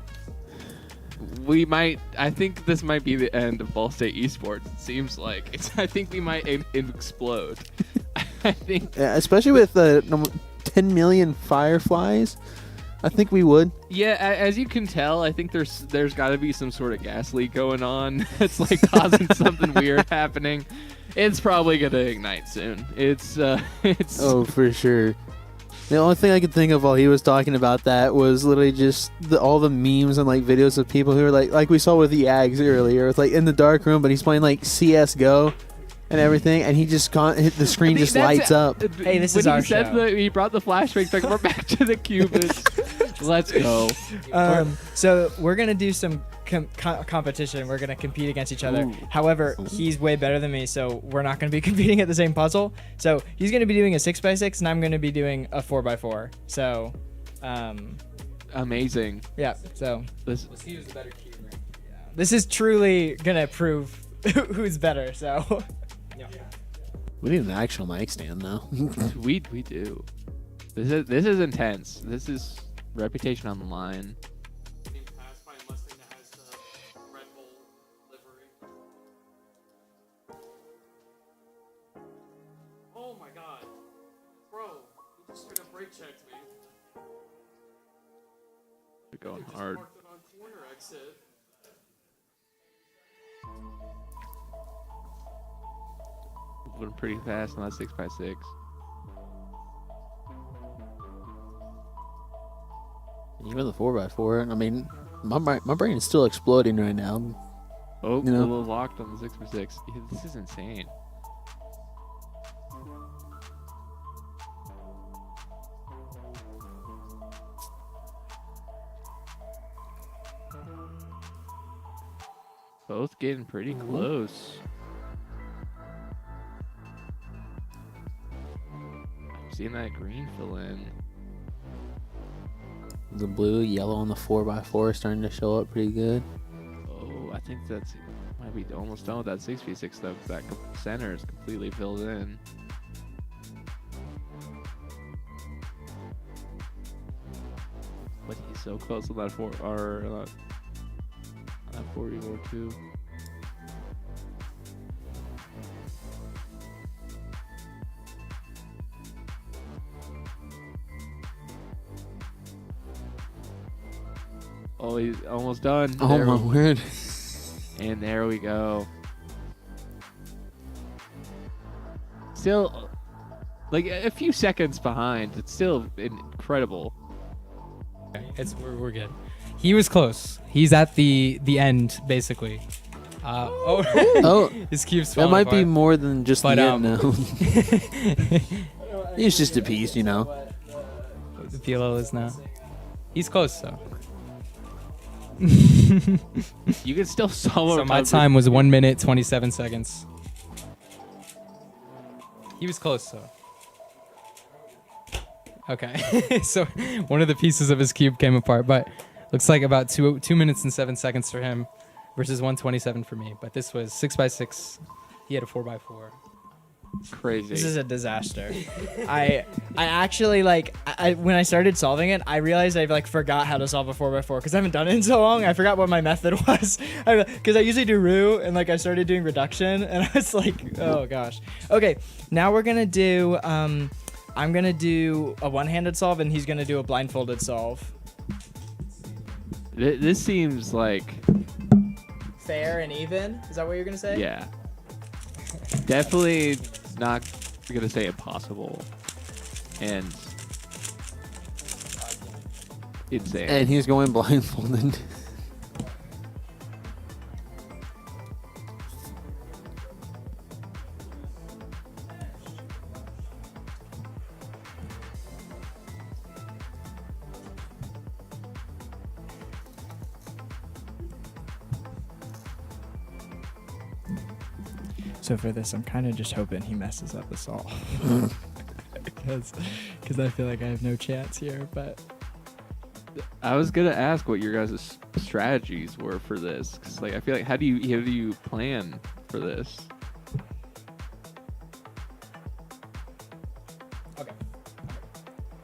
I think this might be the end of Ball State Esports. It seems like I think we might explode. I think, especially with 10 million Fireflies. I think we would. Yeah, as you can tell, I think there's got to be some sort of gas leak going on. It's like causing something weird happening. It's probably gonna ignite soon. It's Oh, for sure. The only thing I could think of while he was talking about that was literally just all the memes and like videos of people who are like we saw with the Ags earlier, with like in the dark room, but he's playing like CS:GO and everything, and he just the screen just lights up. Hey, this is our show. He brought the flashbang. Like, we're back to the cubits. Let's go. So we're gonna do some competition. We're gonna compete against each other. However, he's way better than me, so we're not gonna be competing at the same puzzle. So he's gonna be doing a 6x6, and I'm gonna be doing a 4x4. So, amazing. Yeah. So let's see who's the better cube. Yeah. This is truly gonna prove who's better. So. We need an actual mic stand though. we do. This is intense. This is reputation on the line. Oh my god. Bro, you just straight up brake checked me. We're going hard. Parked it on corner exit. Moving pretty fast on that 6x6. Even the 4x4. I mean, my brain is still exploding right now. Oh, you know? a little locked on the 6x6. Yeah, this is insane. Both getting pretty close. I'm seeing that green fill in. The blue, yellow on the 4x4 is starting to show up pretty good. Oh, I think might be almost done with that 6v6 though, because that center is completely filled in. But he's so close to that 4v4 too. Oh, he's almost done. Oh my word. And there we go. Still, like a few seconds behind. It's still incredible. We're good. He was close. He's at the end basically. Oh, his cube's that falling might be apart. more than just But, the end now. He's just a piece, you know. The PLO is now. He's close though. You can still solo. So my time was 1 minute 27 seconds. He was close though. Okay, so one of the pieces of his cube came apart, but looks like about 2 minutes and 7 seconds for him versus 1:27 for me. But this was 6x6. He had a 4x4. Crazy. This is a disaster. I actually like when I started solving it, I realized I like forgot how to solve a 4x4 because I haven't done it in so long. I forgot what my method was because I usually do root and like I started doing reduction and I was like, oh gosh. Okay, now we're gonna do I'm gonna do a one-handed solve and he's gonna do a blindfolded solve. This seems like Fair and even. Is that what you're gonna say? yeah. Definitely not gonna say impossible. And insane. And he's going blindfolded. So for this, I'm kind of just hoping he messes up the solve. Because I feel like I have no chance here, but I was gonna ask what your guys' strategies were for this, 'cause like I feel like how do you plan for this? okay.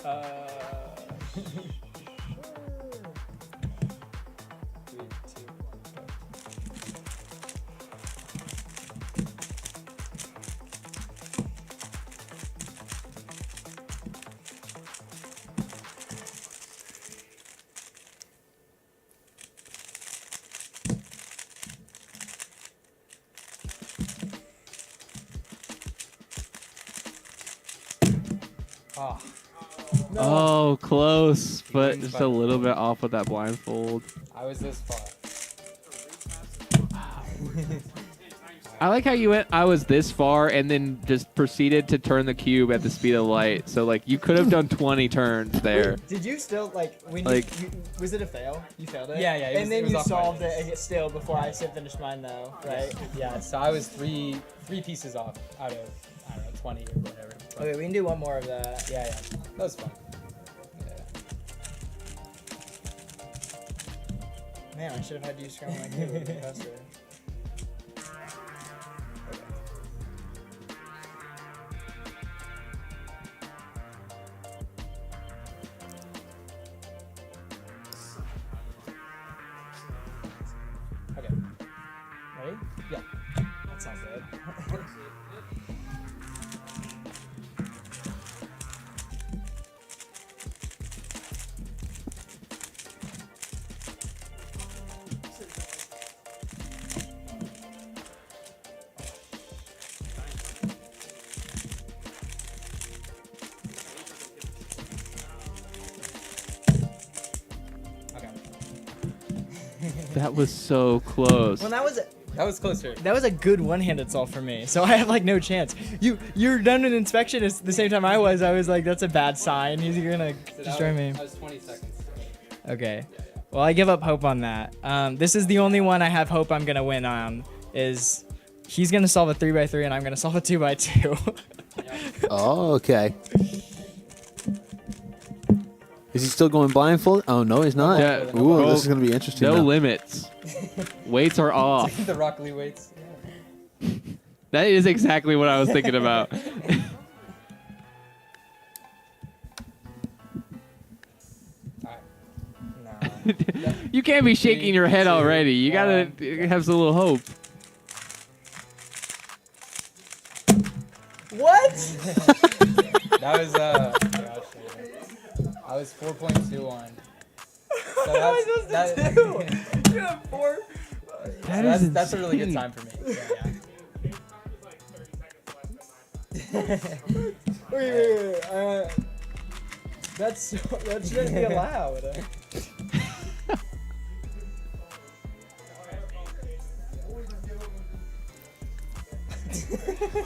Oh, Oh, close, but just a little bit off with that blindfold. I was this far. I like how you went. I was this far, and then just proceeded to turn the cube at the speed of light. So like you could have done 20 turns there. Did you still like when Like- was it a fail? You failed it. Yeah, yeah, it was- and then it was you off by- solved it and it still before I finished mine though, right? Yeah, so I was three pieces off out of, I don't know, 20 or whatever. But Okay, we can do one more of that. yeah, that was fun. Man, I should have had you scroll my cube a bit faster. Okay. Ready? Yeah. That sounds good. Okay. That was so close. Well, that was closer. That was a good one-handed solve for me. So I have like no chance. You're done an inspection at the same time I was. I was like, that's a bad sign. He's gonna destroy me. That was 20 seconds. Okay. Well, I give up hope on that. This is the only one I have hope I'm gonna win on. Is he's gonna solve a 3x3 and I'm gonna solve a 2x2. Oh, okay. Is he still going blindfold? Oh no, he's not. Yeah, Ooh, well, this is gonna be interesting. No now. limits. Weights are off. The Rock Lee weights. That is exactly what I was thinking about. You can't be shaking your head already. You gotta have some little hope. What? That was I was 4.2 on. So What am I supposed to do? You have 4. That's a really good time for me. Wait. That shouldn't be allowed.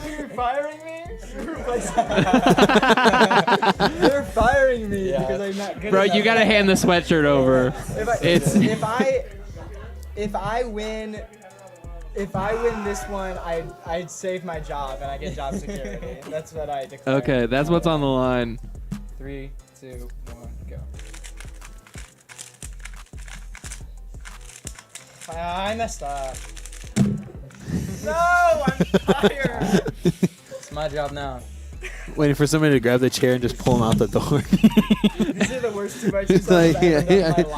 You're firing me? You're firing me because I'm not good Bro, enough. you gotta hand the sweatshirt over. If I win this one, I'd save my job and I get job security. That's what I declare. Okay, that's what's on the line. 3, 2, 1, go. I messed up. No, I'm fired. my job now. Waiting for somebody to grab the chair and just pull him out the door. These are the worst two bites It's like, yeah,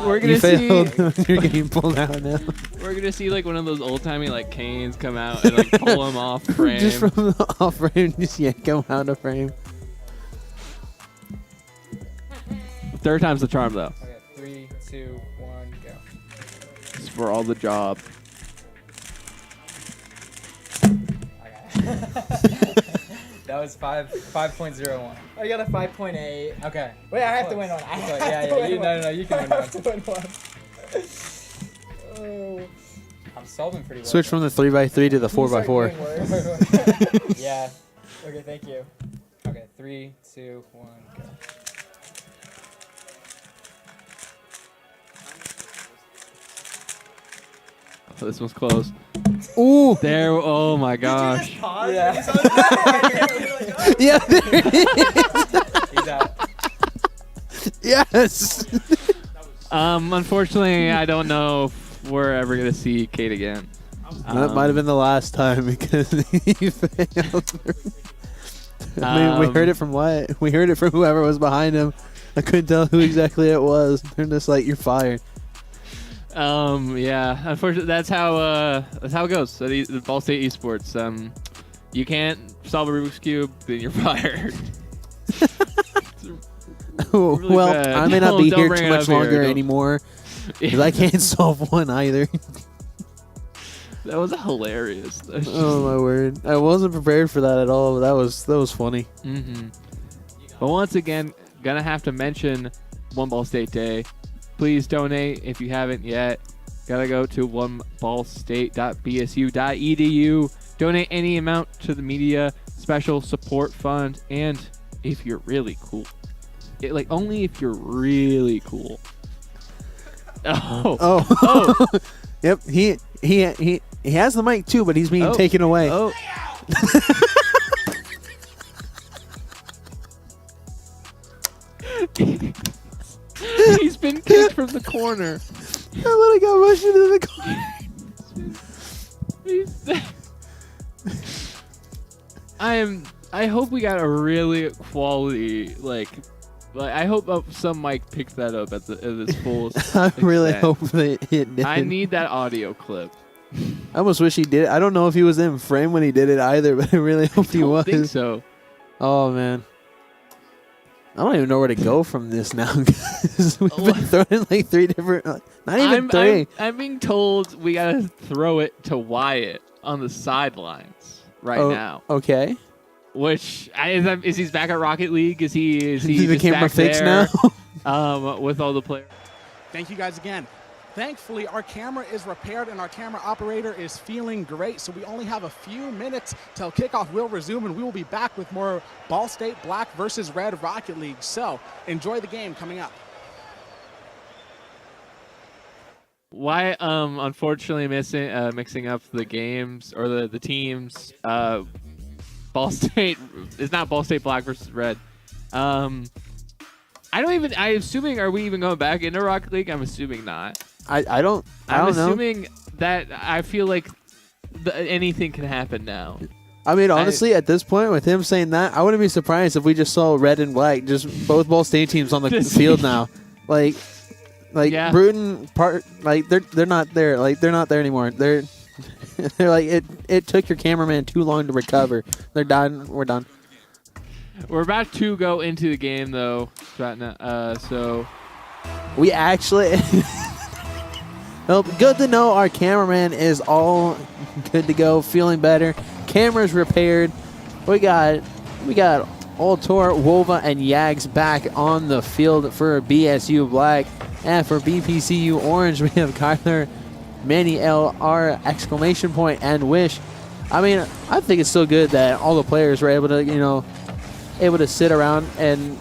We're you gonna see. failed. You're getting pulled out now. We're gonna see like one of those old timey like canes come out and like pull him off frame. Just from the off frame, just yank him out of frame. Third time's the charm though. Okay, 3, 2, 1, go. It's for all the job. That was 5.01. I got a 5.8. Okay. Wait, I have to Close. win one. I Close. have Yeah, to yeah. win You, one. no, you can win I one. have to win one. Oh. I'm solving pretty well. Switch from the 3x3 to the Can you start 4x4. getting worse? Yeah. Okay, thank you. Okay, 3, 2, 1, go. Oh, this one's close. Ooh. There. Oh my gosh. Yeah. Yeah, there it is. He's out. Yes. Unfortunately, I don't know if we're ever gonna see Kate again. That might have been the last time because he failed. I mean, we heard it from what? We heard it from whoever was behind him. I couldn't tell who exactly it was. They're just like, you're fired. Yeah. Unfortunately, that's how it goes. At the Ball State Esports. You can't solve a Rubik's Cube, then you're fired. Really Well, bad. I may not Don't be here bring too it much up here. longer Don't- anymore because I can't solve one either. That was hilarious. Oh my word! I wasn't prepared for that at all. But that was funny. Mm-hmm. But once again, gonna have to mention One Ball State Day. Please donate if you haven't yet. Gotta go to oneballstate.bsu.edu. Donate any amount to the media special support fund, and if you're really cool, only if you're really cool. Oh. Yep. He has the mic too, but he's being taken away. Oh. He's been kicked from the corner. I literally got rushed into the corner. I hope we got a really quality I hope some mic picked that up at this full. I really extent. hope that it did. I need that audio clip. I almost wish he did it. I don't know if he was in frame when he did it either, but I really hope he was. I think so. Oh man, I don't even know where to go from this now. 'Cause we've been throwing in like 3 different, not even 3. I'm being told we gotta throw it to Wyatt on the sidelines right now. Okay. Which is he's back at Rocket League? Is he the just camera back fixed there, now? with all the players? Thank you guys again. Thankfully, our camera is repaired and our camera operator is feeling great. So we only have a few minutes till kickoff will resume, and we will be back with more Ball State Black versus Red Rocket League. So enjoy the game coming up. Why unfortunately mixing up the games or the teams. Ball State is not Ball State Black versus Red. I'm assuming, are we even going back into Rocket League? I'm assuming not. I don't I'm know. assuming that I feel like anything can happen now. I mean, honestly, at this point, with him saying that, I wouldn't be surprised if we just saw Red and Black, just both Ball State teams on the field now. Like Yeah. Bruton they're not there. Like they're not there anymore. They're like it took your cameraman too long to recover. They're done. We're done. We're about to go into the game though. Right now, so We actually. Well, good to know our cameraman is all good to go, feeling better. Camera's repaired. We got Altor, Wova, and Yags back on the field for BSU Black. And for BPCU Orange, we have Kyler, Manny LR, exclamation point, and Wish. I mean, I think it's still good that all the players were able to sit around and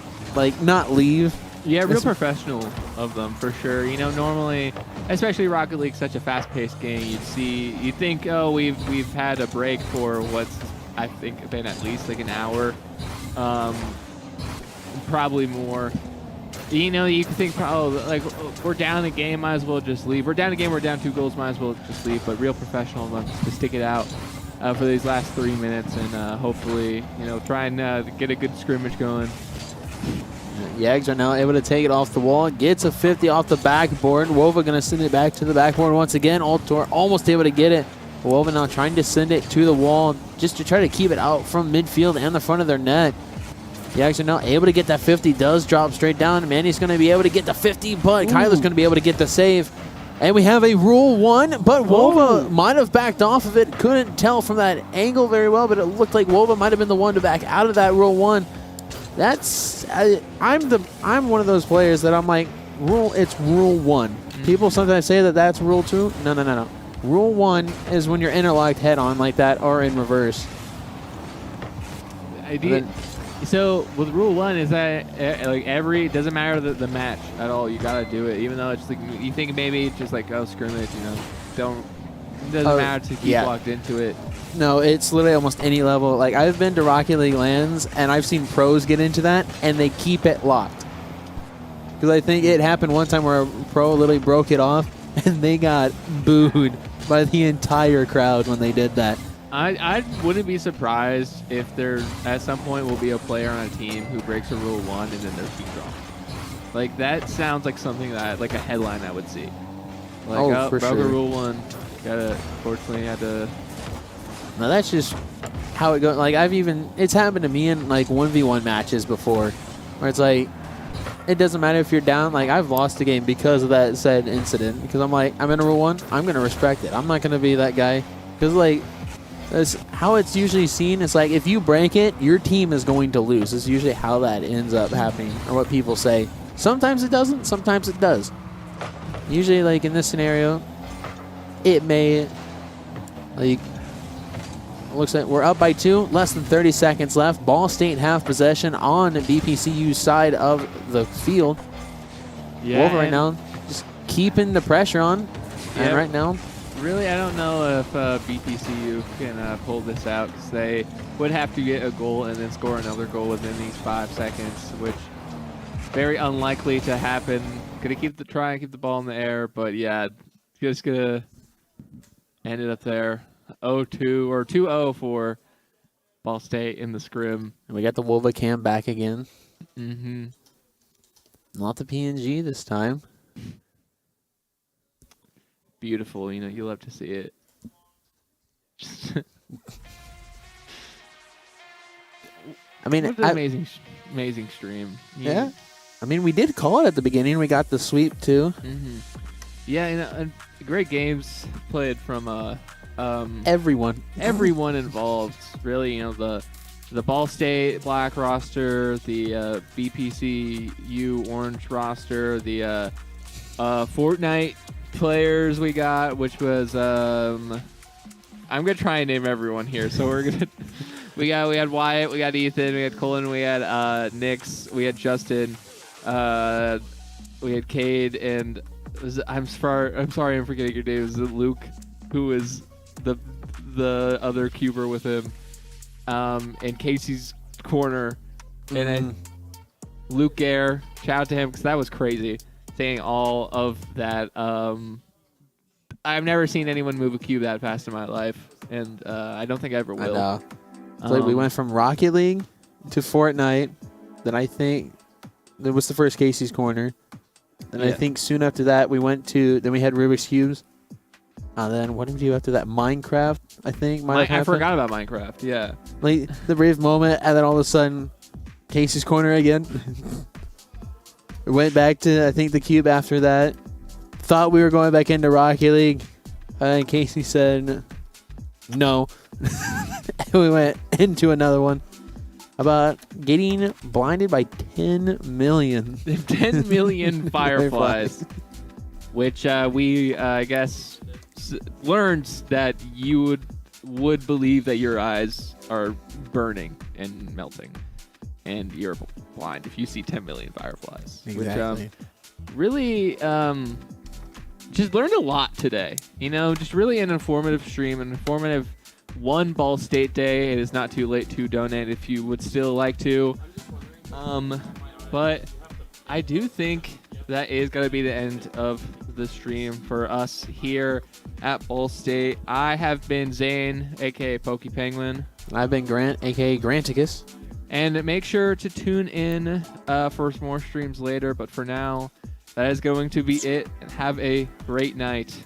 not leave. yeah, real professional of them for sure. Normally, especially Rocket League, such a fast-paced game, you'd think, oh, we've had a break for what's I think been at least like an hour, probably more. You can think, we're down a game, might as well just leave. We're down a game, we're down 2 goals, might as well just leave. But real professional of them to stick it out. for these last 3 minutes, and hopefully, try and get a good scrimmage going. Yags are now able to take it off the wall. Gets a 50 off the backboard. Wova going to send it back to the backboard once again. Altor almost able to get it. Wova now trying to send it to the wall just to try to keep it out from midfield and the front of their net. Yags are now able to get that 50. Does drop straight down. Manny's going to be able to get the 50, but Kyler's going to be able to get the save. And we have a Rule 1, but Wova might have backed off of it. Couldn't tell from that angle very well, but it looked like Wova might have been the one to back out of that Rule 1. I'm one of those players that I'm like, it's Rule 1. People sometimes say that that's Rule 2. No. Rule 1 is when you're interlocked head-on like that or in reverse. So with Rule 1 is that doesn't matter the match at all. You gotta do it, even though it's like you think maybe it's just like scrimmage. It doesn't matter to keep locked into it. No, it's literally almost any level. Like I've been to Rocket League LANs and I've seen pros get into that and they keep it locked. Because I think it happened one time where a pro literally broke it off and they got booed by the entire crowd when they did that. I wouldn't be surprised if there at some point will be a player on a team who breaks a Rule 1 and then their feet drop. Like that sounds like something that like a headline I would see. Like for broke sure. a Rule 1, fortunately had to. Now that's just how it goes. Like it's happened to me in like 1v1 matches before, where it's like, it doesn't matter if you're down. Like I've lost a game because of that said incident. Because I'm like, I'm in a Rule 1, I'm gonna respect it. I'm not gonna be that guy. Because like, that's how it's usually seen. It's like if you break it, your team is going to lose. It's usually how that ends up happening, or what people say. Sometimes it doesn't. Sometimes it does. Usually, like in this scenario, it may like. Looks like we're up by 2, less than 30 seconds left. Ball State have possession on BPCU's side of the field. Yeah, Wolver right now just keeping the pressure on. And right now, really, I don't know if BPCU can pull this out because they would have to get a goal and then score another goal within these 5 seconds, which very unlikely to happen. Gonna try and keep the ball in the air, but yeah, just gonna end it up there. 0-2 or 2-0 for Ball State in the scrim. And we got the Wolva cam back again. Mm-hmm. Not the PNG this time. Beautiful, you love to see it. I mean, what an amazing stream. Yeah. I mean, we did call it at the beginning. We got the sweep too. Mm-hmm. Yeah, great games played from everyone involved. Really, the Ball State black roster, the BPCU orange roster, the Fortnite players we got, which was I'm gonna try and name everyone here. So we're gonna we had Wyatt, we got Ethan, we had Colin, we had Nix, we had Justin, we had Cade, and I'm sorry I'm forgetting your name. Was it Luke, who is the other cuber with him, in Casey's corner, and then Luke Gare, shout out to him because that was crazy. Saying all of that, I've never seen anyone move a cube that fast in my life, and I don't think I ever will. I know. Like we went from Rocket League to Fortnite, then I think that was the first Casey's corner. Then I think soon after that we went to, then we had Rubik's Cubes. Then what did we do after that? Minecraft, I think. I forgot about Minecraft, yeah. Like the brief moment, and then all of a sudden, Casey's corner again. We went back to, I think, the cube after that. Thought we were going back into Rocket League. And Casey said no. And we went into another one about getting blinded by 10 million. 10 million fireflies. Which we, I guess, learned that you would believe that your eyes are burning and melting. And you're blind if you see 10 million fireflies. Exactly. Which really just learned a lot today. Just really an informative stream, an informative one Ball State day. It is not too late to donate if you would still like to. But I do think that is going to be the end of the stream for us here at Ball State. I have been Zane, aka Pokey Penguin. I've been Grant, aka Granticus. And make sure to tune in for more streams later. But for now, that is going to be it. Have a great night.